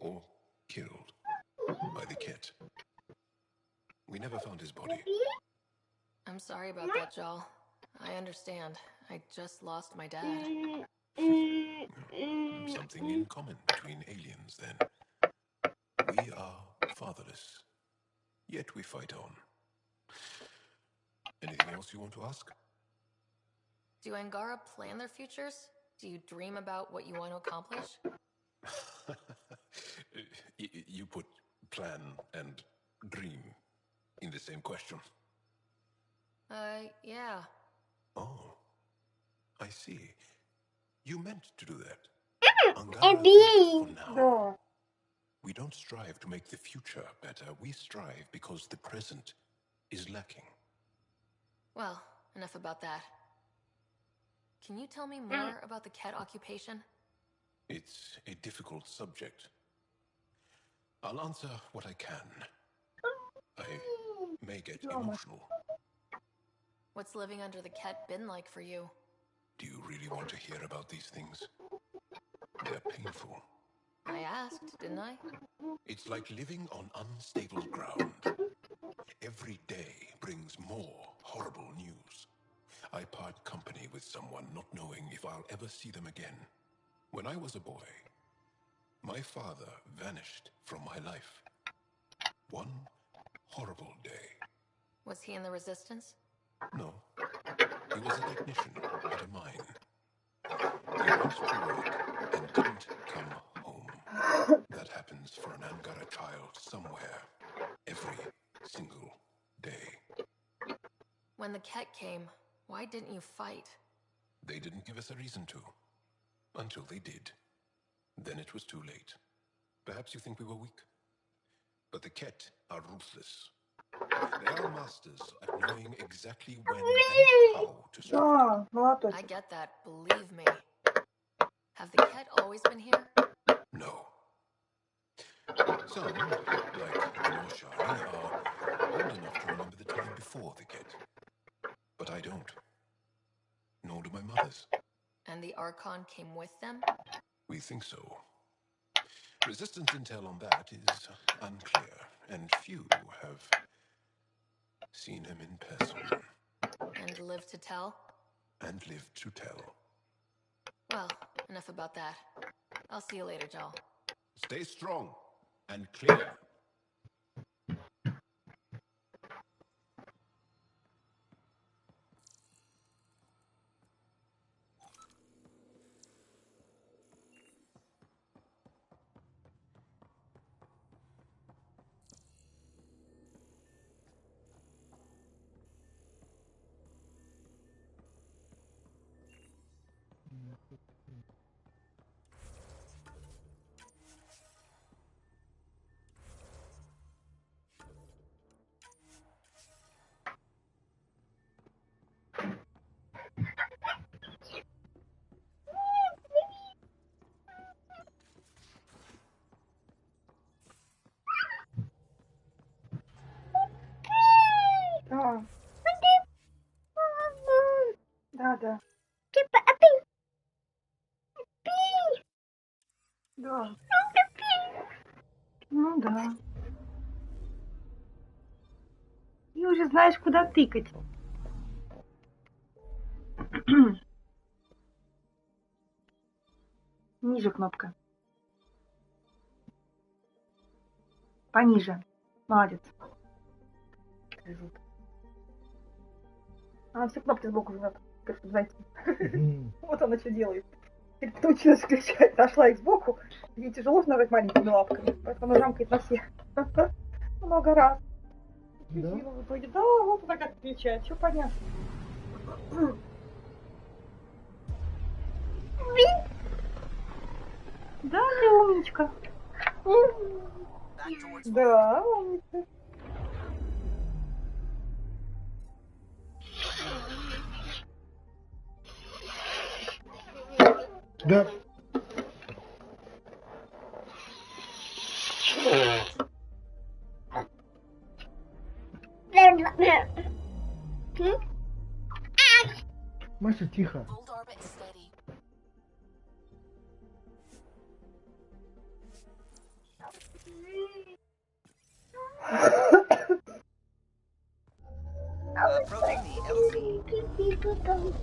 S20: or killed by the Ket. We never found his body.
S4: I'm sorry about that, Jal. I understand. I just lost my dad.
S20: Something in common between aliens, then. We are fatherless, yet we fight on. Anything else you want to ask?
S4: Do Angara plan their futures? Do you dream about what you want to accomplish?
S20: You put plan and dream in the same question.
S4: Yeah.
S20: Oh, I see. You meant to do that. Angara thinks for now. We don't strive to make the future better. We strive because the present is lacking.
S4: Well, enough about that. Can you tell me more about the Ket occupation?
S20: It's a difficult subject. I'll answer what I can. I may get emotional.
S4: What's living under the ket been like for you?
S20: Do you really want to hear about these things? They're painful.
S4: I asked, didn't I?
S20: It's like living on unstable ground. Every day brings more horrible news. I part company with someone not knowing if I'll ever see them again. When I was a boy, my father vanished from my life. One horrible day.
S4: Was he in the Resistance?
S20: No. He was a technician at a mine. He went to work and didn't come home. That happens for an Angara child somewhere, every single day.
S4: When the ket came, why didn't you fight?
S20: They didn't give us a reason to. Until they did. Then it was too late. Perhaps you think we were weak. But the ket are ruthless. They are masters at knowing exactly when and how to strike.
S4: I get that, believe me. Have the ket always been here?
S20: No. Some, like the Noshari, are old enough to remember the time before the ket. But I don't. Nor do my mothers.
S4: And the Archon came with them?
S20: We think so. Resistance intel on that is unclear, and few have seen him in person.
S4: And lived to tell?
S20: And lived to tell.
S4: Well, enough about that. I'll see you later, Joel.
S20: Stay strong and clear.
S8: Да. Да. Ну да. И уже знаешь, куда тыкать. Ниже кнопка. Пониже. Молодец. Она все кнопки сбоку жмет, чтобы зайти. Вот она что делает. Теперь научилась включать, нашла их сбоку. Ей тяжело нажать маленькими лапками, поэтому она жамкает на все. Много раз. Да? В итоге, да, вот она как включает, все понятно. Да, ты умничка. Да, умница.
S9: Да. Маша, тихо.
S10: Approaching the LZ.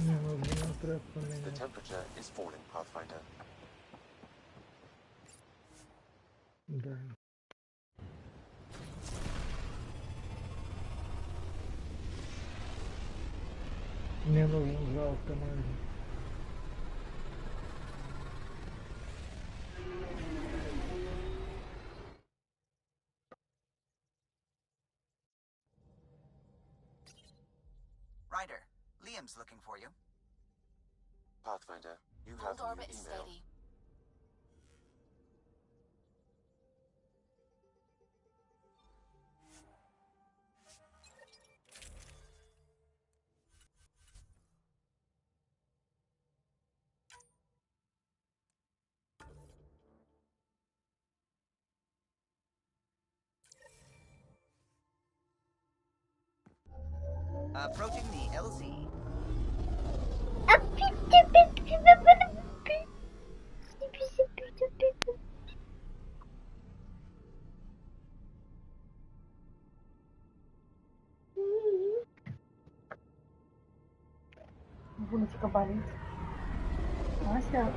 S9: Мне нужно отряд
S2: The
S9: поменять.
S2: temperature is falling, Pathfinder.
S9: Да. Мне нужен зал в команде.
S10: Ryder, Liam's looking for you.
S2: Pathfinder, you have
S12: Hold
S2: a
S12: orbit
S2: new email.
S12: steady.
S10: Approaching the LZ.
S8: Булочка болит. Мася.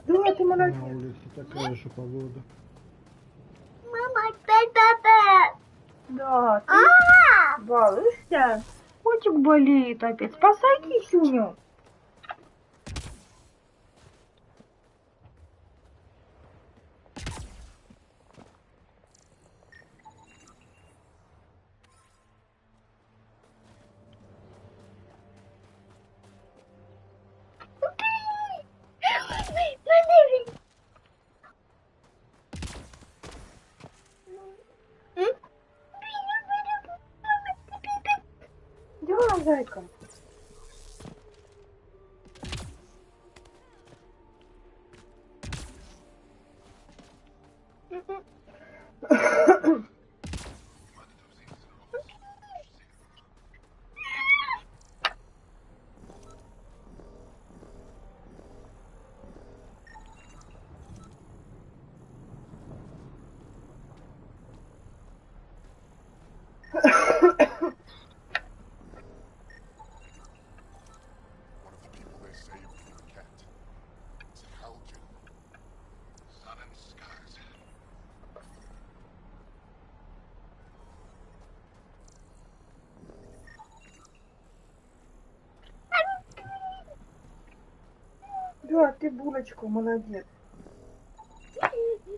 S8: Да, ты молодец.
S9: На улице такая же погода.
S8: Мама, опять папа. Да, ты балуешься. Котик болеет опять. Спасай кисюню. Да, зайка.
S13: One of the people they saved from the cat. It's Haljan. Sun and skies.
S8: Да, ты булочка, молодец.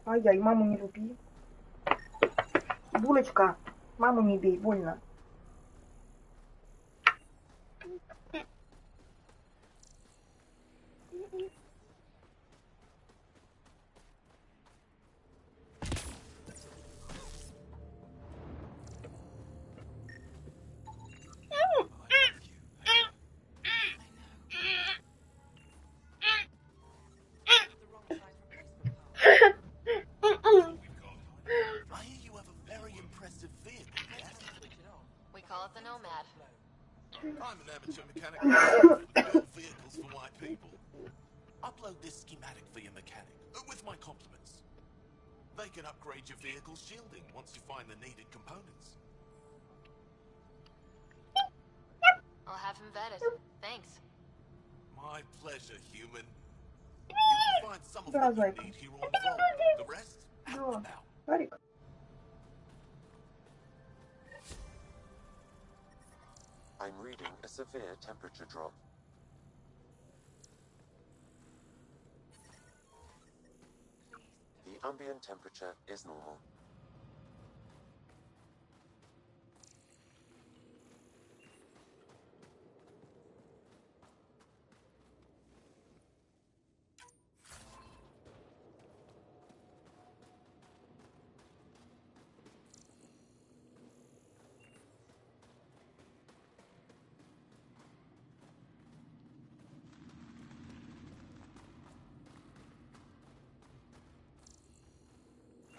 S8: Ай-яй, маму не люби. Булочка, маму не бей, больно.
S19: I hear you have a very impressive vehicle, yes?
S4: We call it the Nomad.
S19: I'm an amateur mechanic myself, but build vehicles for white people. Upload this schematic for your mechanic, with my compliments. They can upgrade your vehicle's shielding once you find the needed components.
S4: I'll have him vetted. Thanks.
S19: My pleasure, human. You can find some of
S8: Да,
S19: what you
S8: зайка.
S19: need here on Vault. The rest, out and
S8: Да.
S19: about.
S8: Старик.
S2: I'm reading a severe temperature drop. The ambient temperature is normal.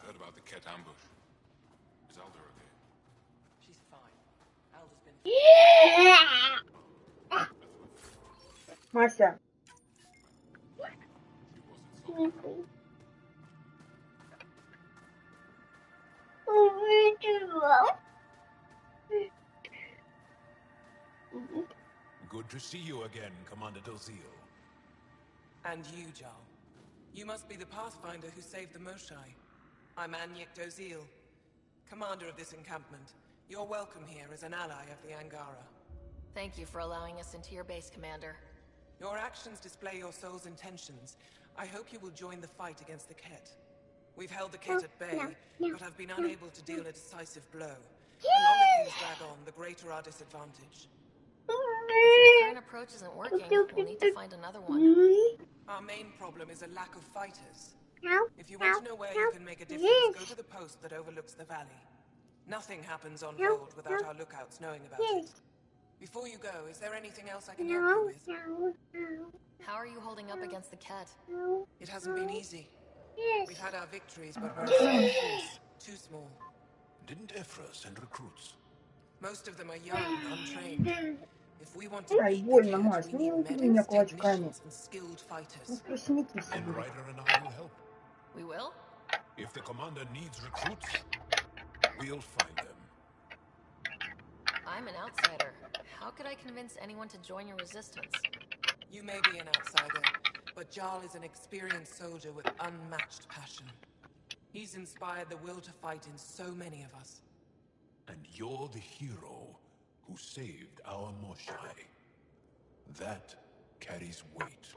S20: Heard about the Ket ambush. Is Alder okay?
S7: She's fine. Alda's been...
S8: Мася.
S20: Good to see you again, Commander Dozil.
S1: And you, Jarl. You must be the Pathfinder who saved the Moshai. I'm Anyek Dozil, commander of this encampment. You're welcome here as an ally of the Angara.
S4: Thank you for allowing us into your base, Commander.
S1: Your actions display your soul's intentions. I hope you will join the fight against the Ket. We've held the Ket at bay, but have been unable to deal a decisive blow. The longer things drag on, the greater our disadvantage.
S4: If your current approach isn't working, we'll need to find another one.
S1: Our main problem is a lack of fighters. If you want to know where you can make a difference, go to the post that overlooks the valley. Nothing happens on Vold without our lookouts knowing about it. Before you go, is there anything else I can help you with?
S4: How are you holding up against the Ket?
S1: It hasn't been easy. We've had our victories, but we're a small force. Too small.
S20: Didn't Ephra send recruits?
S1: Most of them are young, untrained. If we want to
S8: Ай,
S1: beat the
S8: больно,
S1: Ket,
S8: Мась.
S1: we
S8: Ну,
S1: need
S8: не удиви
S1: medics,
S8: меня кулачками.
S1: technicians, and skilled
S8: Ну,
S1: fighters.
S8: просиники все
S20: And
S8: будут.
S20: Ryder and I will help.
S4: We will?
S20: If the commander needs recruits, we'll find them.
S4: I'm an outsider. How could I convince anyone to join your resistance?
S1: You may be an outsider, but Jarl is an experienced soldier with unmatched passion. He's inspired the will to fight in so many of us.
S20: And you're the hero who saved our Moshai. That carries weight.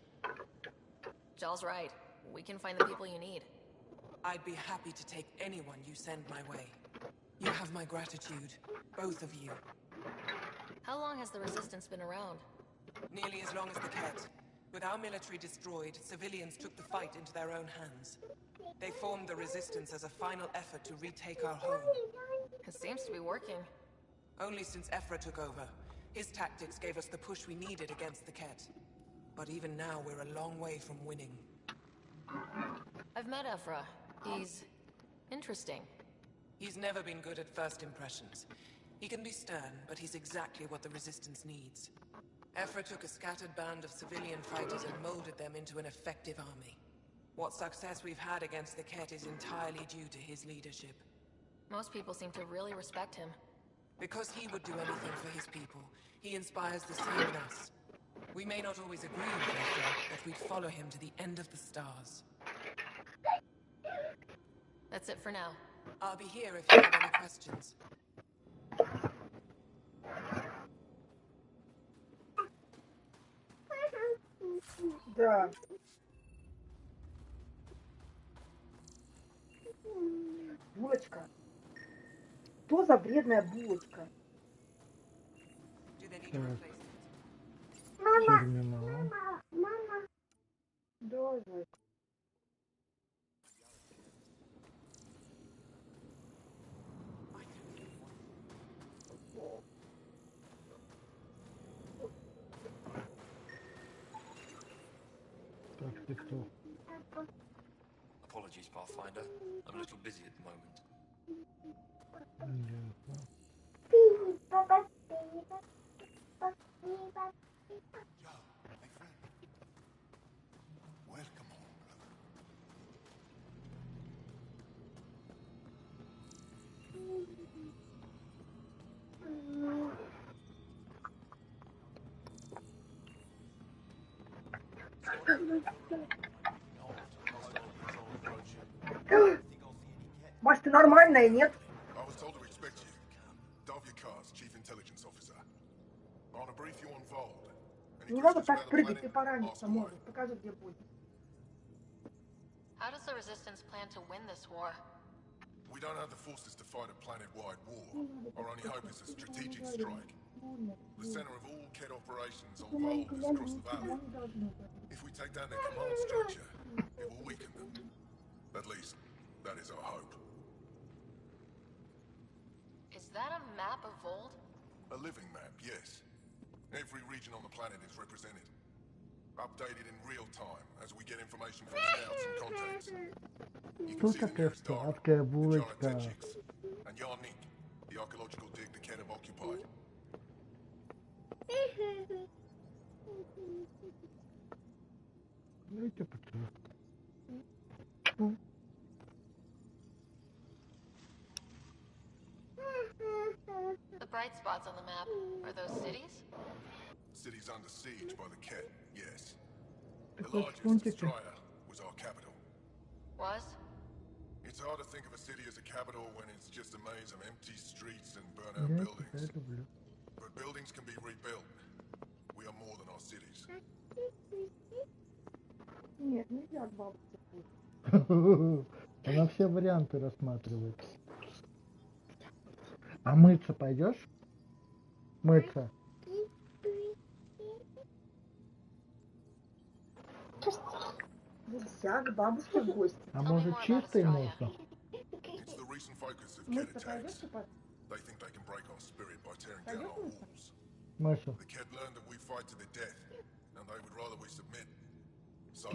S4: Jarl's right. We can find the people you need.
S1: I'd be happy to take anyone you send my way. You have my gratitude, both of you.
S4: How long has the Resistance been around?
S1: Nearly as long as the Ket. With our military destroyed, civilians took the fight into their own hands. They formed the Resistance as a final effort to retake our home.
S4: It seems to be working.
S1: Only since Ephra took over. His tactics gave us the push we needed against the Ket. But even now, we're a long way from winning.
S4: I've met Ephra. He's... interesting.
S1: He's never been good at first impressions. He can be stern, but he's exactly what the Resistance needs. Ephra took a scattered band of civilian fighters and molded them into an effective army. What success we've had against the Ket is entirely due to his leadership.
S4: Most people seem to really respect him.
S1: Because he would do anything for his people, he inspires the same in us. We may not always agree with Ephra, but we'd follow him to the end of the stars.
S4: That's it for now.
S1: I'll be here if you have any questions.
S8: Да. Булочка. Что за вредная булочка?
S9: Терминал.
S8: Да, зайка.
S9: Так, ты кто?
S14: Apologies, Pathfinder. I'm a little busy at the moment.
S9: Ясно.
S20: Welcome home, brother.
S8: Маш, ты нормальная, нет?
S20: I was told to expect you. Davyakar's Chief Intelligence Officer. I want to brief you on Vold.
S8: Не надо так прыгать, ты пораниться можешь. Покажи, где будет.
S4: How does the Resistance plan to win this war?
S20: We don't have the forces to fight a planet-wide war. Our only hope is a strategic strike. The center of all Kett operations on Vold is across the valley. If we take down their command structure, it will weaken them. At least, that is our hope.
S4: Is that a map of Vold?
S20: A living map, yes. Every region on the planet is represented. Updated in real time as we get information from scouts and contacts. You can see the nearest Dara, the giant Technics, and Yarnik, the archaeological dig the Kett have occupied.
S4: The bright spots on the map, are those cities?
S20: Cities under siege by the Kett, yes. The largest, Straya, was our capital.
S4: Was?
S20: It's hard to think of a city as a capital when it's just a maze of empty streets and burnt-out buildings. But buildings can be rebuilt. We are more than our cities.
S8: Нет, нельзя к бабушке.
S9: Она все варианты рассматривает. А мыться пойдешь? Мыться.
S8: Нельзя к бабушке в гости.
S9: А может чистый можно?
S20: It's the recent focus of Kett
S8: Мыться
S20: attacks.
S8: пойдешь купаться?
S20: They think they can break our spirit by tearing down
S8: Пойдешь
S20: our
S8: мыться?
S20: walls.
S9: Маша.
S20: The Kett learned that we fight to the death, and they would rather we submit. So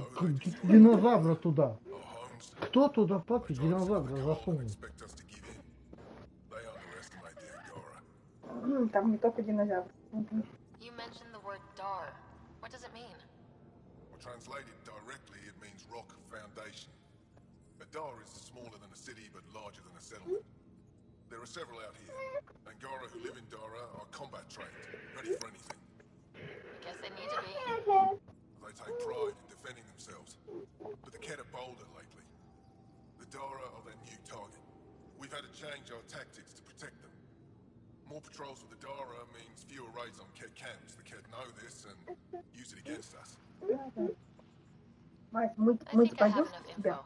S9: Динозавра туда.
S20: our homes,
S9: Кто туда папе динозавра засунул?
S20: expect us to give in. They underestimate the Angora.
S8: Там не только динозавр.
S4: You mentioned the word Dar. What does it mean?
S20: Well, translated directly, it means rock foundation. A Dar is smaller than a city, but larger than a settlement. There are several out here. Angora who live in Dara are combat trained, ready for anything.
S4: I guess they need to be.
S20: They take pride in defending themselves. But the Kett are bolder lately. The Dara are their new target. We've had to change our tactics to protect them. More patrols with the Dara means fewer raids on Kett camps. The Kett know this and use it against us.
S8: Мать, мыть пойдешь тебя?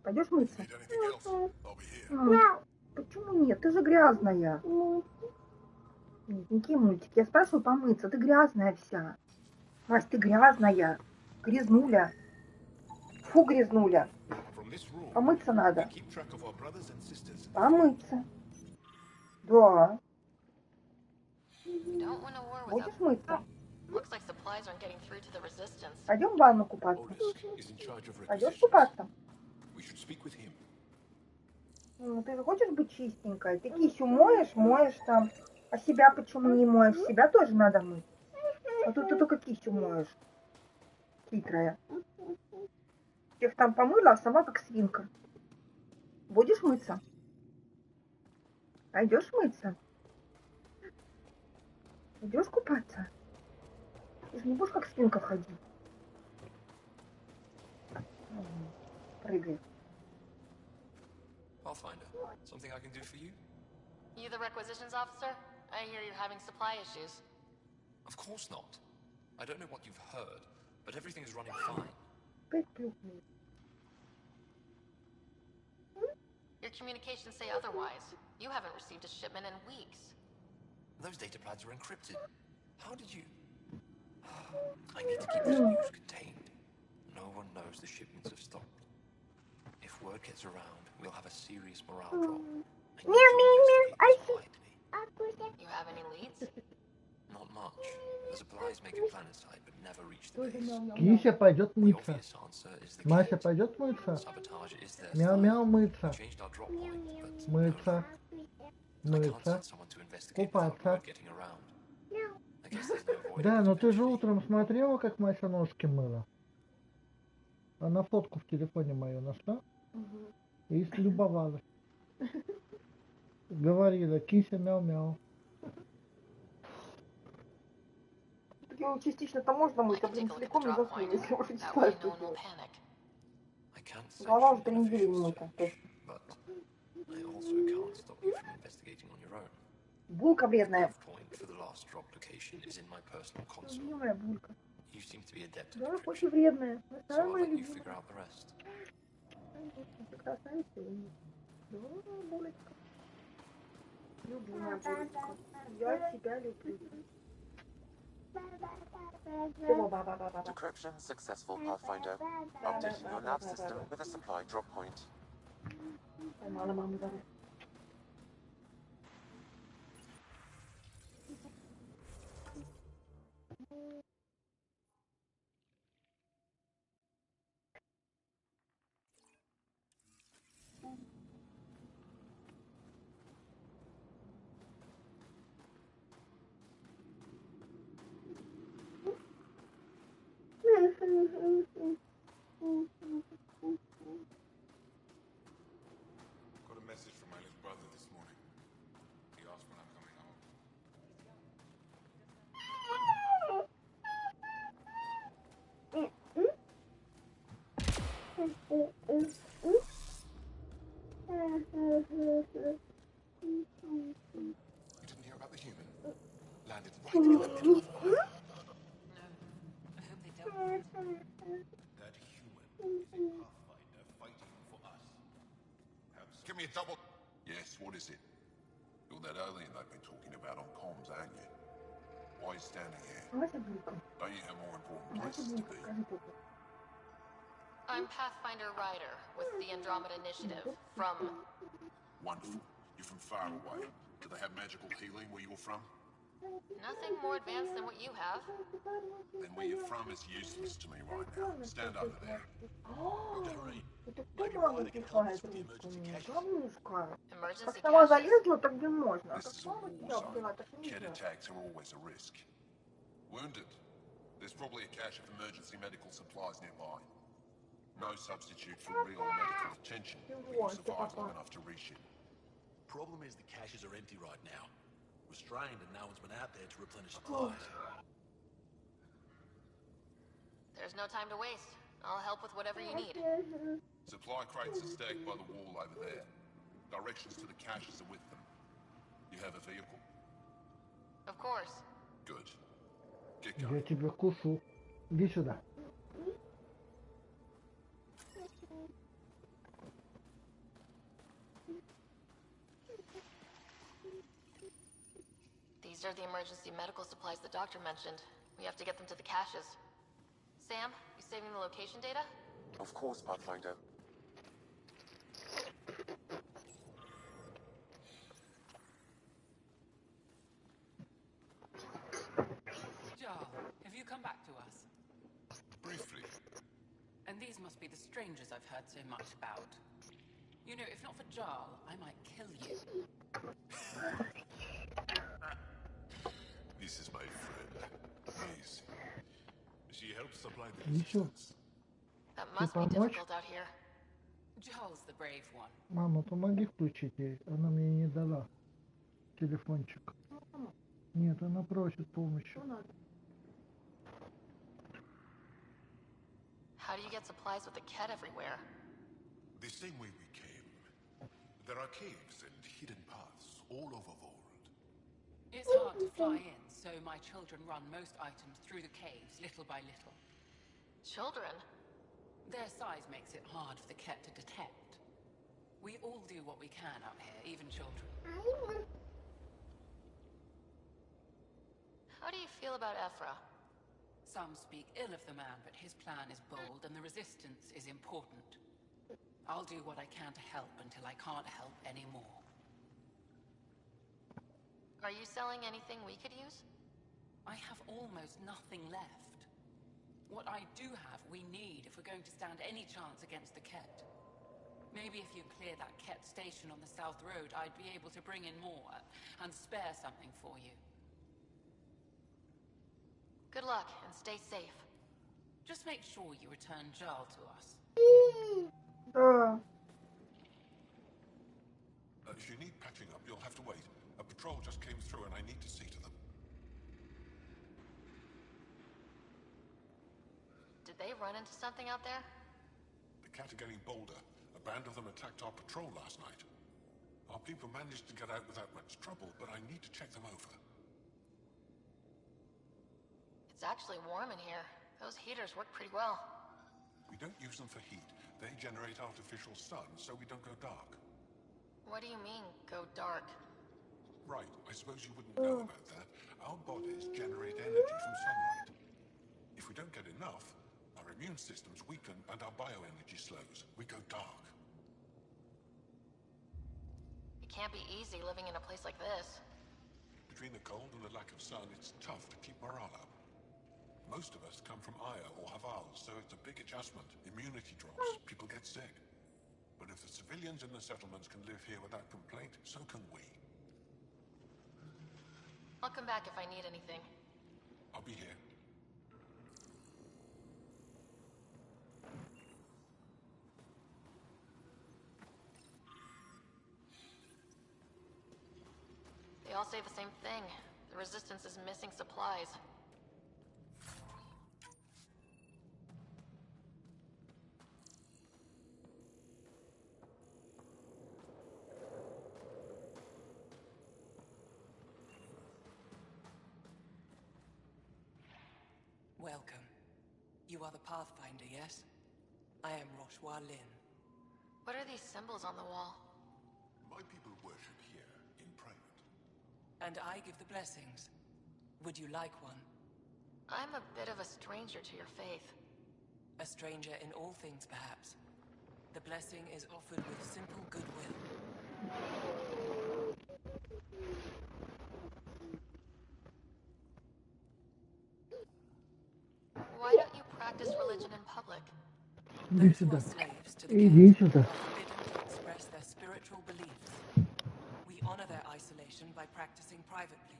S8: Пойдешь мыться?
S20: Need anything else? I'll be here.
S8: Почему нет? Ты же грязная. Нет, никакие мультики. Я спрашиваю помыться. Ты грязная вся. Вась, ты грязная. Грязнуля. Фу, грязнуля. Помыться надо. Помыться. Да. Будешь мыться?
S4: Looks like supplies aren't getting through to the Resistance.
S8: Пойдем в ванну купаться. Пойдешь купаться? Ну, ты же хочешь быть чистенькой? Ты кисю моешь там. А себя почему не моешь? Себя тоже надо мыть. А тут ты только кисю моешь. Хитрая. Всех там помыла, а сама как свинка. Будешь мыться? Пойдешь мыться? Идешь купаться? Ты же не будешь как свинка ходить. Прыгай.
S6: Pathfinder, something I can do for you?
S4: You the requisitions officer? I hear you're having supply issues.
S6: Of course not. I don't know what you've heard, but everything is running fine.
S4: Your communications say otherwise. You haven't received a shipment in weeks.
S6: Those data pads are encrypted. How did you... I need to keep this news contained. No one knows the shipments have stopped. If word gets around, we'll have a serious morale drop.
S4: You have any leads?
S6: Not much. The supplies make it planet-side, but never reach the base.
S9: Кися пойдет
S6: The
S9: мыться.
S6: obvious answer is the
S9: Мася пойдет мыться.
S6: sabotage is their
S9: Мяу-мяу мыться.
S6: changed our drop point, but
S9: Мыться.
S6: I can't
S9: Мыться.
S6: send someone to investigate without
S9: Купаться.
S6: word getting around. I guess there's no avoiding
S9: Да, но ты же утром смотрела, как Мася ножки мыла? Она фотку в телефоне мою нашла и слюбовалась. Говорила, кися мяу-мяу.
S8: его частично-то можно мыть, а, блин, целиком не засуну, если уже не знаю, что делать. Голова уже 3 недели не мыта, точно.
S6: I also can't stop you from investigating on your own.
S8: Булка вредная.
S6: Point for the last drop location is in my personal console.
S8: Любимая булка.
S6: You seem to be adept at
S8: Да, хоть и вредная, но
S6: so I'll
S8: самая
S6: let you
S8: любимая.
S6: figure out the rest.
S8: Красавица и... Да, булочка. Любимая булочка. Я тебя люблю.
S2: Decryption successful, Pathfinder. Updating your nav system with a supply drop point.
S8: Поймала маму за руку.
S20: Got a message from my little brother this morning. He asked when I'm coming home. You didn't hear about the human? Landed right in the middle of nowhere.
S18: I hope they dealt with it.
S20: That human is a Pathfinder fighting for us. Give me a double... Yes, what is it? You're that alien they've been talking about on comms, aren't you? Why are you standing here? Don't you have more important places to be?
S4: I'm Pathfinder Ryder with the Andromeda Initiative from...
S20: Wonderful. You're from far away. Do they have magical healing where you're from?
S4: Nothing more advanced than what you have.
S20: Then where you're from is useless to me right now. Stand over there.
S19: Hurry.
S8: Это кто маму пихает ручками? Говнушка.
S4: Emergency
S8: Как сама
S4: caches.
S8: залезла, так где можно. А
S20: This
S8: как
S20: is a
S8: мама
S20: war
S8: тебя
S20: zone.
S8: обняла, так
S20: Cat
S8: нельзя.
S20: attacks are always a risk. Wounded. There's probably a cache of emergency medical supplies nearby. No substitute for real medical attention when you survive long enough to reship.
S19: Problem is the caches are empty right now. We're strained and no one's been out there to replenish supplies.
S4: There's no time to waste. I'll help with whatever you need.
S20: Supply crates are stacked by the wall over there. Directions to the caches are with them. You have a vehicle?
S4: Of course.
S20: Good. Get
S9: Я
S20: going.
S9: тебя кушу. Иди сюда.
S4: These are the emergency medical supplies the doctor mentioned. We have to get them to the caches. Sam, you saving the location data?
S2: Of course, Pathfinder.
S18: Jarl, have you come back to us?
S20: Briefly.
S18: And these must be the strangers I've heard so much about. You know, if not for Jarl, I might kill you.
S20: This is my friend. Please. She helps supply the
S9: Ничего.
S20: resistance.
S4: That
S9: Тебе
S4: must be
S9: помочь?
S4: difficult out here.
S18: Jarl's the brave one.
S9: Мама, помоги включить ей. Она мне не дала телефончик. Нет, она просит помощи.
S4: How do you get supplies with the cat everywhere?
S20: The same way we came. There are caves and hidden paths all over Vold.
S18: It's hard to fly in, so my children run most items through the caves, little by little.
S4: Children?
S18: Their size makes it hard for the cat to detect. We all do what we can out here, even children.
S4: How do you feel about Ephra?
S18: Some speak ill of the man, but his plan is bold and the resistance is important. I'll do what I can to help until I can't help anymore.
S4: Are you selling anything we could use?
S18: I have almost nothing left. What I do have, we need if we're going to stand any chance against the Ket. Maybe if you clear that Ket station on the South Road, I'd be able to bring in more and spare something for you.
S4: Good luck, and stay safe.
S18: Just make sure you return Jarl to us.
S20: If you need patching up, you'll have to wait. A patrol just came through and I need to see to them.
S4: run into something out there?
S13: The cat are getting bolder. A band of them attacked our patrol last night. Our people managed to get out without much trouble, but I need to check them over.
S4: It's actually warm in here. Those heaters work pretty well.
S13: We don't use them for heat. They generate artificial sun, so we don't go dark.
S4: What do you mean, go dark?
S13: Right, I suppose you wouldn't know about that. Our bodies generate energy from sunlight. If we don't get enough, our immune systems weaken and our bioenergy slows. We go dark.
S4: It can't be easy living in a place like this.
S13: Between the cold and the lack of sun, it's tough to keep morale up. Most of us come from Aya or Haval, so it's a big adjustment. Immunity drops, people get sick. But if the civilians in the settlements can live here without complaint, so can we.
S4: I'll come back if I need anything.
S13: I'll be here.
S4: They all say the same thing. The Resistance is missing supplies.
S1: Welcome. You are the Pathfinder, yes? I am Roshua Lin.
S4: What are these symbols on the wall?
S13: My people worship here, in private.
S1: And I give the blessings. Would you like one?
S4: I'm a bit of a stranger to your faith.
S1: A stranger in all things, perhaps. The blessing is offered with simple goodwill.
S4: Why don't you practice religion in public?
S9: Иди
S1: Those who
S9: сюда.
S1: are slaves to the
S9: Иди
S1: Kett
S9: сюда.
S1: are forbidden to express their spiritual beliefs. We honor their isolation by practicing privately.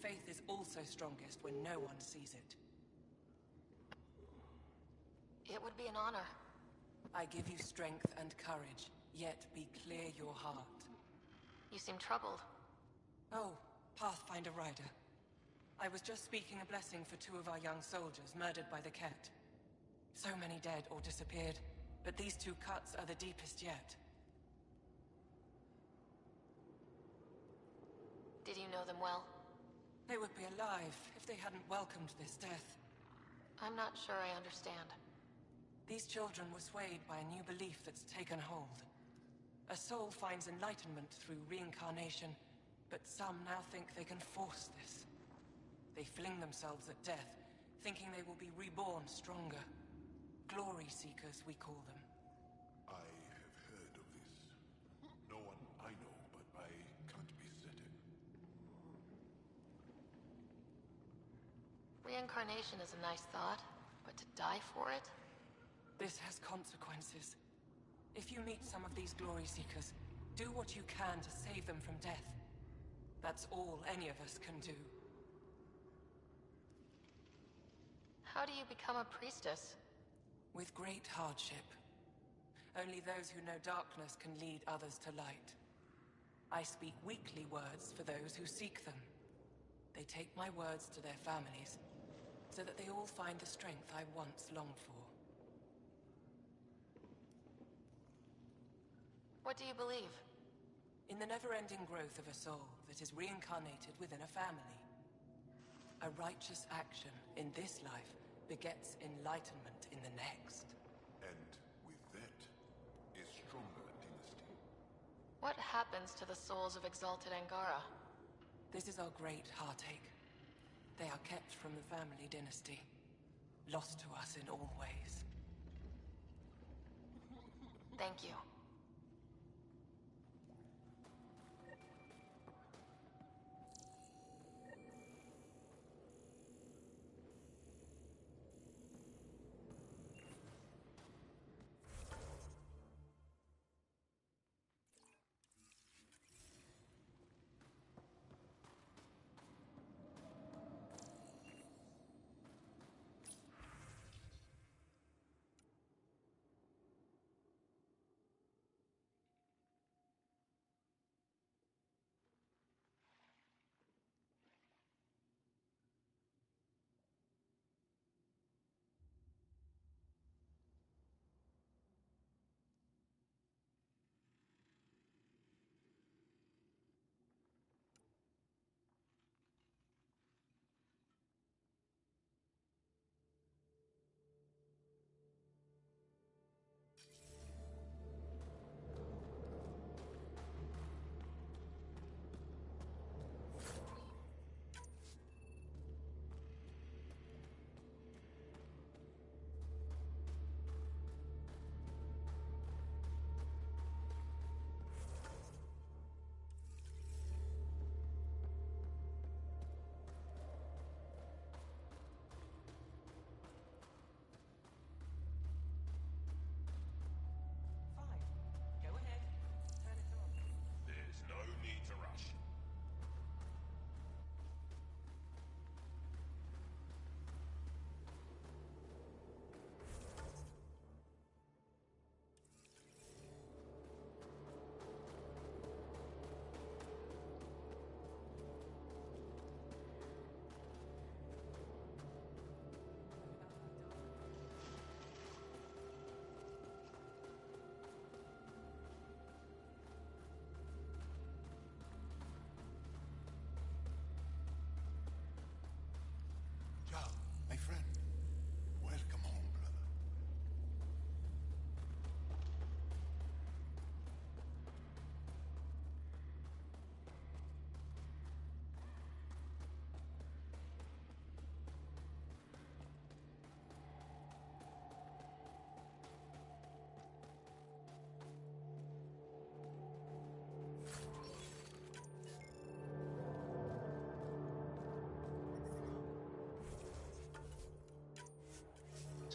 S1: Faith is also strongest when no one sees it.
S4: It would be an honor.
S1: I give you strength and courage, yet be clear your heart.
S4: You seem troubled.
S1: Oh, Pathfinder Rider. I was just speaking a blessing for 2 of our young soldiers murdered by the Kett. So many dead or disappeared, but these 2 cuts are the deepest yet.
S4: Did you know them well?
S1: They would be alive if they hadn't welcomed this death.
S4: I'm not sure I understand.
S1: These children were swayed by a new belief that's taken hold. A soul finds enlightenment through reincarnation, but some now think they can force this. They fling themselves at death, thinking they will be reborn stronger. Glory seekers, we call them.
S13: I have heard of this. No one I know, but I can't be certain.
S4: Reincarnation is a nice thought, but to die for it?
S1: This has consequences. If you meet some of these glory seekers, do what you can to save them from death. That's all any of us can do.
S4: How do you become a priestess?
S1: With great hardship. Only those who know darkness can lead others to light. I speak weekly words for those who seek them. They take my words to their families, so that they all find the strength I once longed for.
S4: What do you believe?
S1: In the never-ending growth of a soul that is reincarnated within a family. A righteous action in this life begets enlightenment in the next.
S13: And with that, a stronger dynasty.
S4: What happens to the souls of exalted Angara?
S1: This is our great heartache. They are kept from the family dynasty, lost to us in all ways.
S4: Thank you.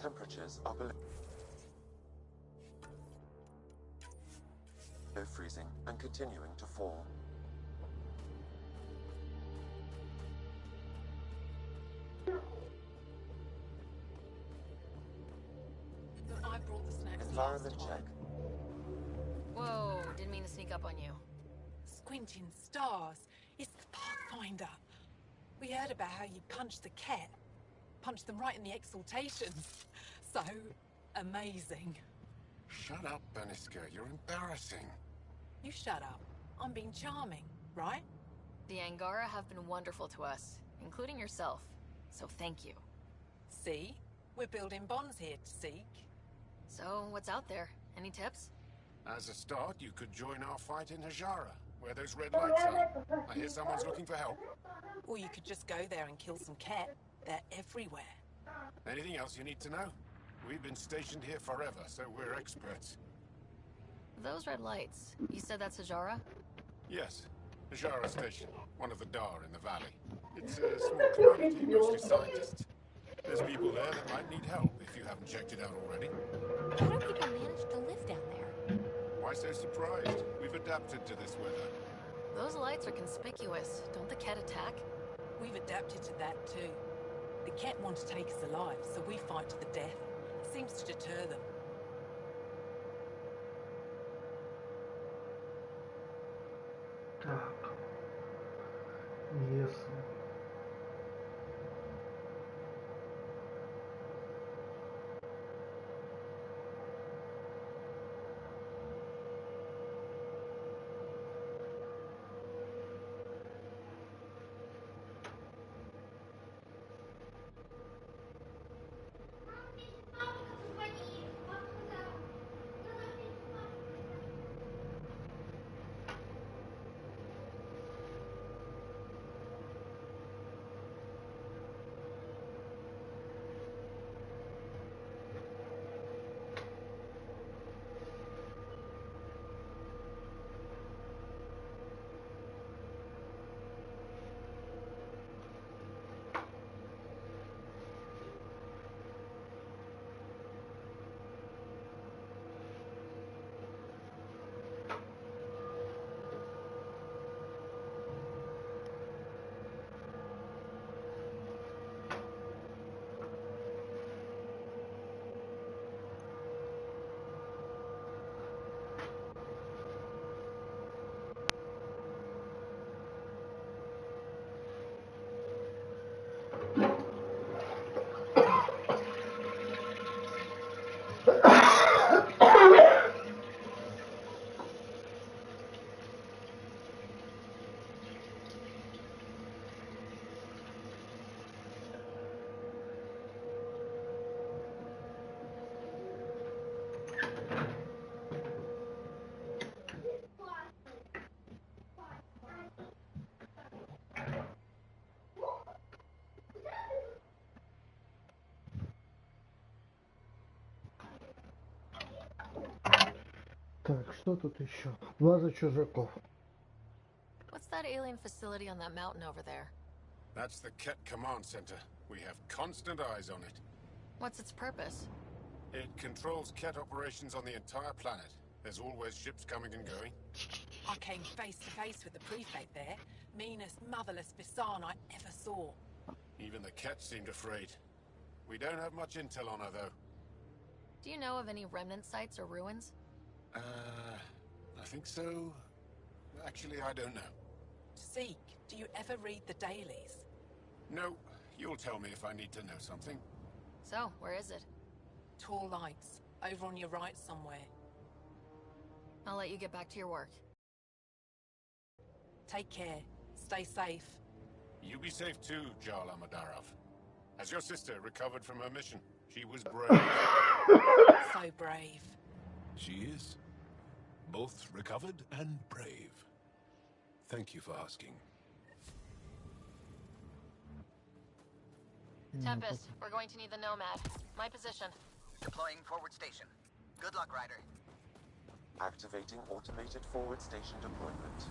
S2: Temperatures are below freezing and continuing to fall.
S18: I brought the snacks
S2: Environment check.
S4: Whoa, didn't mean to sneak up on you.
S21: Squinting stars. It's the Pathfinder. We heard about how you punched the cat. Punched them right in the exaltations. So amazing.
S19: Shut up, Beniska. You're embarrassing.
S21: You shut up. I'm being charming, right?
S4: The Angara have been wonderful to us, including yourself. So thank you.
S21: See? We're building bonds here, Seek.
S4: So, what's out there? Any tips?
S19: As a start, you could join our fight in Hajara, where those red lights are. I hear someone's looking for help.
S21: Or you could just go there and kill some cat. They're everywhere.
S19: Anything else you need to know? We've been stationed here forever, so we're experts.
S4: Those red lights, you said that's Hajara?
S19: Yes. Hajara Station, one of the Dar in the valley. It's a small community, mostly scientists. There's people there that might need help, if you haven't checked it out already.
S17: How do people manage to live down there?
S19: Why so surprised? We've adapted to this weather.
S4: Those lights are conspicuous. Don't the Ket attack?
S21: We've adapted to that too. The cat want to take us alive, so we fight to the death. It seems to deter them.
S9: Так. Если... Так, что тут еще? База чужаков.
S4: What's that alien facility on that mountain over there?
S19: That's the Ket Command Center. We have constant eyes on it.
S4: What's its purpose?
S19: It controls Ket operations on the entire planet. There's always ships coming and going.
S21: I came face to face with the prefect there. Meanest, motherless Bisan I ever saw.
S19: Even the Ket seemed afraid. We don't have much intel on her, though.
S4: Do you know of any remnant sites or ruins?
S19: I think so. Actually, I don't know.
S21: Seek, do you ever read the dailies?
S19: No, you'll tell me if I need to know something.
S4: So, where is it?
S21: Tall lights, over on your right somewhere.
S4: I'll let you get back to your work.
S21: Take care. Stay safe.
S19: You be safe too, Jarl Amadarov. Has your sister recovered from her mission? She was brave.
S21: So brave.
S20: She is. Both recovered and brave. Thank you for asking.
S4: Tempest, we're going to need the Nomad. My position.
S10: Deploying forward station. Good luck, Ryder.
S2: Activating automated forward station deployment.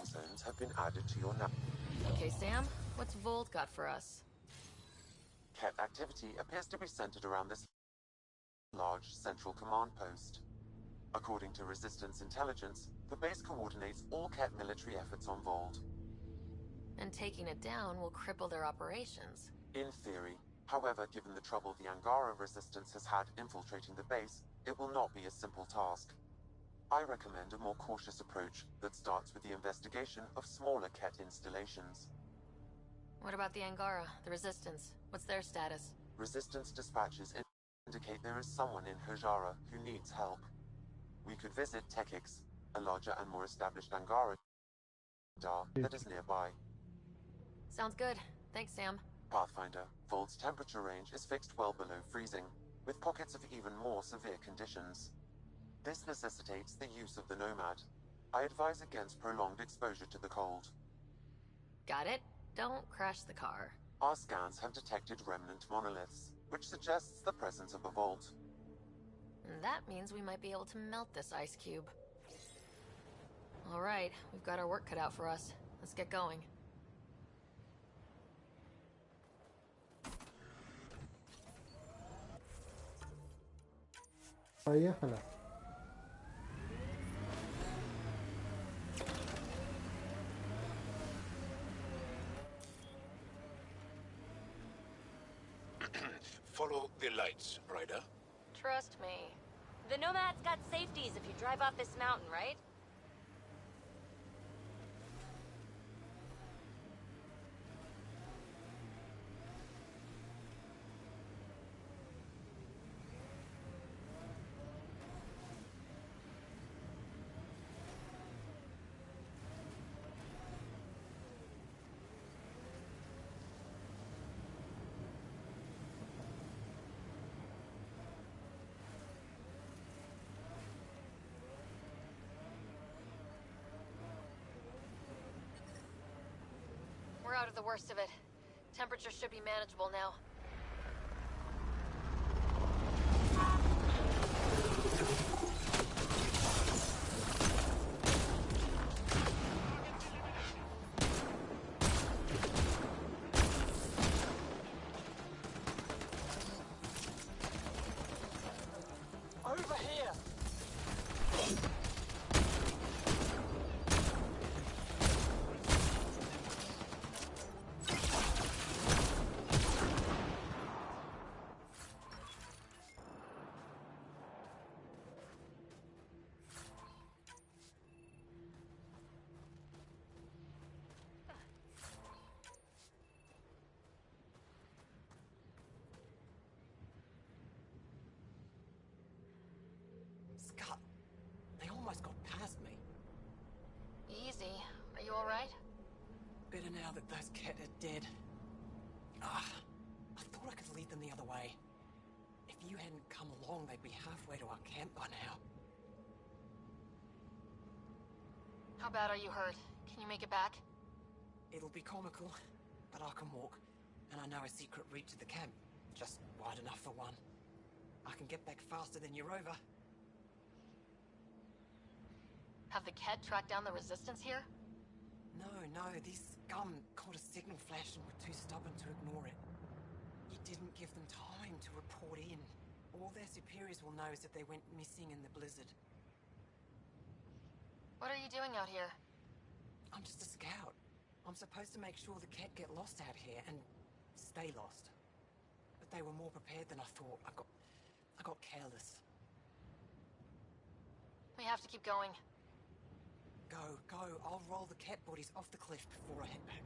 S2: zones have been added to your nav.
S4: Okay, Sam, what's Volt got for us?
S2: Ket activity appears to be centered around this large central command post. According to Resistance intelligence, the base coordinates all Ket military efforts on Volt.
S4: And taking it down will cripple their operations.
S2: In theory. However, given the trouble the Angara Resistance has had infiltrating the base, it will not be a simple task. I recommend a more cautious approach that starts with the investigation of smaller Ket installations.
S4: What about the Angara, the Resistance? What's their status?
S2: Resistance dispatches indicate there is someone in Hajara who needs help. We could visit Tekix, a larger and more established Angara that is nearby.
S4: Sounds good. Thanks, Sam.
S2: Pathfinder, Volt's temperature range is fixed well below freezing, with pockets of even more severe conditions. This necessitates the use of the Nomad. I advise against prolonged exposure to the cold.
S4: Got it. Don't crash the car.
S2: Our scans have detected remnant monoliths, which suggests the presence of a vault.
S4: And that means we might be able to melt this ice cube. All right, we've got our work cut out for us. Let's get going.
S9: Поехали.
S16: Follow the lights, Ryder.
S4: Trust me.
S17: The Nomad's got safeties if you drive off this mountain, right?
S4: We're out of the worst of it. Temperature should be manageable now.
S21: Over here! Scott, they almost got past me.
S4: Easy. Are you alright?
S21: Better now that those Ket are dead. I thought I could lead them the other way. If you hadn't come along, they'd be halfway to our camp by now.
S4: How bad are you hurt? Can you make it back?
S21: It'll be comical, but I can walk. And I know a secret route to the camp. Just wide enough for one. I can get back faster than your rover.
S4: Have the Ket tracked down the Resistance here?
S21: No, these scum caught a signal flash and were too stubborn to ignore it. You didn't give them time to report in. All their superiors will know is that they went missing in the blizzard.
S4: What are you doing out here?
S21: I'm just a scout. I'm supposed to make sure the Ket get lost out here and stay lost. But they were more prepared than I thought. I got careless.
S4: We have to keep going.
S21: Go. I'll roll the Ket bodies off the cliff before I head back.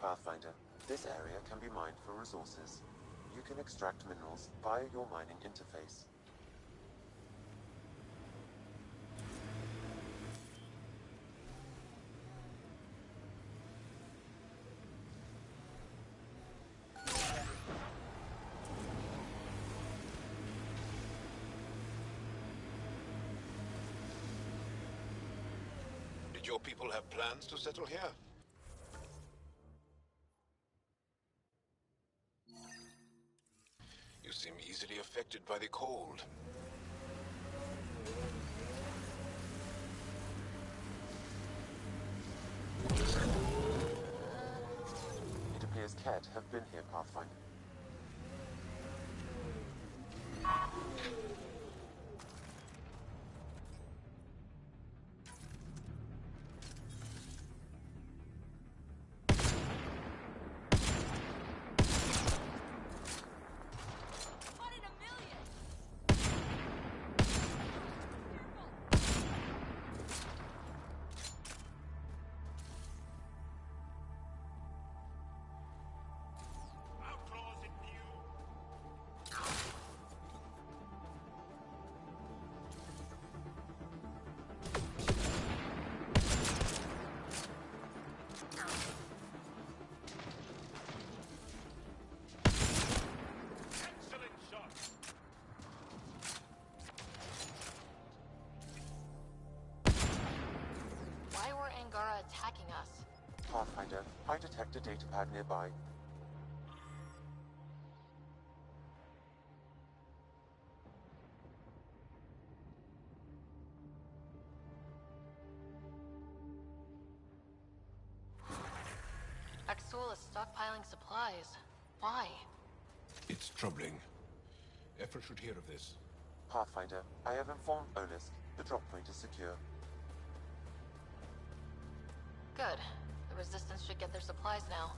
S2: Pathfinder, this area can be mined for resources. You can extract minerals via your mining interface.
S16: your people have plans to settle here? You seem easily affected by the cold.
S2: It appears Kett have been here, Pathfinder.
S4: Attacking us.
S2: Pathfinder, I detect a datapad nearby.
S4: Axul is stockpiling supplies. Why?
S16: It's troubling. Effort should hear of this.
S2: Pathfinder, I have informed Olisk. The drop point is secure.
S4: Good. The Resistance should get their supplies now.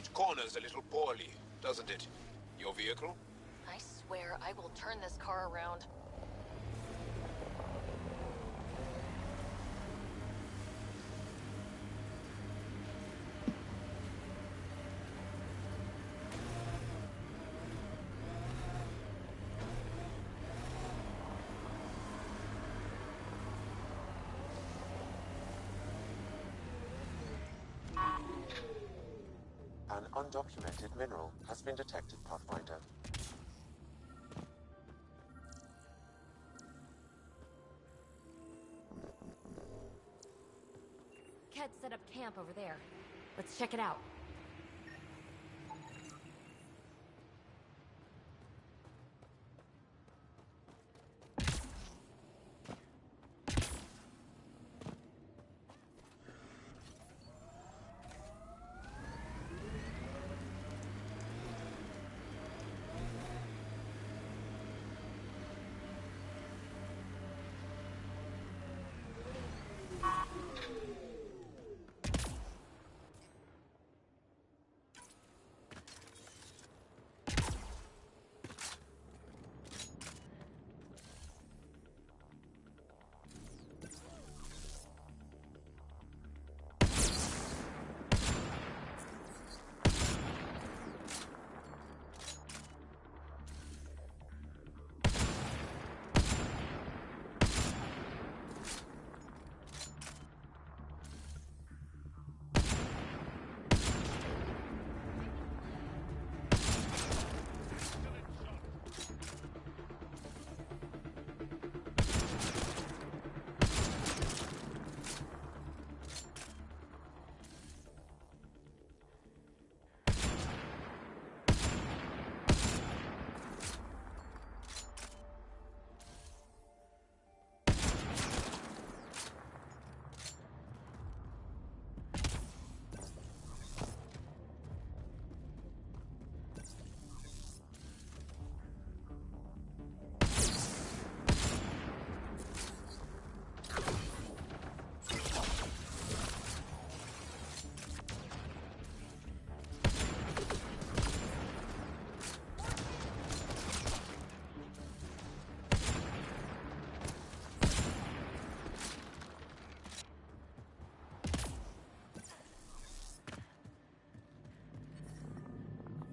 S16: It corners a little poorly, doesn't it? Your vehicle?
S4: I swear I will turn this car around.
S2: An undocumented mineral has been detected, Pathfinder.
S17: Ked set up camp over there. Let's check it out.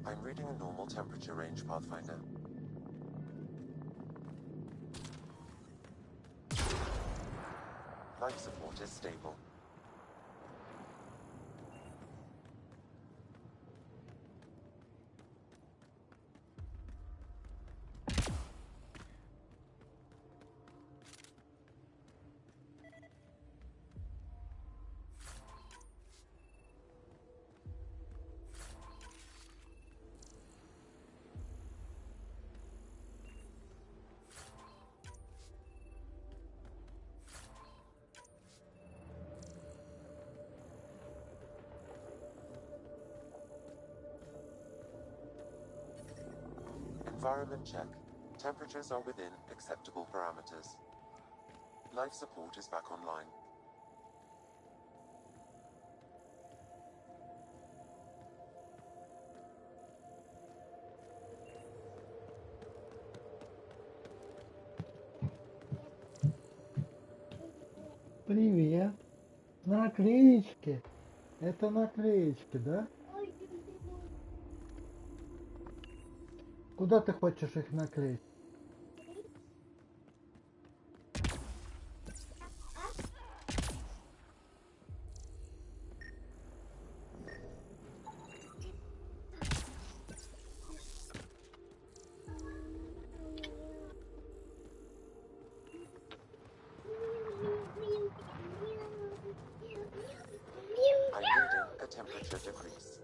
S2: I'm reading a normal temperature range, Pathfinder. Life support is stable. Environment check. Temperatures are within acceptable parameters. Life support is back online.
S9: Привет. Наклеечки. Это наклеечки, да? Куда ты хочешь их наклеить?
S2: I'm reading a temperature decrease.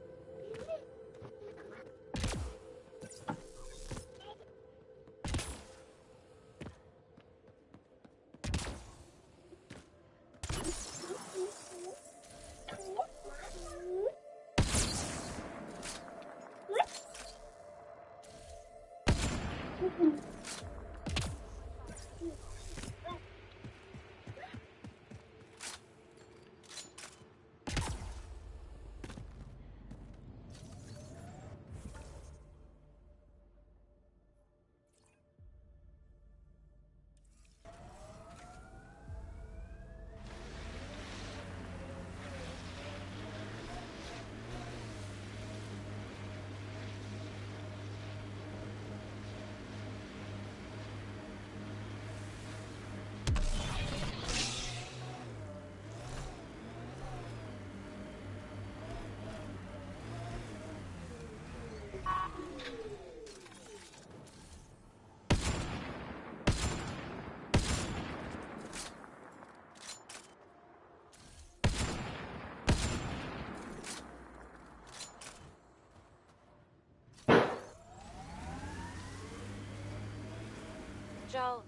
S17: Joel,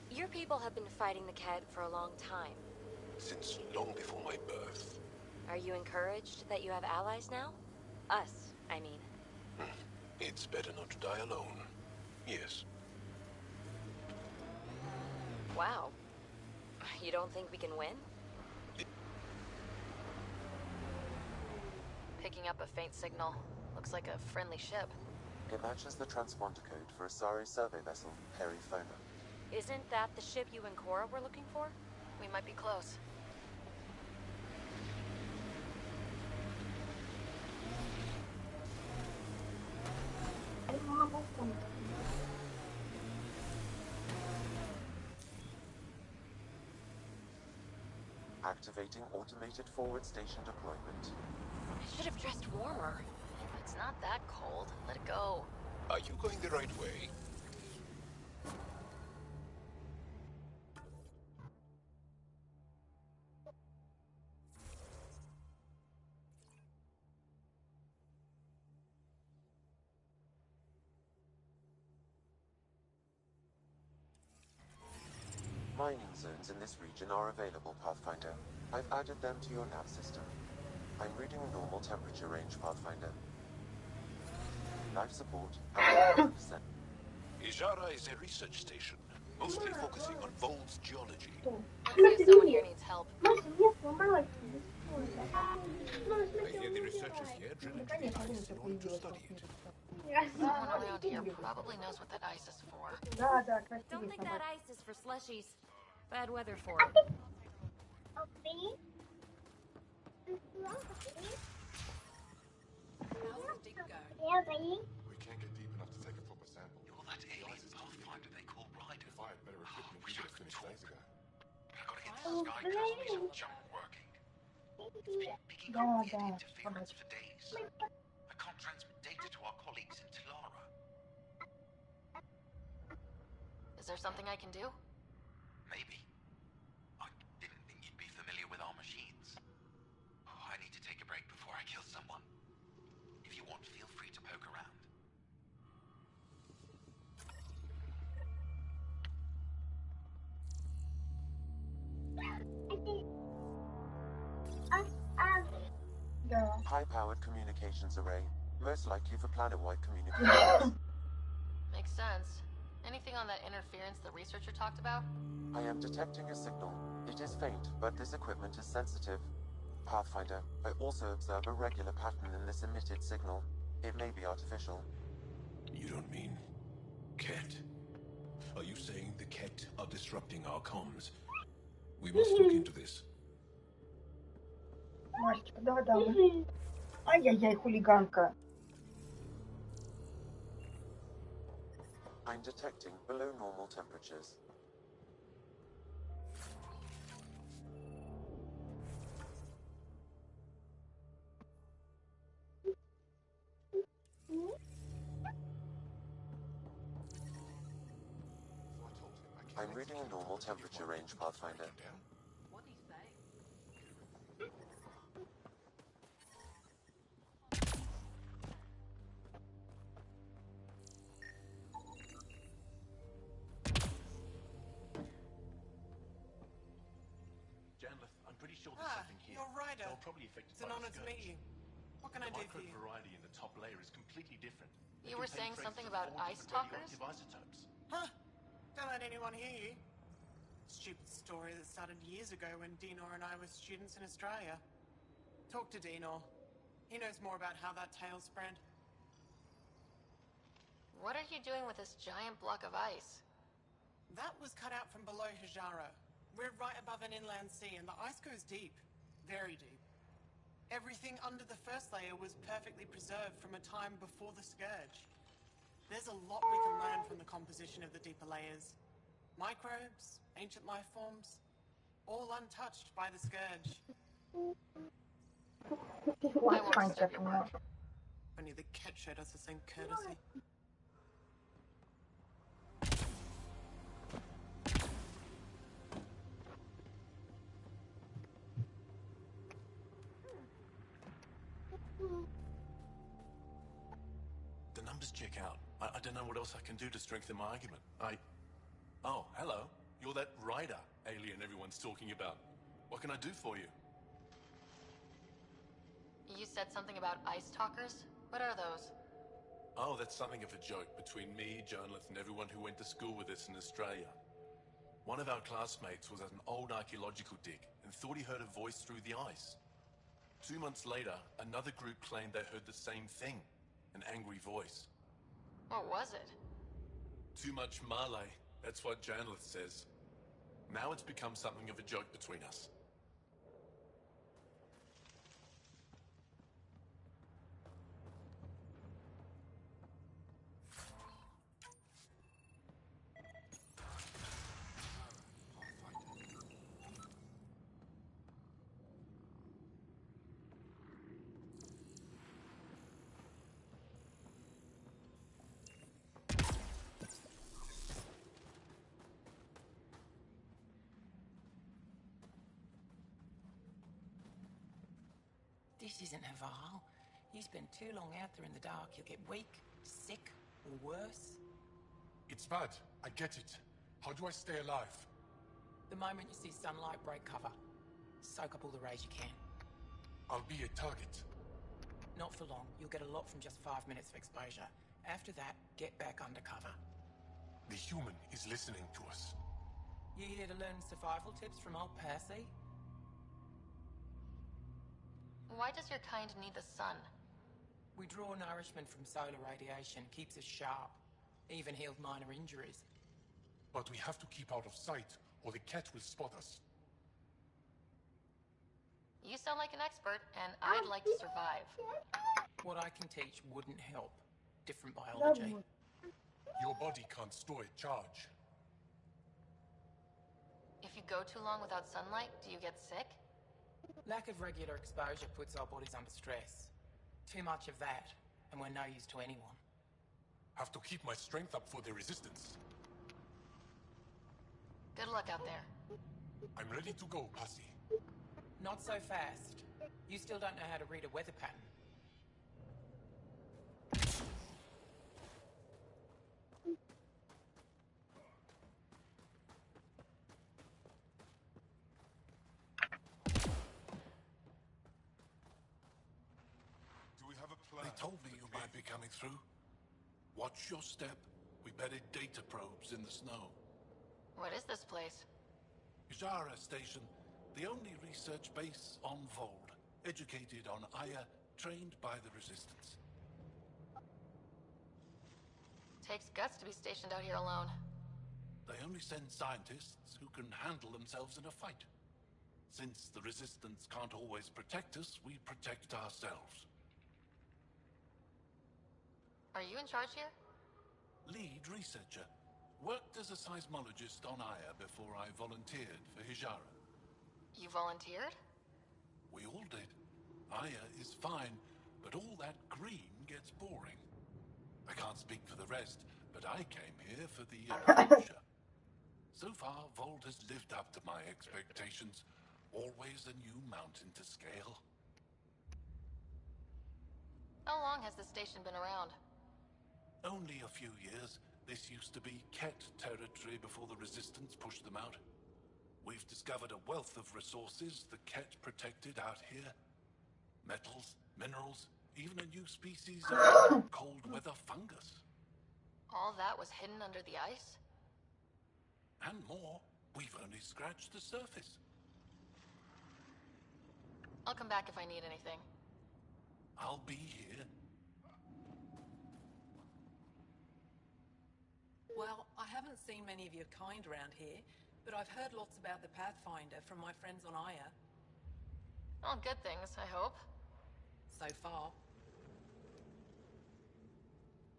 S17: your people have been fighting the Kett for a long time.
S13: Since long before my birth.
S17: Are you encouraged that you have allies now? Us, I mean.
S13: It's better not to die alone. Yes.
S17: Wow. You don't think we can win?
S4: Picking up a faint signal. Looks like a friendly ship.
S2: It matches the transponder code for a Asari survey vessel, Perifona.
S17: Isn't that the ship you and Cora were looking for?
S4: We might be close.
S2: Activating automated forward station deployment.
S4: I should have dressed warmer. It's not that cold. Let it go.
S13: Are you going the right way? Mining zones in this region are available, Pathfinder. I've added them to your nav system. I'm reading a normal temperature range, Pathfinder. Life support at 100%. Ijara is a research station, mostly focusing on Vol's geology.
S4: Let's see if someone here needs help.
S13: I hear the researchers here drilling to the ice in order to study it.
S4: Someone around here probably knows what that ice is for.
S17: Don't think that ice is for slushies. Bad weather for it.
S20: We can't get deep enough to take a proper sample.
S6: You're that alien Pathfinder they call Ryder.
S20: If I had better equipment, we should have finished days ago.
S6: I've got to get this Sky Coast piece of junk working. It's been picking up weird interference for days. I can't transmit data to our colleagues in Tilara.
S4: Is there something I can do?
S6: Maybe. I didn't think you'd be familiar with our machines. Oh, I need to take a break before I kill someone. If you want, feel free to poke around.
S2: High-powered communications array, most likely for planet-wide communications.
S4: Makes sense. Anything on that interference the researcher talked about?
S2: I am detecting a signal. It is faint, but this equipment is sensitive. Pathfinder, I also observe a regular pattern in this emitted signal. It may be artificial.
S13: You don't mean Kett? Are you saying the Kett are disrupting our comms? We must look into this.
S8: Машечка, да. Ай-яй-яй, хулиганка.
S2: I'm detecting below normal temperatures. I'm reading a normal temperature range, Pathfinder.
S18: What do you say?
S19: Janlith, I'm pretty sure there's something here.
S18: You're Ryder.
S19: They'll probably affected
S18: It's an
S19: by
S18: honor
S19: the
S18: to meet
S19: scourge.
S18: you. What can I
S19: The
S18: do for you?
S19: microvariety in the top layer is completely different. They
S4: You were
S19: contain
S4: saying
S19: traces
S4: something
S19: of
S4: about
S19: all
S4: ice
S19: different
S4: talkers?
S19: radioactive isotopes.
S18: Huh? Don't let anyone hear you. Stupid story that started years ago when Dinor and I were students in Australia. Talk to Dinor. He knows more about how that tale spread.
S4: What are you doing with this giant block of ice?
S18: That was cut out from below Hijaro. We're right above an inland sea and the ice goes deep. Very deep. Everything under the first layer was perfectly preserved from a time before the Scourge. There's a lot we can learn from the composition of the deeper layers. Microbes, ancient life forms, all untouched by the Scourge.
S8: Ой, Санька, ты меня.
S18: Only the Kett showed us the same courtesy.
S19: The numbers check out. I don't know what else I can do to strengthen my argument.
S3: Oh, hello. You're that rider alien everyone's talking about. What can I do for you?
S4: You said something about ice talkers? What are those?
S3: Oh, that's something of a joke between me, Journalist, and everyone who went to school with us in Australia. One of our classmates was at an old archaeological dig and thought he heard a voice through the ice. 2 months later, another group claimed they heard the same thing, an angry voice.
S4: What was it?
S3: Too much Malay, that's what Journalist says. Now it's become something of a joke between us.
S7: This isn't Haval. You spend too long out there in the dark, you'll get weak, sick, or worse.
S19: It's bad. I get it. How do I stay alive?
S7: The moment you see sunlight, break cover. Soak up all the rays you can.
S19: I'll be a target.
S7: Not for long. You'll get a lot from just 5 minutes of exposure. After that, get back under cover.
S19: The human is listening to us.
S7: You here to learn survival tips from old Percy?
S4: Why does your kind need the sun?
S7: We draw nourishment from solar radiation, keeps us sharp. Even healed minor injuries.
S19: But we have to keep out of sight, or the cat will spot us.
S4: You sound like an expert, and I'd like to survive.
S7: What I can teach wouldn't help. Different biology.
S19: Your body can't store a charge.
S4: If you go too long without sunlight, do you get sick?
S7: Lack of regular exposure puts our bodies under stress. Too much of that, and we're no use to anyone.
S19: Have to keep my strength up for the resistance.
S4: Good luck out there.
S19: I'm ready to go, Passy.
S7: Not so fast. You still don't know how to read a weather pattern.
S19: Do we have a plan?
S22: They told me you might be coming through. Watch your step. We buried data probes in the snow.
S4: What is this place?
S22: Ijara Station, the only research base on Vold. Educated on Aya, trained by the Resistance.
S4: Takes guts to be stationed out here alone.
S22: They only send scientists who can handle themselves in a fight. Since the Resistance can't always protect us, we protect ourselves.
S4: Are you in charge here?
S22: Lead researcher. Worked as a seismologist on Aya before I volunteered for Hijara.
S4: You volunteered?
S22: We all did. Aya is fine, but all that green gets boring. I can't speak for the rest, but I came here for the adventure. So far, Vold has lived up to my expectations. Always a new mountain to scale.
S4: How long has this station been around?
S22: Only a few years. This used to be Ket territory before the Resistance pushed them out. We've discovered a wealth of resources the Ket protected out here. Metals, minerals, even a new species of cold weather fungus.
S4: All that was hidden under the ice?
S22: And more. We've only scratched the surface.
S4: I'll come back if I need anything.
S22: I'll be here.
S7: Well, I haven't seen many of your kind around here, but I've heard lots about the Pathfinder from my friends on Aya.
S4: All good things, I hope.
S7: So far.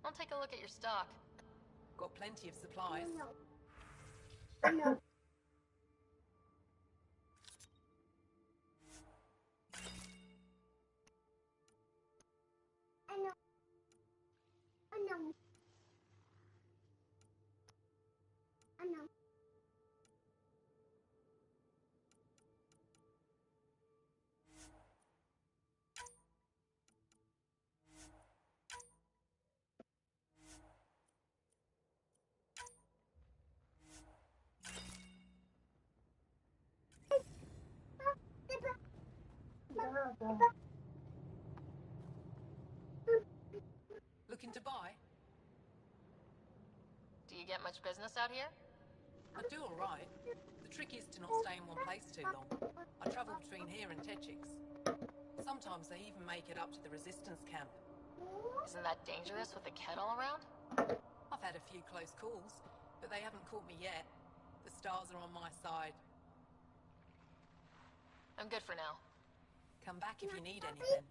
S4: I'll take a look at your stock.
S7: Got plenty of supplies.
S8: No.
S4: you get much business out here?
S7: I do all right. The trick is to not stay in one place too long. I travel between here and Techix. Sometimes they even make it up to the resistance camp.
S4: Isn't that dangerous with the kettle around?
S7: I've had a few close calls, but they haven't caught me yet. The stars are on my side.
S4: I'm good for now.
S7: Come back if you need anything.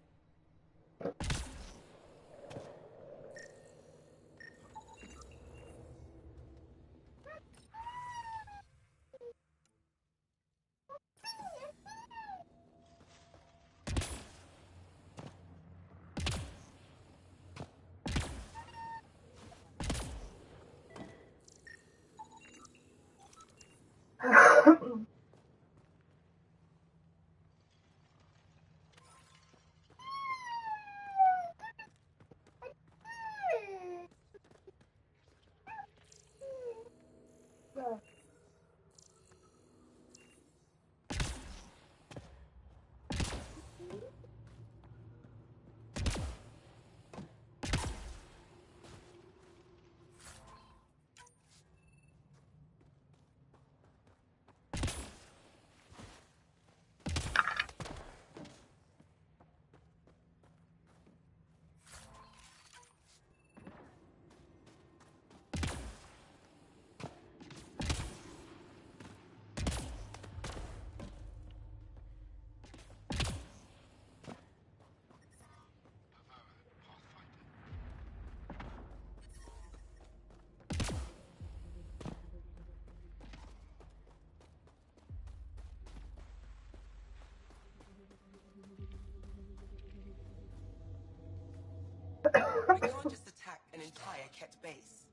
S21: We can't just attack an entire Ket base.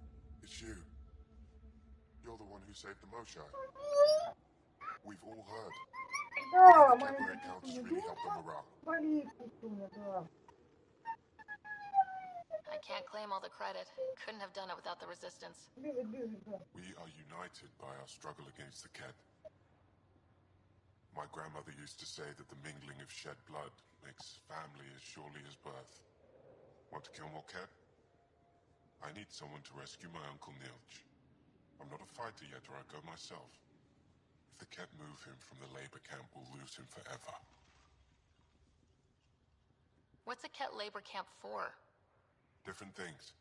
S13: It's you. You're the one who saved the Moshai. We've all heard.
S8: Да,
S13: The
S8: моя
S13: Kepler account has really helped the morale.
S8: болит Петуня, да.
S4: I can't claim all the credit. Couldn't have done it without the resistance.
S8: Бежит, да.
S13: We are united by our struggle against the Ket. My grandmother used to say that the mingling of shed blood makes family as surely as birth. Want to kill more Ket? I need someone to rescue my Uncle Nilch. I'm not a fighter yet, or I'd go myself. If the Ket move him from the labor camp, we'll lose him forever.
S4: What's a Ket labor camp for?
S13: Different things.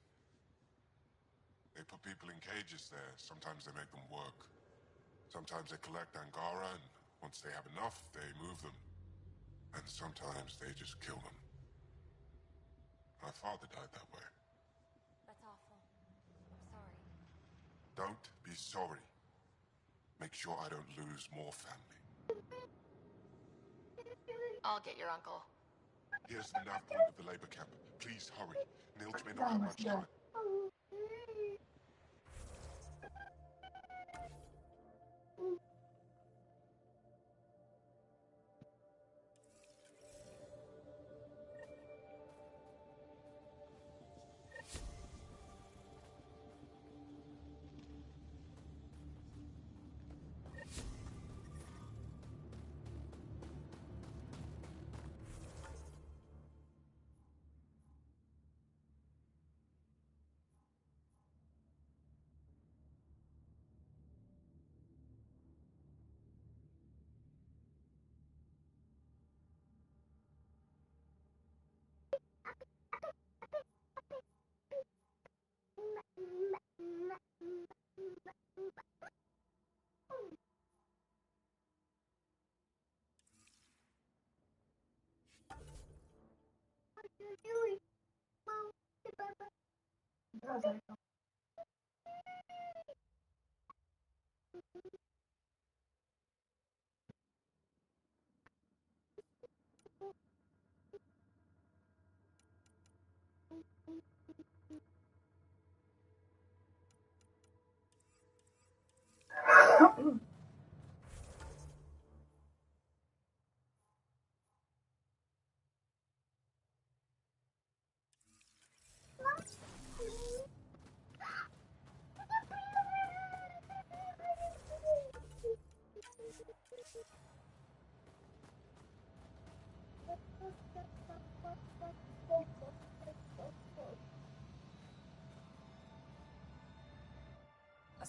S13: They put people in cages there. Sometimes they make them work. Sometimes they collect Angara, and once they have enough, they move them. And sometimes they just kill them. My father died that way.
S17: That's awful. I'm sorry.
S13: Don't be sorry. Make sure I don't lose more family.
S4: I'll get your uncle.
S13: Here's the nav point of the labor camp. Please hurry. Nilch may not have much time.
S8: Да, зайка.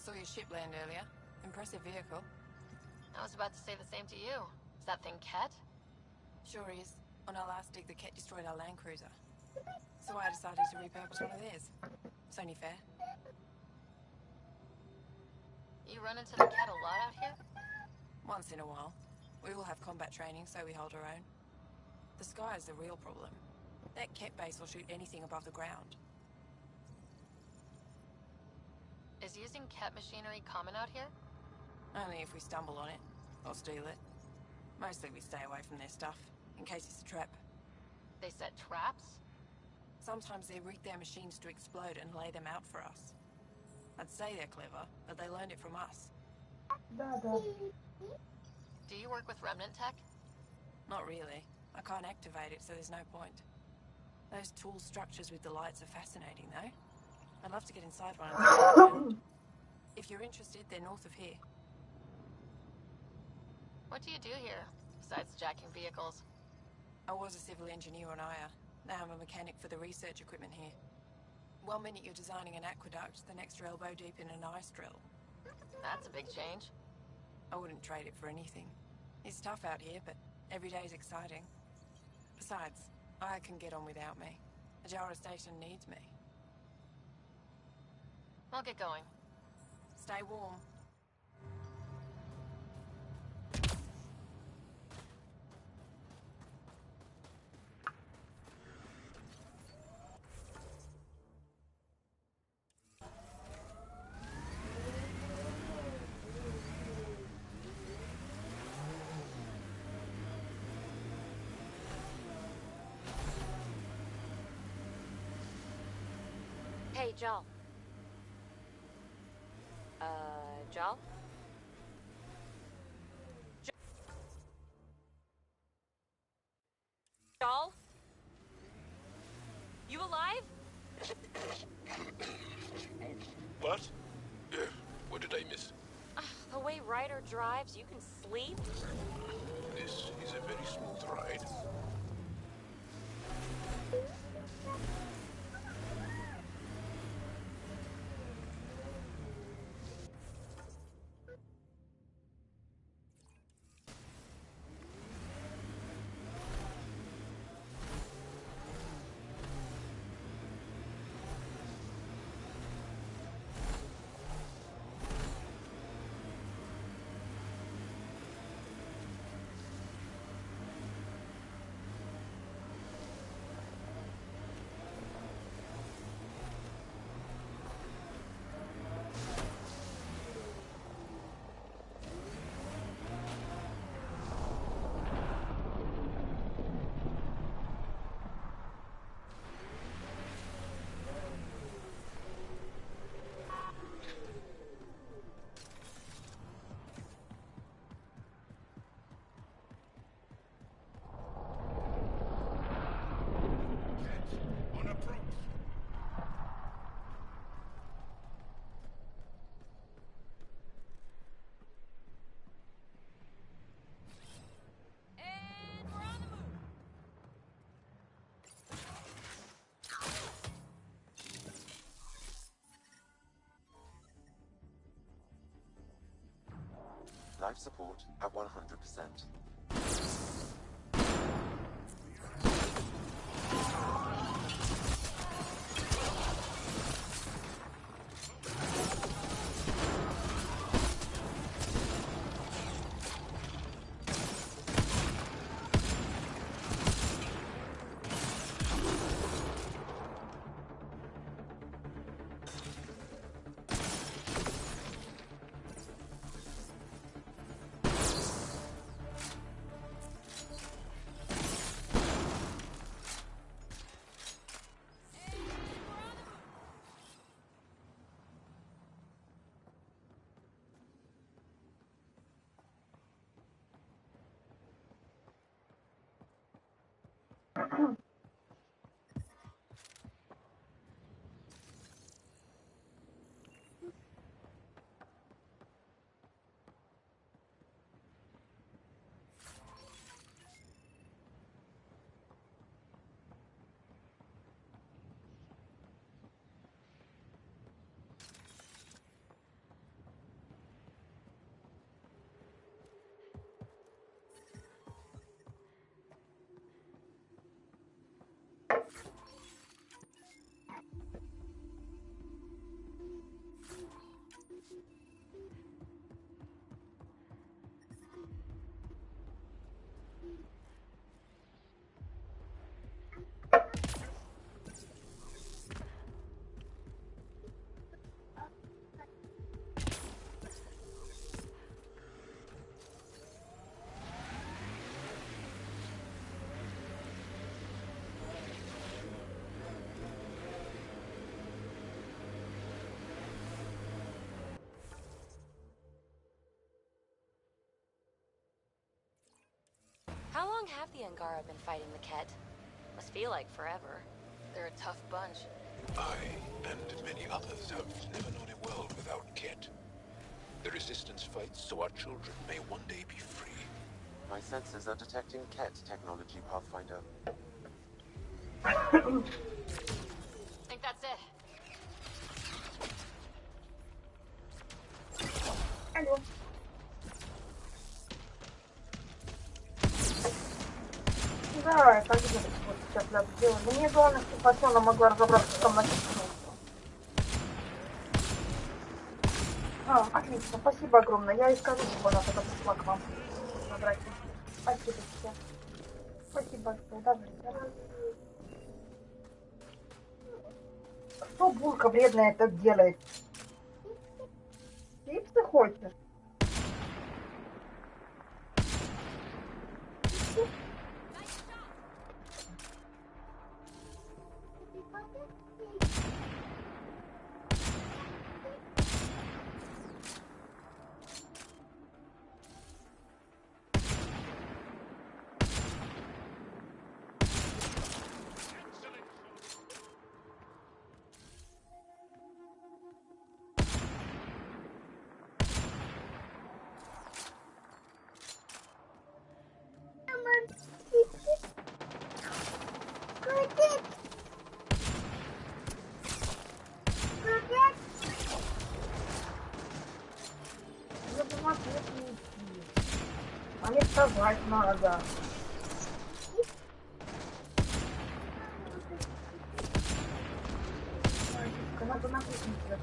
S7: Saw your ship land earlier. Impressive vehicle.
S4: I was about to say the same to you. Is that thing Ket?
S7: Sure is. On our last dig, the Ket destroyed our Land Cruiser. So I decided to repurpose one of theirs. It's only fair.
S4: You run into the Ket a lot out here?
S7: Once in a while. We all have combat training, so we hold our own. The sky is the real problem. That Ket base will shoot anything above the ground.
S4: Is using Ket machinery common out here?
S7: Only if we stumble on it, or steal it. Mostly we stay away from their stuff, in case it's a trap.
S4: They set traps?
S7: Sometimes they rig their machines to explode and lay them out for us. I'd say they're clever, but they learned it from us.
S4: Do you work with Remnant tech?
S7: Not really. I can't activate it, so there's no point. Those tool structures with the lights are fascinating, though. I'd love to get inside one of them. If you're interested, they're north of here.
S4: What do you do here, besides jacking vehicles?
S7: I was a civil engineer on Aya. Now I'm a mechanic for the research equipment here. One minute you're designing an aqueduct, the next you're elbow deep in an ice drill.
S4: That's a big change.
S7: I wouldn't trade it for anything. It's tough out here, but every day's exciting. Besides, Aya can get on without me. Ajara Station needs me.
S4: I'll get going.
S7: Stay warm.
S17: Hey, Jal. Jal? Jal? You alive?
S16: What? What did I miss?
S17: The way Ryder drives, you can sleep?
S16: This is a very smooth ride.
S2: Life support at 100%.
S17: How long have the Angara been fighting the Ket? Must feel like forever.
S4: They're a tough bunch.
S16: I and many others have never known a world without Ket. The Resistance fights so our children may one day be free.
S2: My sensors are detecting Ket technology, Pathfinder.
S4: Think that's it.
S8: Алло. Да, как же вот сейчас надо сделать. Да мне главное, чтобы Фасёна могла разобраться, что там написано. Отлично, спасибо огромное. Я и скажу, чтобы она тогда пришла к вам забрать. Спасибо тебе. Спасибо большое. Даже что булка вредная это делает? Чипсы хочешь? А мне вставать надо. Надо на кухню.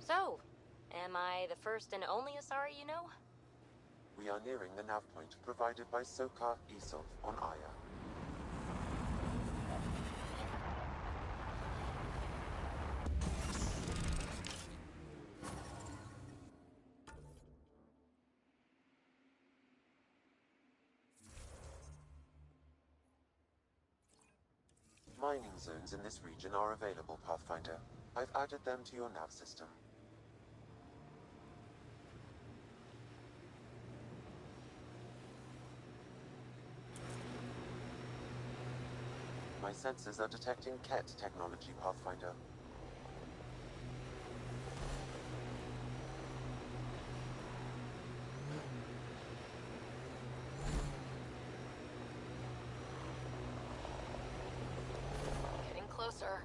S17: So, am I the first and only Asari you know?
S2: We are nearing the nav point provided by Sokar Isov on Aya. Mining zones in this region are available, Pathfinder. I've added them to your nav system. My sensors are detecting Ket technology, Pathfinder.
S4: Getting closer.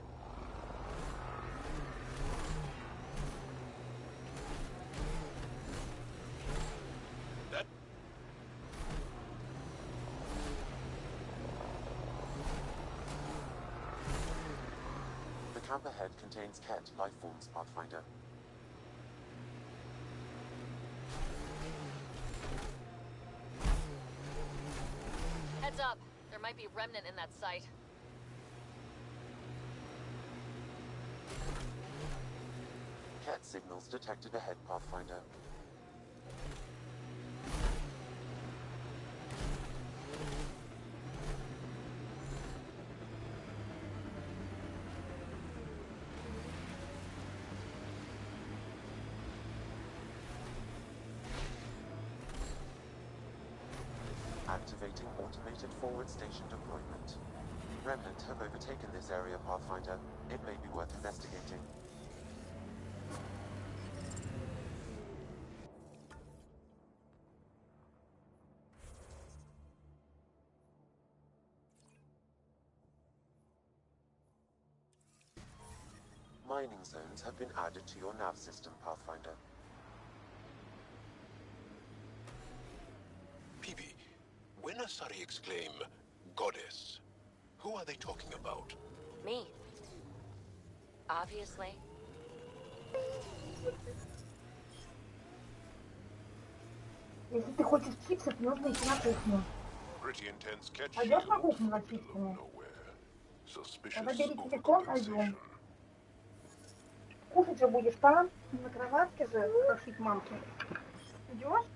S2: The camp ahead contains Ket life forms, Pathfinder.
S4: Heads up. There might be remnant in that site.
S2: Ket signals detected ahead, Pathfinder. Activating automated forward station deployment. Remnant have overtaken this area, Pathfinder. It may be worth investigating. Mining zones have been added to your nav system, Pathfinder.
S16: PB, when Asari exclaim goddess, who are they talking about?
S17: Me. Obviously.
S8: Если ты хочешь чипсов, нужно идти на кухню.
S16: Pretty intense catch
S8: Пойдешь на
S16: shield.
S8: кухню за чипсами? Тогда
S16: Suspicious
S8: бери телефон,
S16: overcompensation.
S8: пойдем. Кушать же будешь там, не на кроватке же, крошить мамки. Идешь?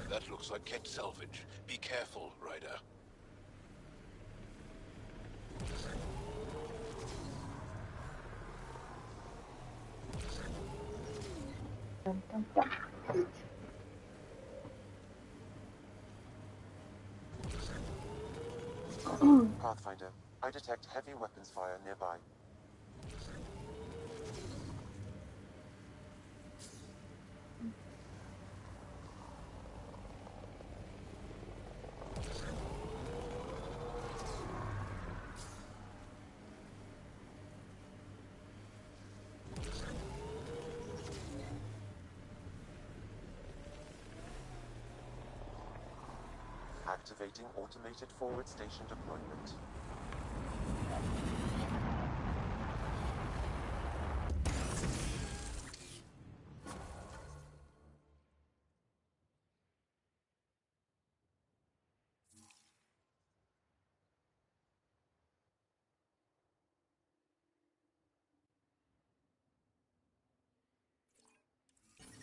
S16: That looks like Ket salvage. Be careful, Ryder.
S2: Pathfinder, I detect heavy weapons fire nearby. Activating automated forward station deployment.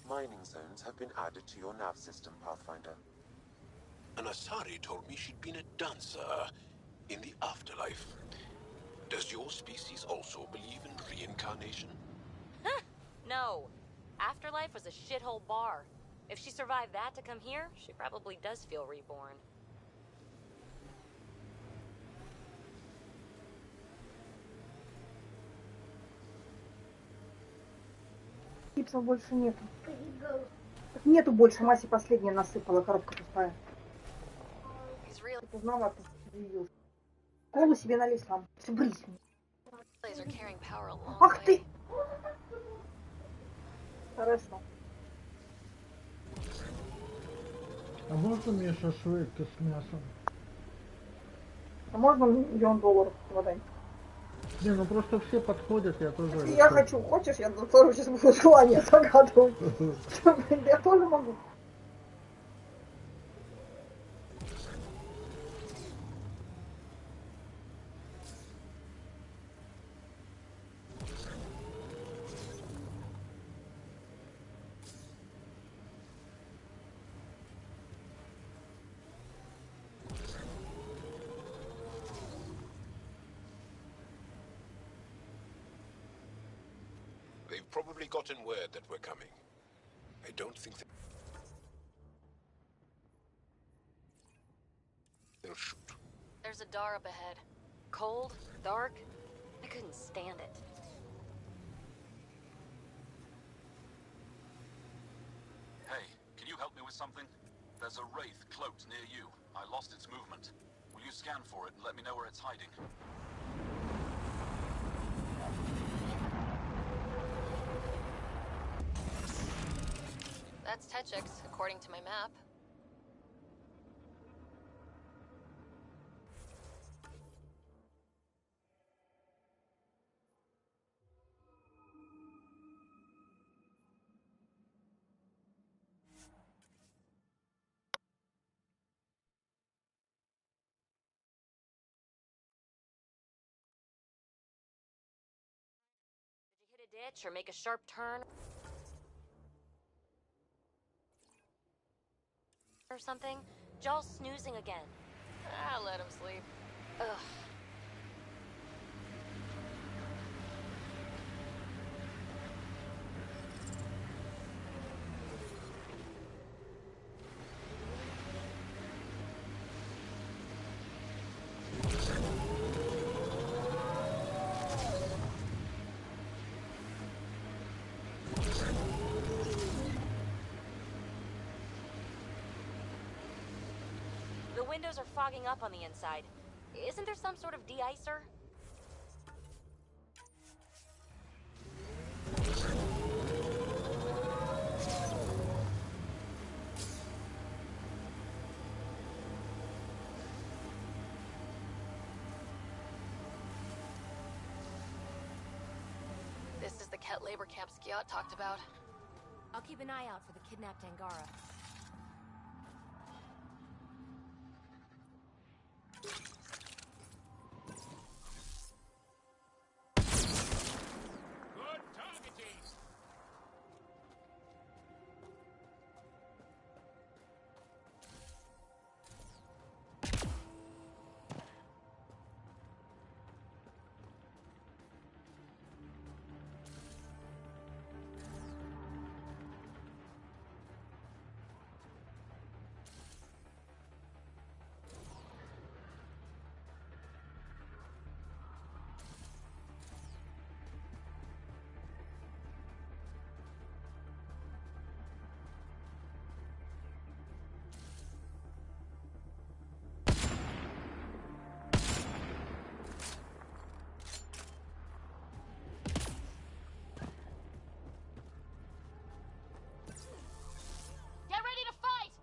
S2: Mining zones have been added to your nav system, Pathfinder.
S16: An Asari told me she'd been a dancer in the afterlife. Does your species also believe in reincarnation?
S17: No. Afterlife was a shithole bar. If she survived that to come here, she probably does feel reborn.
S8: Чипсов больше нету. Так нету больше, Маси последняя насыпала, коробка пустая. Поздновато заявился. Колу себе налей сам. Все, брись мне. Ах ты! Хорошо.
S9: А можно мне шашлык с мясом?
S8: А можно $1 000 000 водай?
S9: Не, ну просто все подходят, я тоже...
S8: Я хочу, хочешь, я тоже сейчас буду желание загадывать. Я тоже могу.
S16: They've probably gotten word that we're coming. I don't think they'll shoot.
S17: There's a door up ahead. Cold, dark. I couldn't stand it.
S5: Hey, can you help me with something? There's a wraith cloaked near you. I lost its movement. Will you scan for it and let me know where it's hiding?
S4: That's Techix, according to my map.
S17: ditch or make a sharp turn or something, Joel's snoozing again.
S4: Ah, let him sleep.
S17: Ugh. The windows are fogging up on the inside. Isn't there some sort of de-icer?
S4: This is the Ket labor camp Skiot talked about.
S17: I'll keep an eye out for the kidnapped Angara.
S19: Good targeting!
S4: Get ready to fight!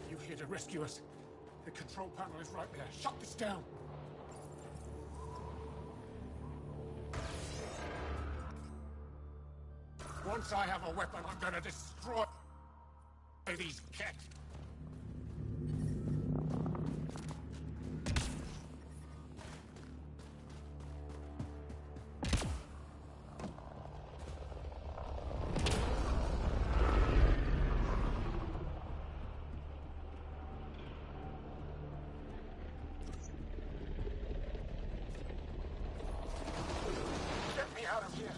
S19: You here to rescue us? The control panel is right there. Shut this down! Once I have a weapon, I'm gonna destroy these Ket. Get me out of here!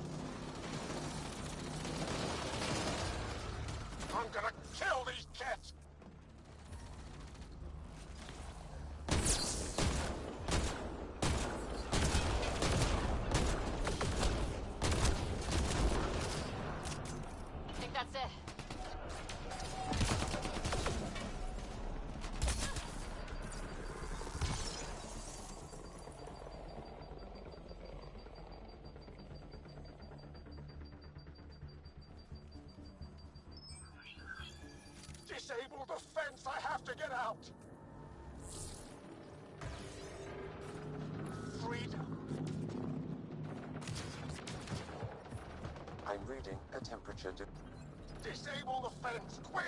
S19: I'm gonna kill these Ket!
S4: I think that's it.
S19: Disable the fence! I have to get out!
S13: freedom.
S2: I'm reading a temperature.
S13: Disable the fence, quick!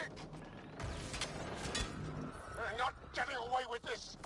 S13: They're not getting away with this!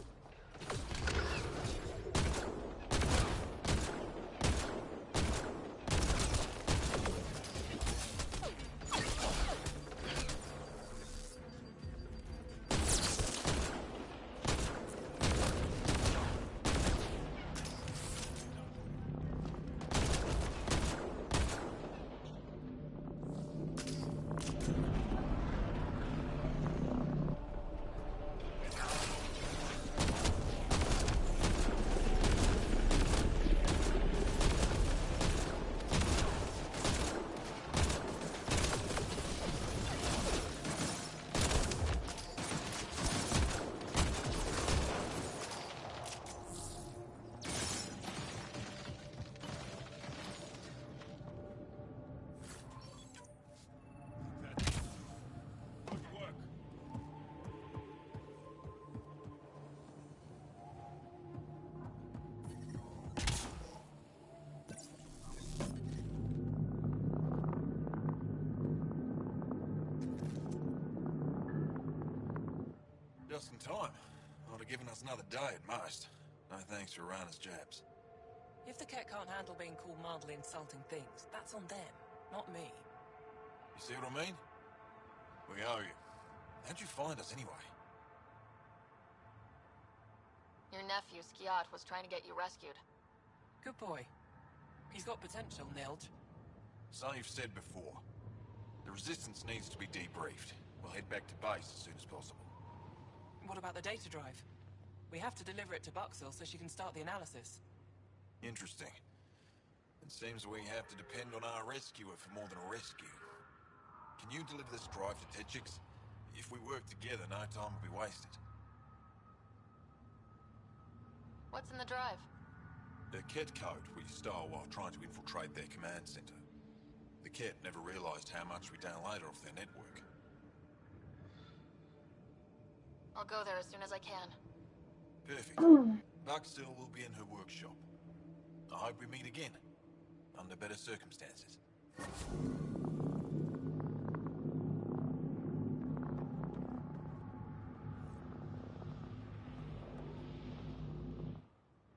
S6: Just in time. Would have given us another day at most. No thanks for Rana's jabs.
S1: If the Ket can't handle being called mildly insulting things, that's on them, not me.
S6: You see what I mean? We owe you. How'd you find us anyway?
S4: Your nephew, Skiat, was trying to get you rescued.
S1: Good boy. He's got potential, Nilge.
S6: So you've said before. The Resistance needs to be debriefed. We'll head back to base as soon as possible.
S1: What about the data drive? We have to deliver it to Buxel so she can start the analysis.
S6: Interesting. It seems we have to depend on our rescuer for more than a rescue. Can you deliver this drive to Tetchix? If we work together, no time will be wasted.
S4: What's in the drive?
S6: The Ket code we stole while trying to infiltrate their command center. The Ket never realized how much we downloaded off their network.
S4: I'll go there as soon as I can.
S6: Perfect. Buxel will be in her workshop. I hope we meet again, under better circumstances.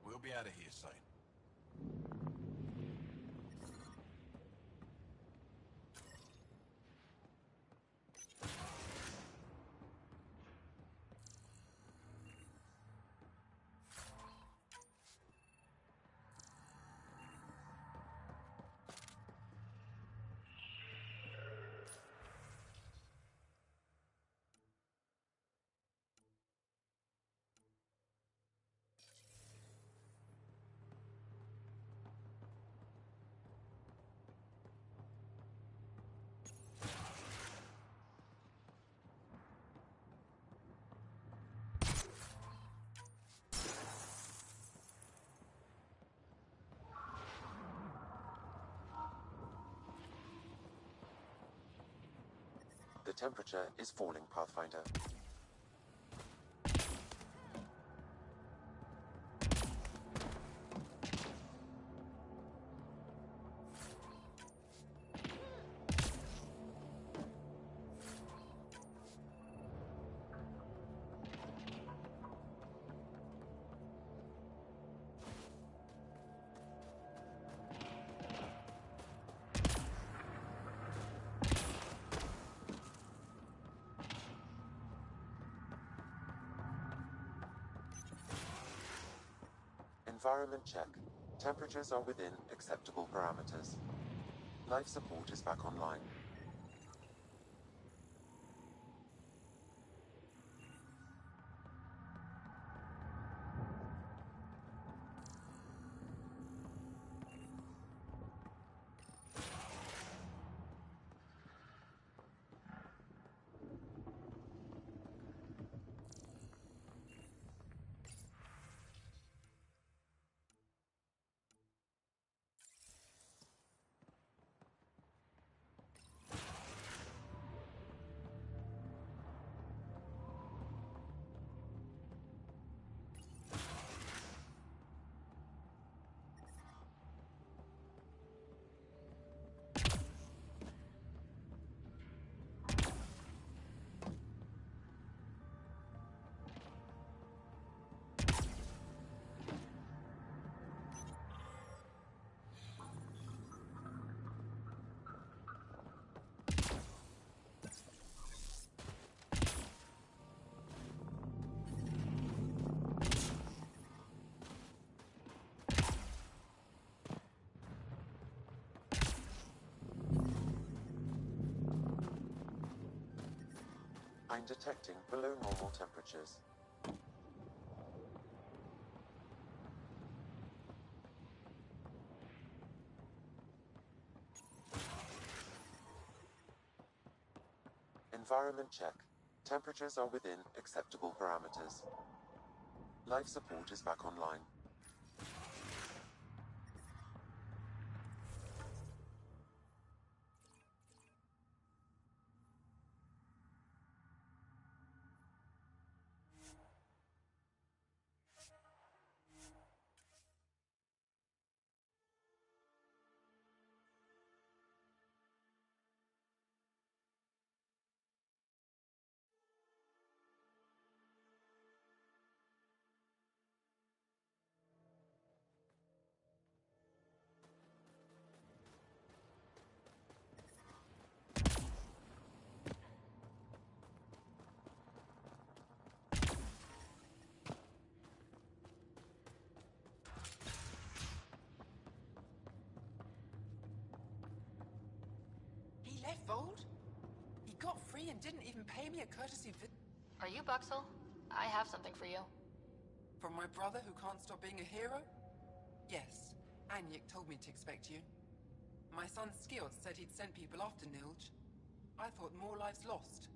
S6: We'll be out of here soon.
S2: The temperature is falling, Pathfinder. Environment check. Temperatures are within acceptable parameters. Life support is back online. I'm detecting below normal temperatures. Environment check. Temperatures are within acceptable parameters. Life support is back online.
S18: He left Vold? He got free and didn't even pay me a courtesy
S4: Are you Buxel? I have something for you.
S18: From my brother who can't stop being a hero? Yes, Anyik told me to expect you. My son Skjord said he'd sent people after Nilj. I thought more lives lost.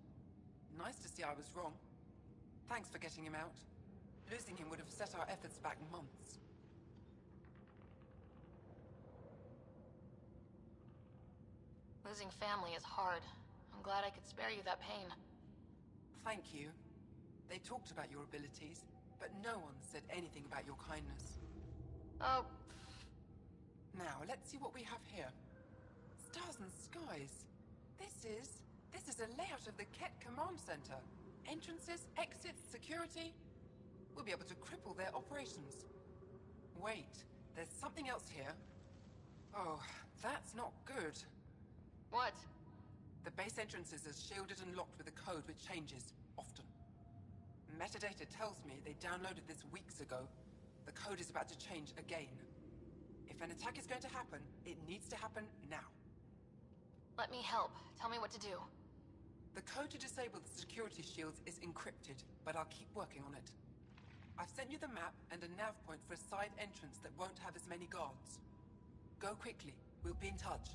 S18: Nice to see I was wrong. Thanks for getting him out. Losing him would have set our efforts back months.
S4: Losing family is hard. I'm glad I could spare you that pain.
S18: Thank you. They talked about your abilities, but no one said anything about your kindness.
S4: Oh.
S18: Now, let's see what we have here. Stars and skies. This is a layout of the Ket Command Center. Entrances, exits, security. We'll be able to cripple their operations. Wait, there's something else here. Oh, that's not good.
S4: What?
S18: The base entrances are shielded and locked with a code which changes, often. Metadata tells me they downloaded this weeks ago. The code is about to change again. If an attack is going to happen, it needs to happen now.
S4: Let me help. Tell me what to do.
S18: The code to disable the security shields is encrypted, but I'll keep working on it. I've sent you the map and a nav point for a side entrance that won't have as many guards. Go quickly. We'll be in touch.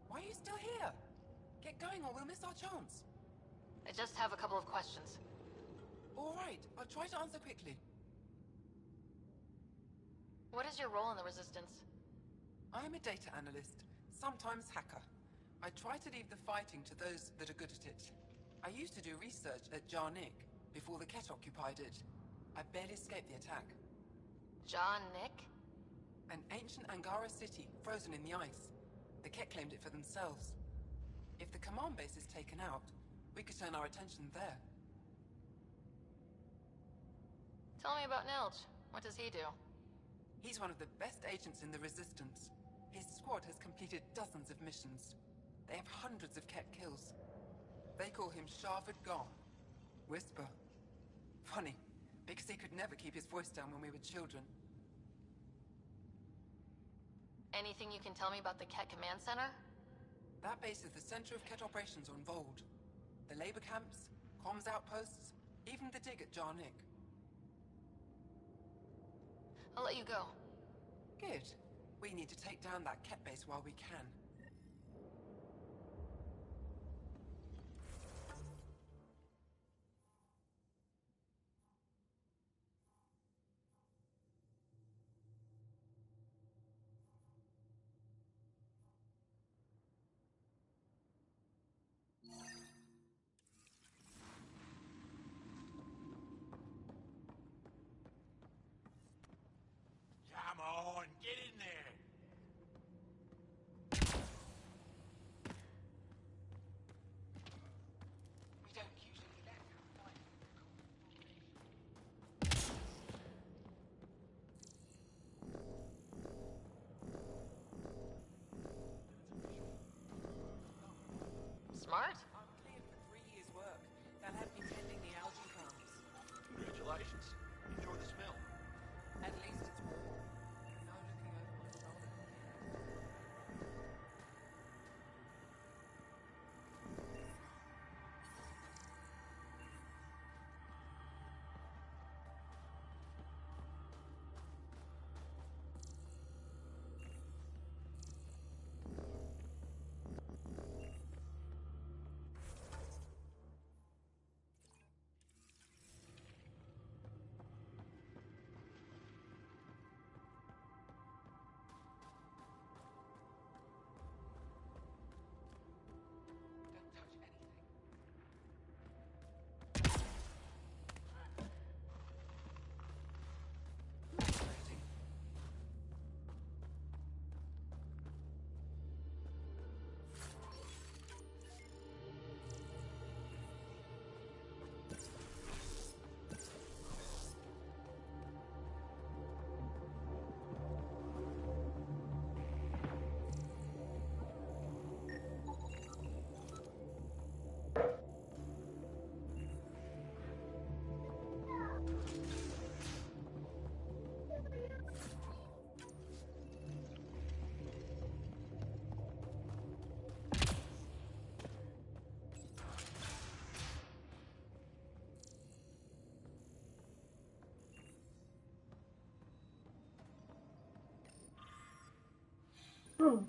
S18: Why are you still here? Get going or we'll miss our chance.
S4: I just have a couple of questions.
S18: All right, I'll try to answer quickly.
S4: What is your role in the Resistance?
S18: I'm a data analyst, sometimes hacker. I try to leave the fighting to those that are good at it. I used to do research at Jarnik before the Ket occupied it. I barely escaped the attack.
S4: Jarnik?
S18: An ancient Angara city, frozen in the ice. The Ket claimed it for themselves. If the command base is taken out, we could turn our attention there.
S4: Tell me about Nilj. What does he do?
S18: He's one of the best agents in the Resistance. His squad has completed dozens of missions. They have hundreds of Ket kills. They call him Sharvid Gar. Whisper. Funny, because he could never keep his voice down when we were children.
S4: Anything you can tell me about the Ket Command Center?
S18: That base is the center of Ket operations on Vold. The labor camps, comms outposts, even the dig at Jarnik.
S4: I'll let you go.
S18: Good. We need to take down that Ket base while we can.
S19: Come on, get in there.
S18: We don't usually let them fight.
S4: Smart?
S18: I'm cleared for 3 years' work. They'll have me tending the algae farms.
S16: Congratulations. Enjoy the smell.
S18: At least it's warm. No looking over my shoulder.
S3: Pathfinder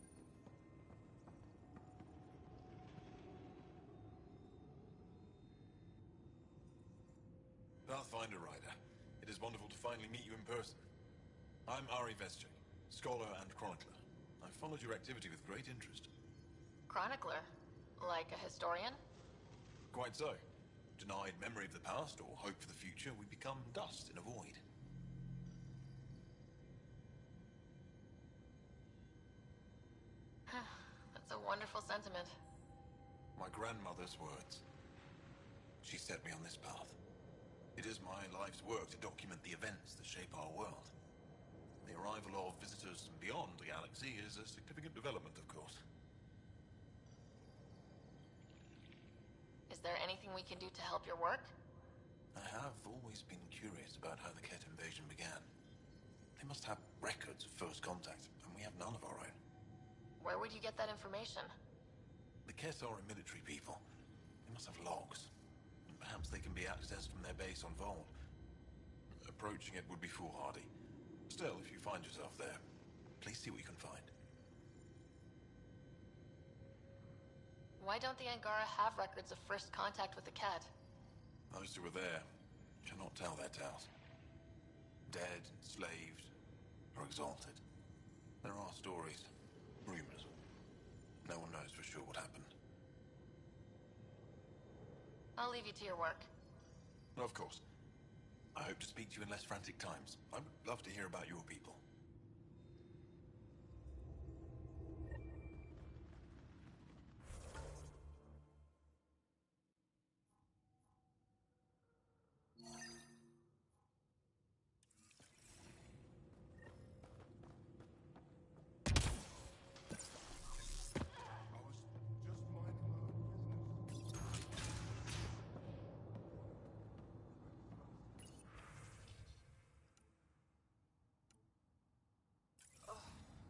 S3: Rider, it is wonderful to finally meet you in person. I'm Ari Vestchek, scholar and chronicler. I've followed your activity with great interest.
S4: Chronicler? Like a historian?
S3: Quite so. Denied memory of the past or hope for the future, we become dust in a void.
S4: That's a wonderful sentiment.
S3: My grandmother's words. She set me on this path. It is my life's work to document the events that shape our world. The arrival of visitors from beyond the galaxy is a significant development, of course.
S4: Is there anything we can do to help your work?
S3: I have always been curious about how the Ket invasion began. They must have records of first contact, and we have none of our own.
S4: Where would you get that information?
S3: The Ket are a military people. They must have logs. Perhaps they can be accessed from their base on Vol. Approaching it would be foolhardy. Still, if you find yourself there, please see what you can find.
S4: Why don't the Angara have records of first contact with the Ket?
S3: Those who were there cannot tell their tales. Dead, enslaved, or exalted. There are stories, rumors. No one knows for sure what happened.
S4: I'll leave you to your work.
S3: Of course. I hope to speak to you in less frantic times. I would love to hear about your people.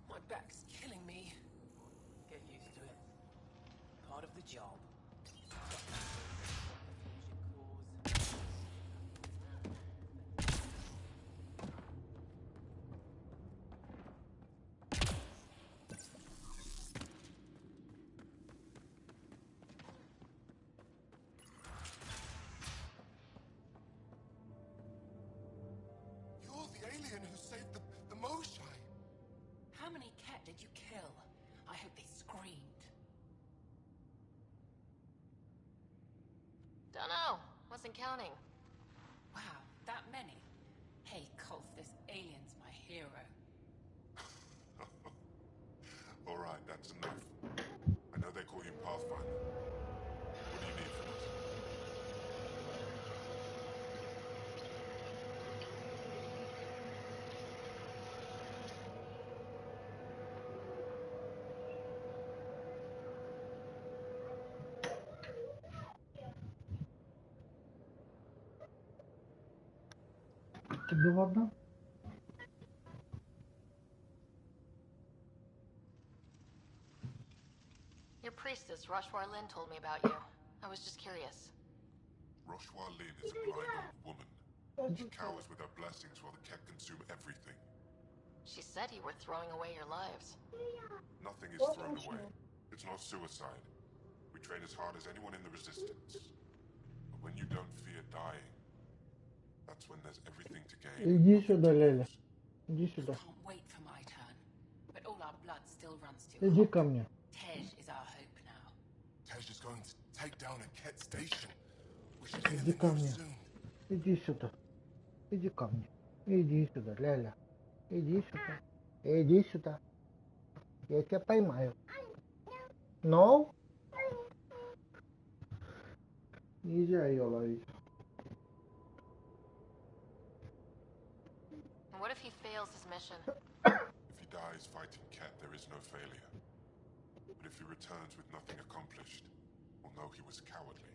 S1: My back's killing me. Get used to it. Part of the job.
S19: You're the alien who saved the Moshai.
S18: How many Ket did you kill? I hope they screamed.
S4: Dunno. Wasn't counting.
S18: Wow, that many? Hey, Kolf, this alien's my hero.
S13: All right, that's enough. I know they call you Pathfinder. What do you need from us?
S9: Тебе вода?
S4: Your priestess, Roshwar Lin, told me about you. I was just curious.
S13: Roshwar Lin is a blind old woman. She cowers with her blessings while the Ket consume everything.
S4: She said you were throwing away your lives.
S13: Nothing is thrown away. It's not suicide. We train as hard as anyone in the Resistance. But when you don't fear dying, that's when there's everything to gain.
S9: Иди сюда, Леля. Иди сюда.
S18: Can't wait for my turn. But all our blood still runs too
S9: Иди
S18: hot.
S9: ко мне.
S18: Tej is our hope now.
S13: Tej is going to take down a Ket station. We should hear
S9: Иди
S13: the
S9: ко
S13: news
S9: мне.
S13: soon.
S9: Иди сюда. Иди ко мне. Иди сюда, Ляля. Иди сюда. Иди сюда. Я тебя поймаю. No? Нельзя ее ловить.
S4: And what if he fails his mission?
S13: If he dies fighting Ket, there is no failure. But if he returns with nothing accomplished, we'll know he was cowardly.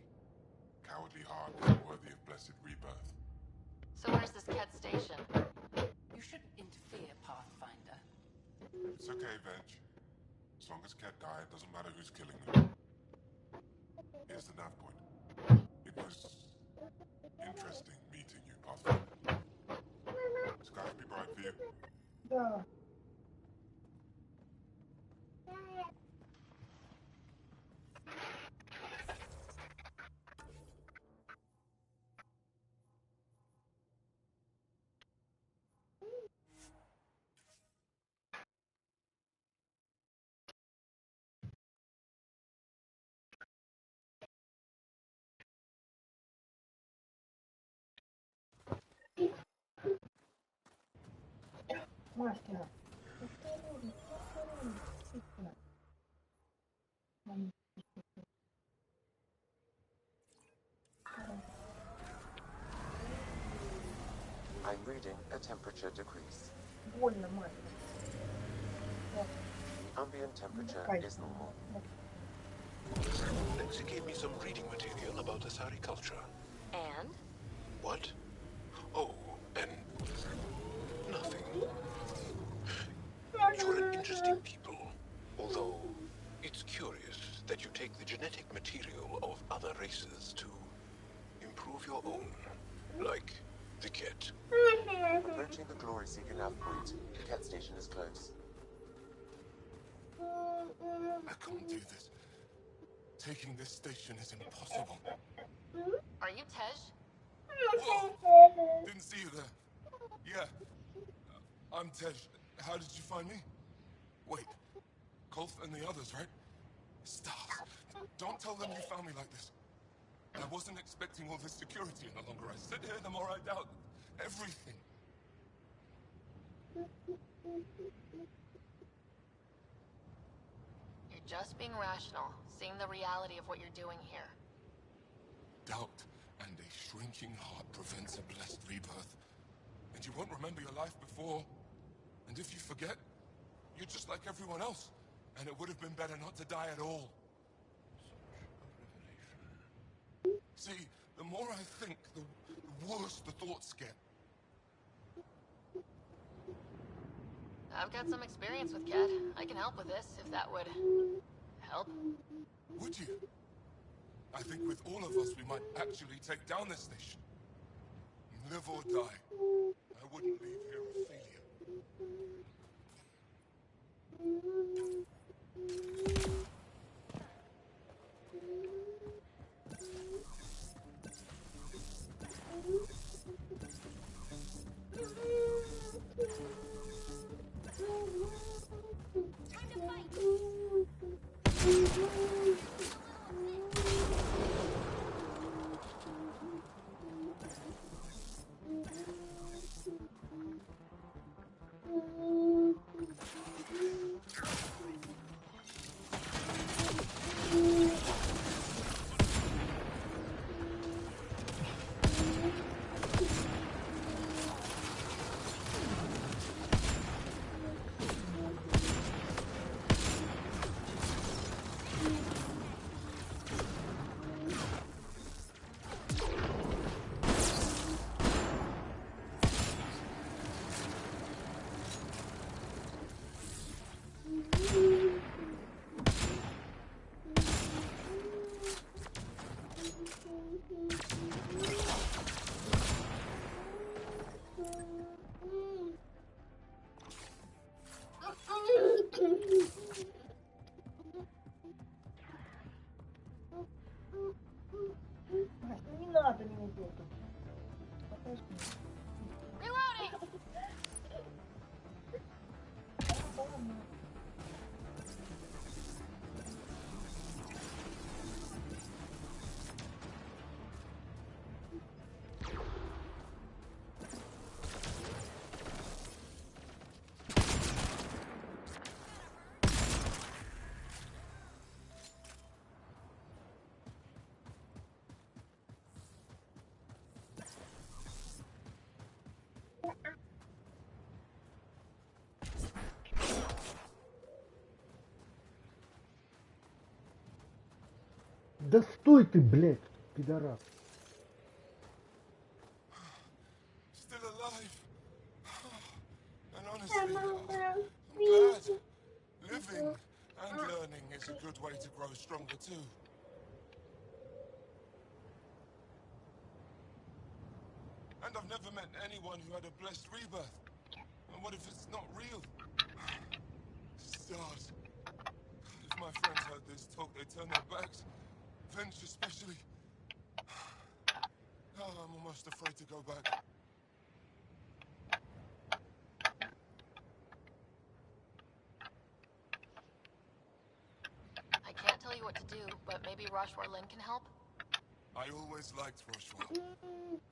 S13: Cowardly heart isn't worthy of blessed rebirth.
S4: So where's this Ket station?
S18: You shouldn't interfere, Pathfinder.
S13: It's okay, Veg. As long as Ket die, it doesn't matter who's killing them. Here's the nav point. It was interesting meeting you, Pathfinder. Skies be bright for you.
S8: Да. Мастера. Осторожно, осторожно. Тихо.
S2: I'm reading a temperature decrease.
S8: Больно, мастер.
S2: The ambient temperature is normal.
S16: Lexi gave me some reading material about Asari culture.
S4: And?
S16: What? Oh, and nothing. You're an interesting people, although it's curious that you take the genetic material of other races to improve your own, like the Ket.
S2: Approaching the glory-seeker nav point, the Ket station is close.
S22: I can't do this. Taking this station is impossible.
S4: Are you Tej?
S22: Whoa! Didn't see you there. Yeah. I'm Tej. How did you find me? Wait. Kolth and the others, right? Stars. Don't tell them you found me like this. I wasn't expecting all this security, and the longer I sit here, the more I doubt everything.
S4: You're just being rational, seeing the reality of what you're doing here.
S22: Doubt and a shrinking heart prevents a blessed rebirth. And you won't remember your life before. And if you forget, you're just like everyone else. And it would have been better not to die at all. See, the more I think, the worse the thoughts get.
S4: I've got some experience with Ket. I can help with this, if that would help.
S22: Would you? I think with all of us, we might actually take down this station. Live or die. I wouldn't leave here a failure.
S8: Не надо меня делать.
S4: Reloading!
S9: Да стой ты, блядь, пидорас.
S22: Still alive. And honestly, I'm glad. Living and learning is a good way to grow stronger too. And I've never met anyone who had a blessed rebirth. And what if it's not real? Stars. If my friends heard this talk, they'd turn their backs. Finch especially. Oh, I'm almost afraid to go back.
S4: I can't tell you what to do, but maybe Roshwar Lin can help?
S22: I always liked Roshwar.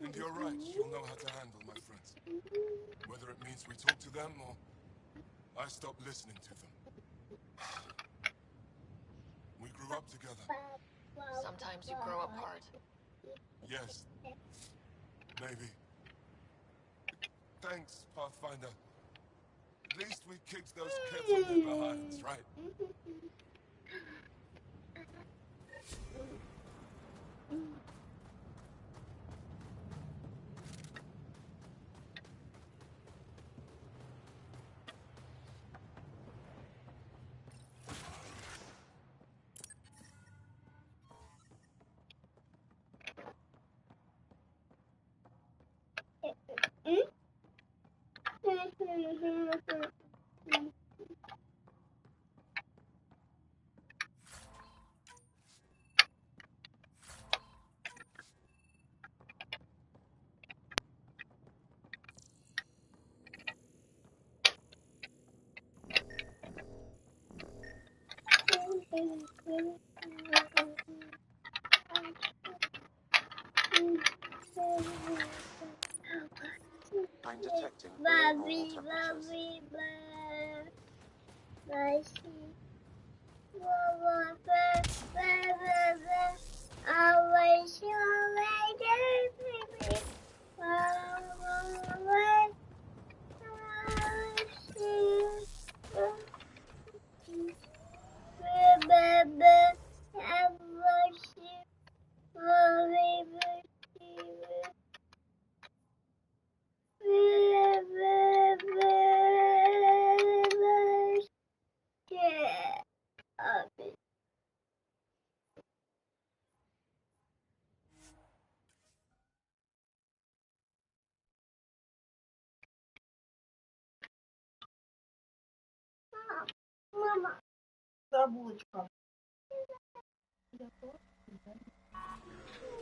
S22: And you're right, she'll know how to handle my friends. Whether it means we talk to them or
S13: I stopped listening to them. We grew up together.
S4: Sometimes you grow apart.
S13: Yes. Maybe. Thanks, Pathfinder. At least we kicked those kids on their behinds, right?
S2: I'm detecting below normal temperatures.
S8: Мама, забулочка.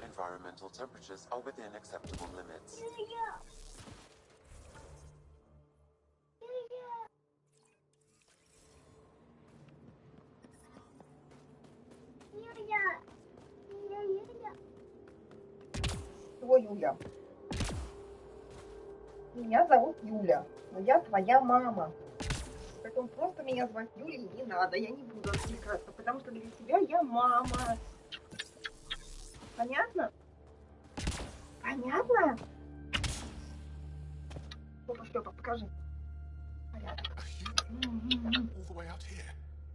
S2: Environmental temperatures are within acceptable limits.
S8: Чего, Юля? Меня зовут Юля, но я твоя мама. Поэтому просто меня звать Юлей не надо, я не буду отвлекаться, потому что для тебя я мама. Понятно? Понятно? Попа, Шлёпа, покажи. Порядок.
S3: All the way out here.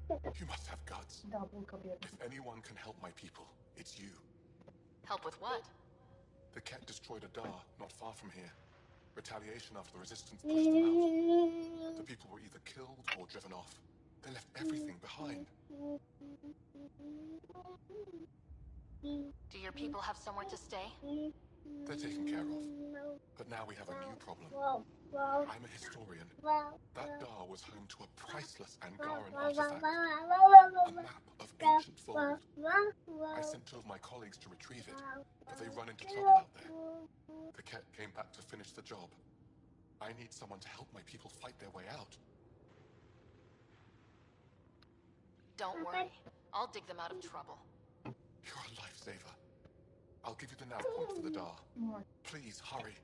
S3: You must have guts.
S8: Да, булка вредная.
S3: If anyone can help my people, it's you.
S4: Help with what?
S3: The Ket destroyed a Dar not far from here. Retaliation after the Resistance pushed them out. The people were either killed or driven off. They left everything behind.
S4: Do your people have somewhere to stay?
S3: They're taken care of. But now we have a new problem. I'm a historian. That Dar was home to a priceless Angaran artifact. A map of ancient Fold. I sent 2 of my colleagues to retrieve it, but they run into trouble out there. The Ket came back to finish the job. I need someone to help my people fight their way out.
S4: Don't worry. I'll dig them out of trouble.
S3: You're a lifesaver. I'll give you the nav point for the Dar. Please, hurry.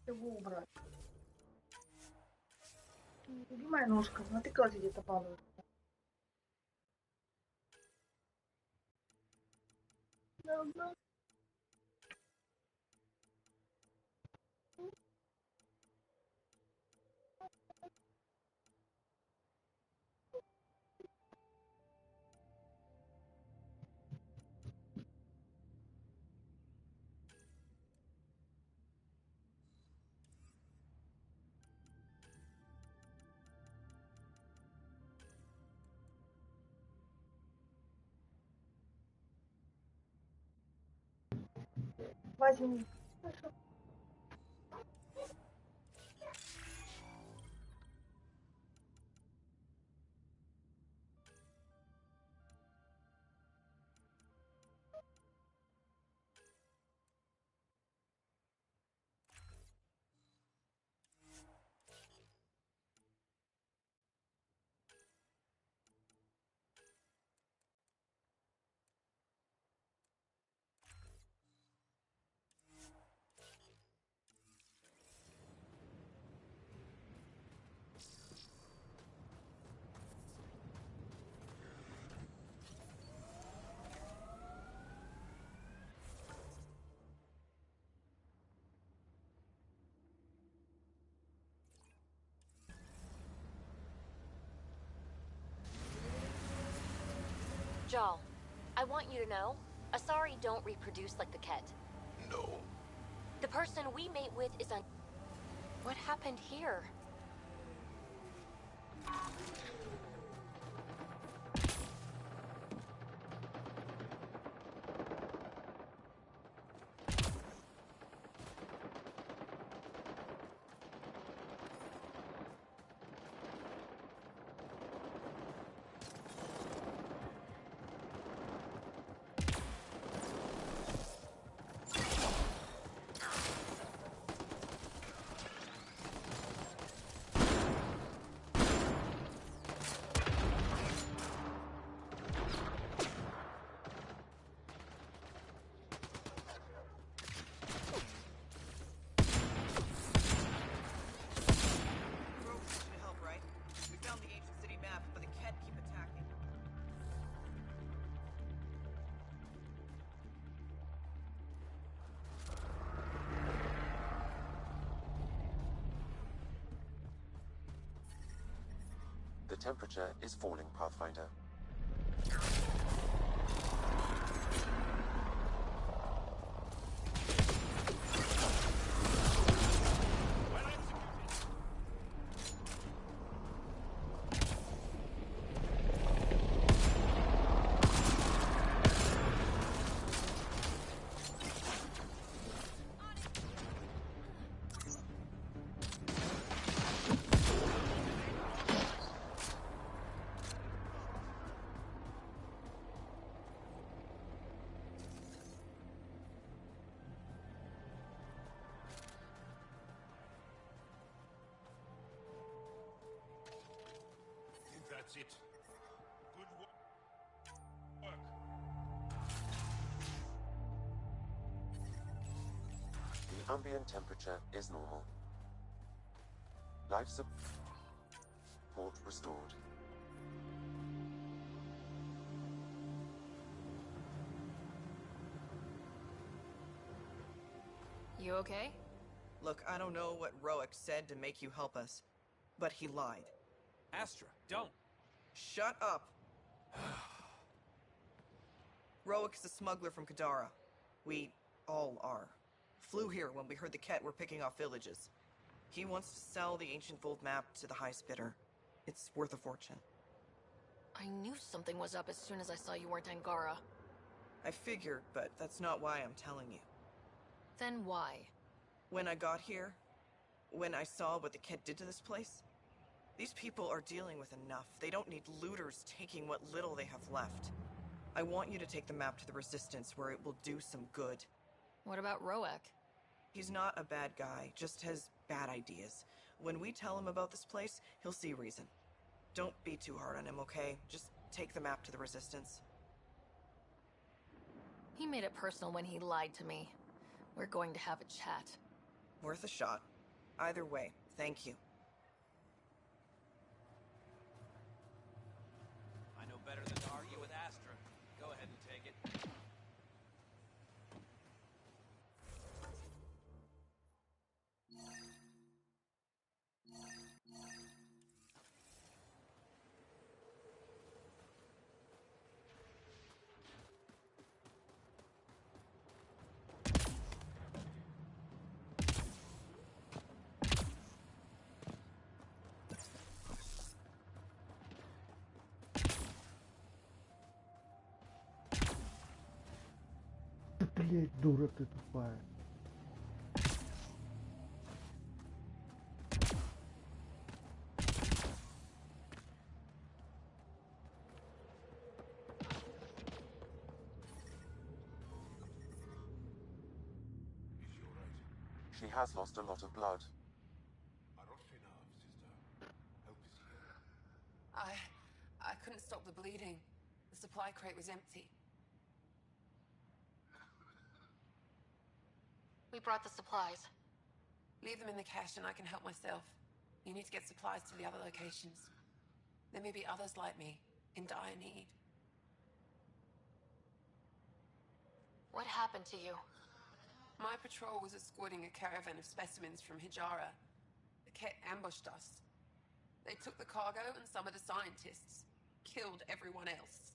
S8: Его убрать. Любимая ножка, натыкалась где-то падает. Возьми.
S17: Jal, I want you to know, Asari don't reproduce like the Ket.
S16: No.
S17: The person we mate with is un... What happened here?
S2: The temperature is falling, Pathfinder.
S19: That's it. Good work.
S2: The ambient temperature is normal. Life support restored.
S4: You okay?
S11: Look, I don't know what Roic said to make you help us, but he lied.
S15: Astra, don't.
S11: Shut up! Roic is a smuggler from Kadara. We all are. Flew here when we heard the Ket were picking off villages. He wants to sell the ancient Fold map to the highest bidder. It's worth a fortune.
S4: I knew something was up as soon as I saw you weren't Angara.
S11: I figured, but that's not why I'm telling you.
S4: Then why?
S11: When I got here, when I saw what the Ket did to this place, these people are dealing with enough. They don't need looters taking what little they have left. I want you to take the map to the Resistance where it will do some good.
S4: What about Roic?
S11: He's not a bad guy, just has bad ideas. When we tell him about this place, he'll see reason. Don't be too hard on him, okay? Just take the map to the Resistance.
S4: He made it personal when he lied to me. We're going to have a chat.
S11: Worth a shot. Either way, thank you.
S15: I know better than to argue with Astra. Go ahead and take it.
S9: Блять, дура ты тупая.
S2: She has lost a lot of blood.
S1: I couldn't stop the bleeding. The supply crate was empty.
S4: We brought the supplies.
S1: Leave them in the cache and I can help myself. You need to get supplies to the other locations. There may be others like me, in dire need.
S4: What happened to you?
S1: My patrol was escorting a caravan of specimens from Hijara. The Ket ambushed us. They took the cargo and some of the scientists. Killed everyone else.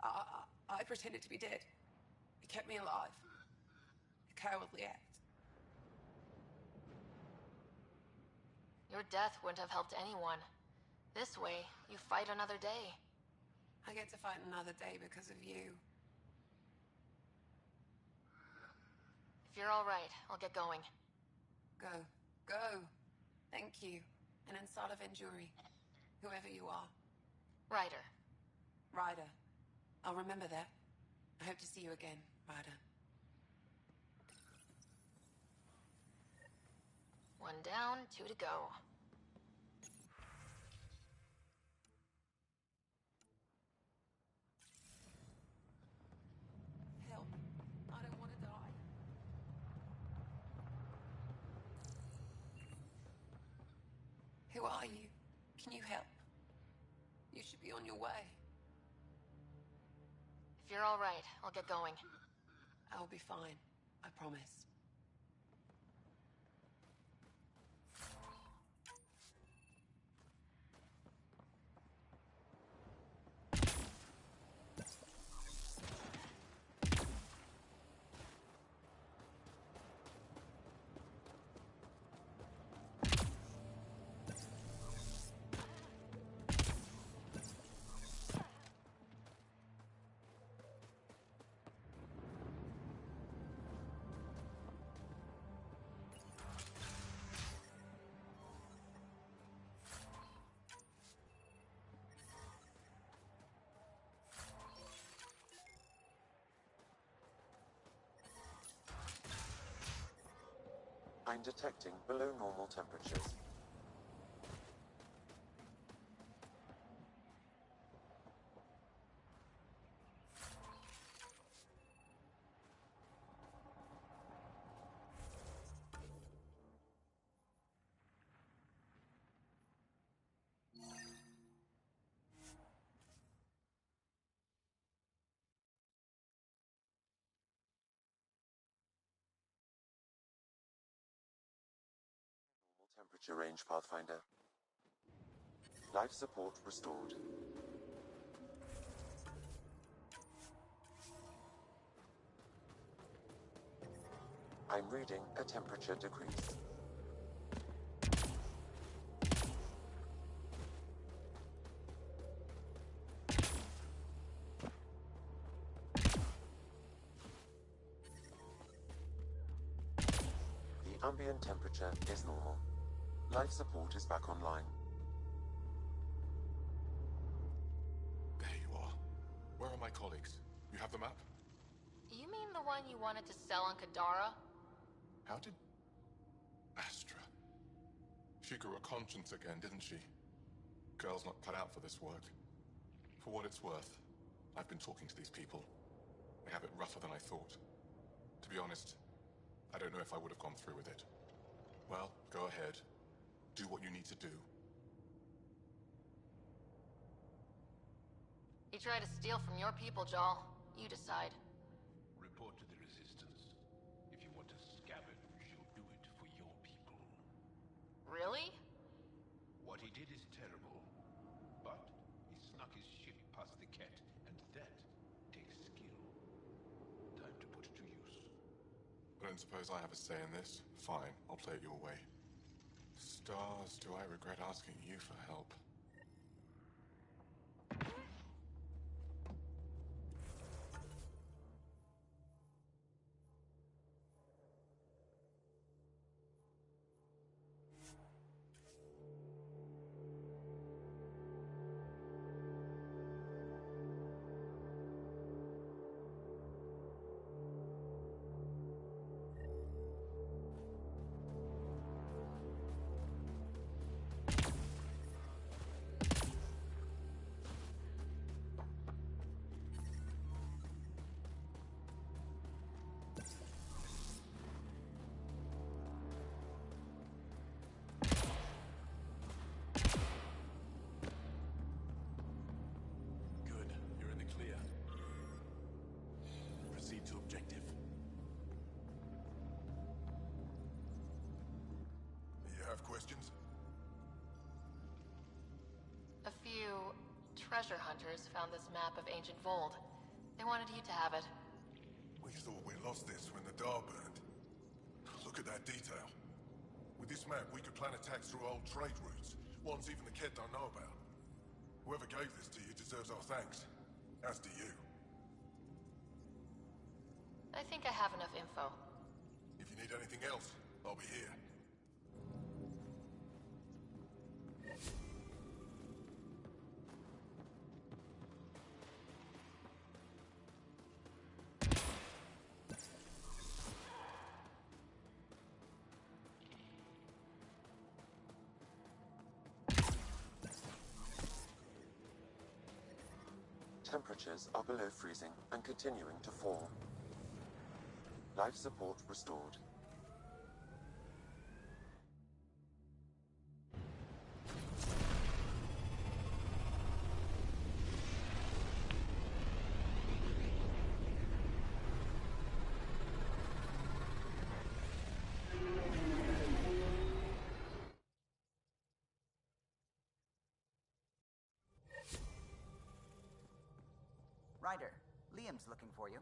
S18: I pretended to be dead. It kept me alive. A cowardly act.
S4: Your death wouldn't have helped anyone. This way, you fight another day.
S18: I get to fight another day because of you.
S4: If you're all right, I'll get going.
S18: Go. Go. Thank you. And inside of Enduri, whoever you are.
S4: Ryder.
S18: Ryder. I'll remember that. I hope to see you again, Ryder.
S4: One down, 2 to go.
S18: Help. I don't want to die. Who are you? Can you help? You should be on your way.
S4: If you're all right, I'll get going.
S18: I'll be fine. I promise.
S2: I'm detecting below normal temperatures. Temperature range, Pathfinder. Life support restored. I'm reading a temperature decrease. The ambient temperature is normal. Life support is back online.
S3: There you are. Where are my colleagues? You have the map?
S4: You mean the one you wanted to sell on Kadara?
S3: How did... Astra. She grew a conscience again, didn't she? Girl's not cut out for this work. For what it's worth, I've been talking to these people. They have it rougher than I thought. To be honest, I don't know if I would have gone through with it. Well, go ahead. Do what you need to do.
S4: You try to steal from your people, Jal. You decide.
S16: Report to the Resistance. If you want to scavenge, you'll do it for your people.
S4: Really?
S16: What he did is terrible, but he snuck his ship past the Ket, and that takes skill. Time to put it to use.
S3: I don't suppose I have a say in this. Fine, I'll play it your way. Stars, do I regret asking you for help?
S20: Questions?
S4: A few treasure hunters found this map of ancient Vold. They wanted you to have it.
S22: We thought we lost this when the Dar burned. Look at that detail. With this map, we could plan attacks through old trade routes, ones even the Kett don't know about. Whoever gave this to you deserves our thanks. As do you.
S4: I think I have enough info.
S22: If you need anything else, I'll be here.
S2: Temperatures are below freezing and continuing to fall. Life support restored.
S10: Ryder, Liam's looking for you.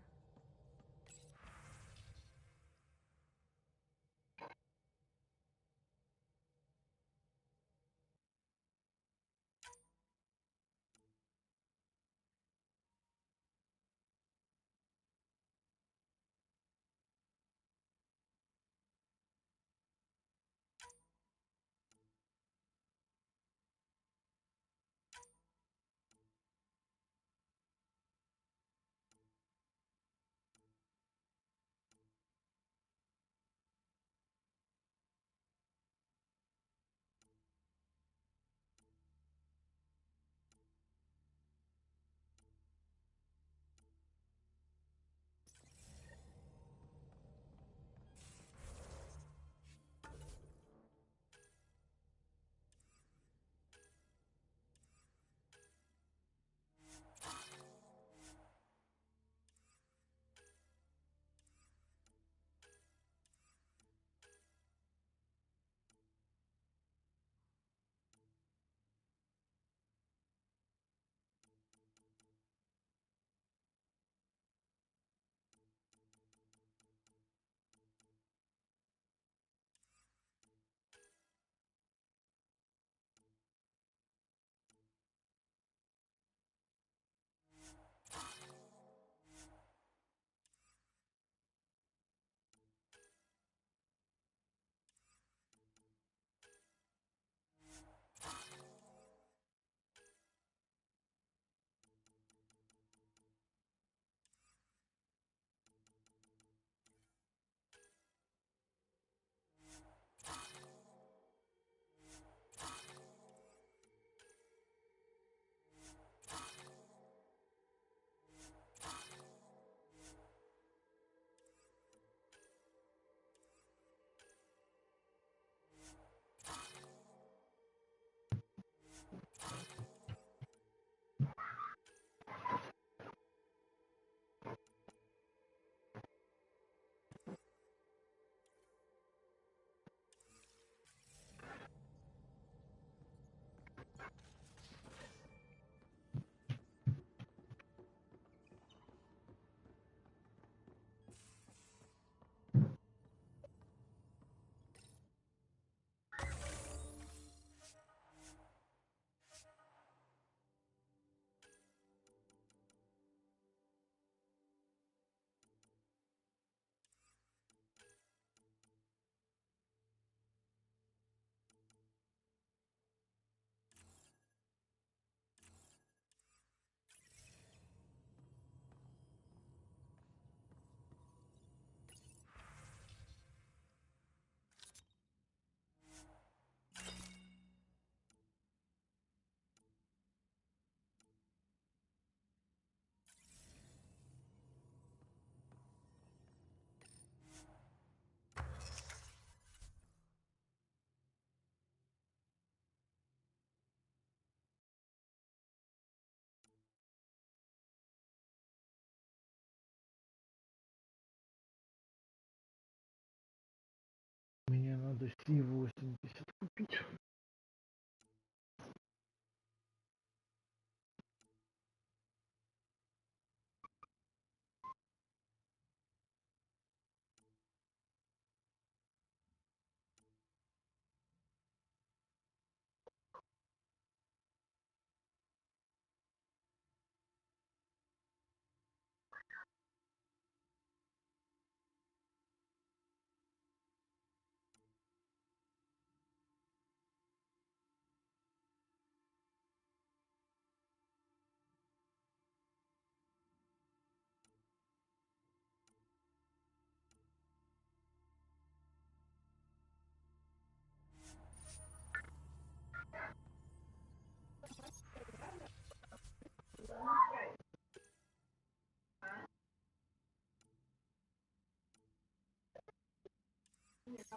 S9: Мне надо C80 купить.
S4: I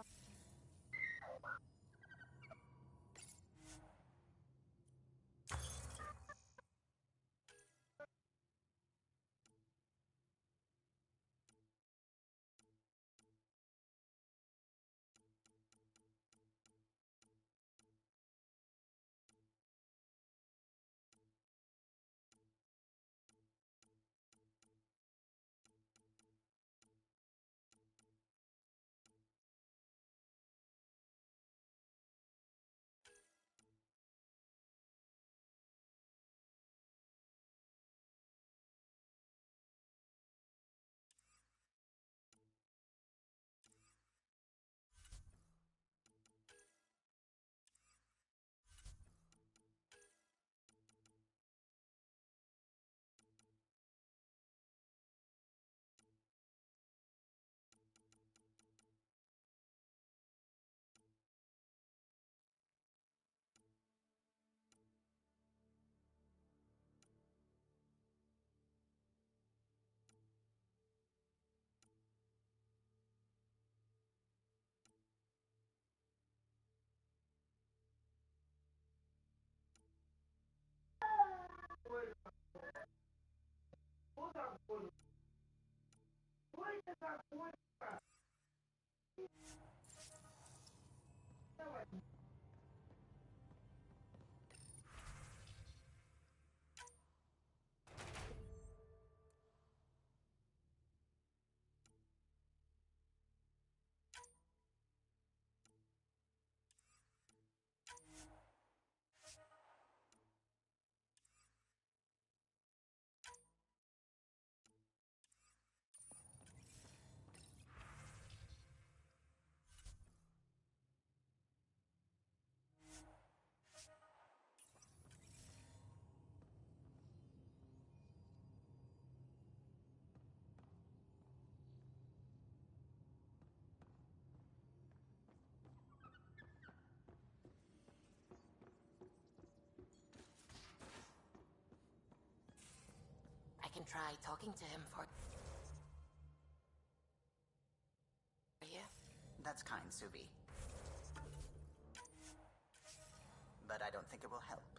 S4: can try talking to him for you.
S10: That's kind, Subi. But I don't think it will help.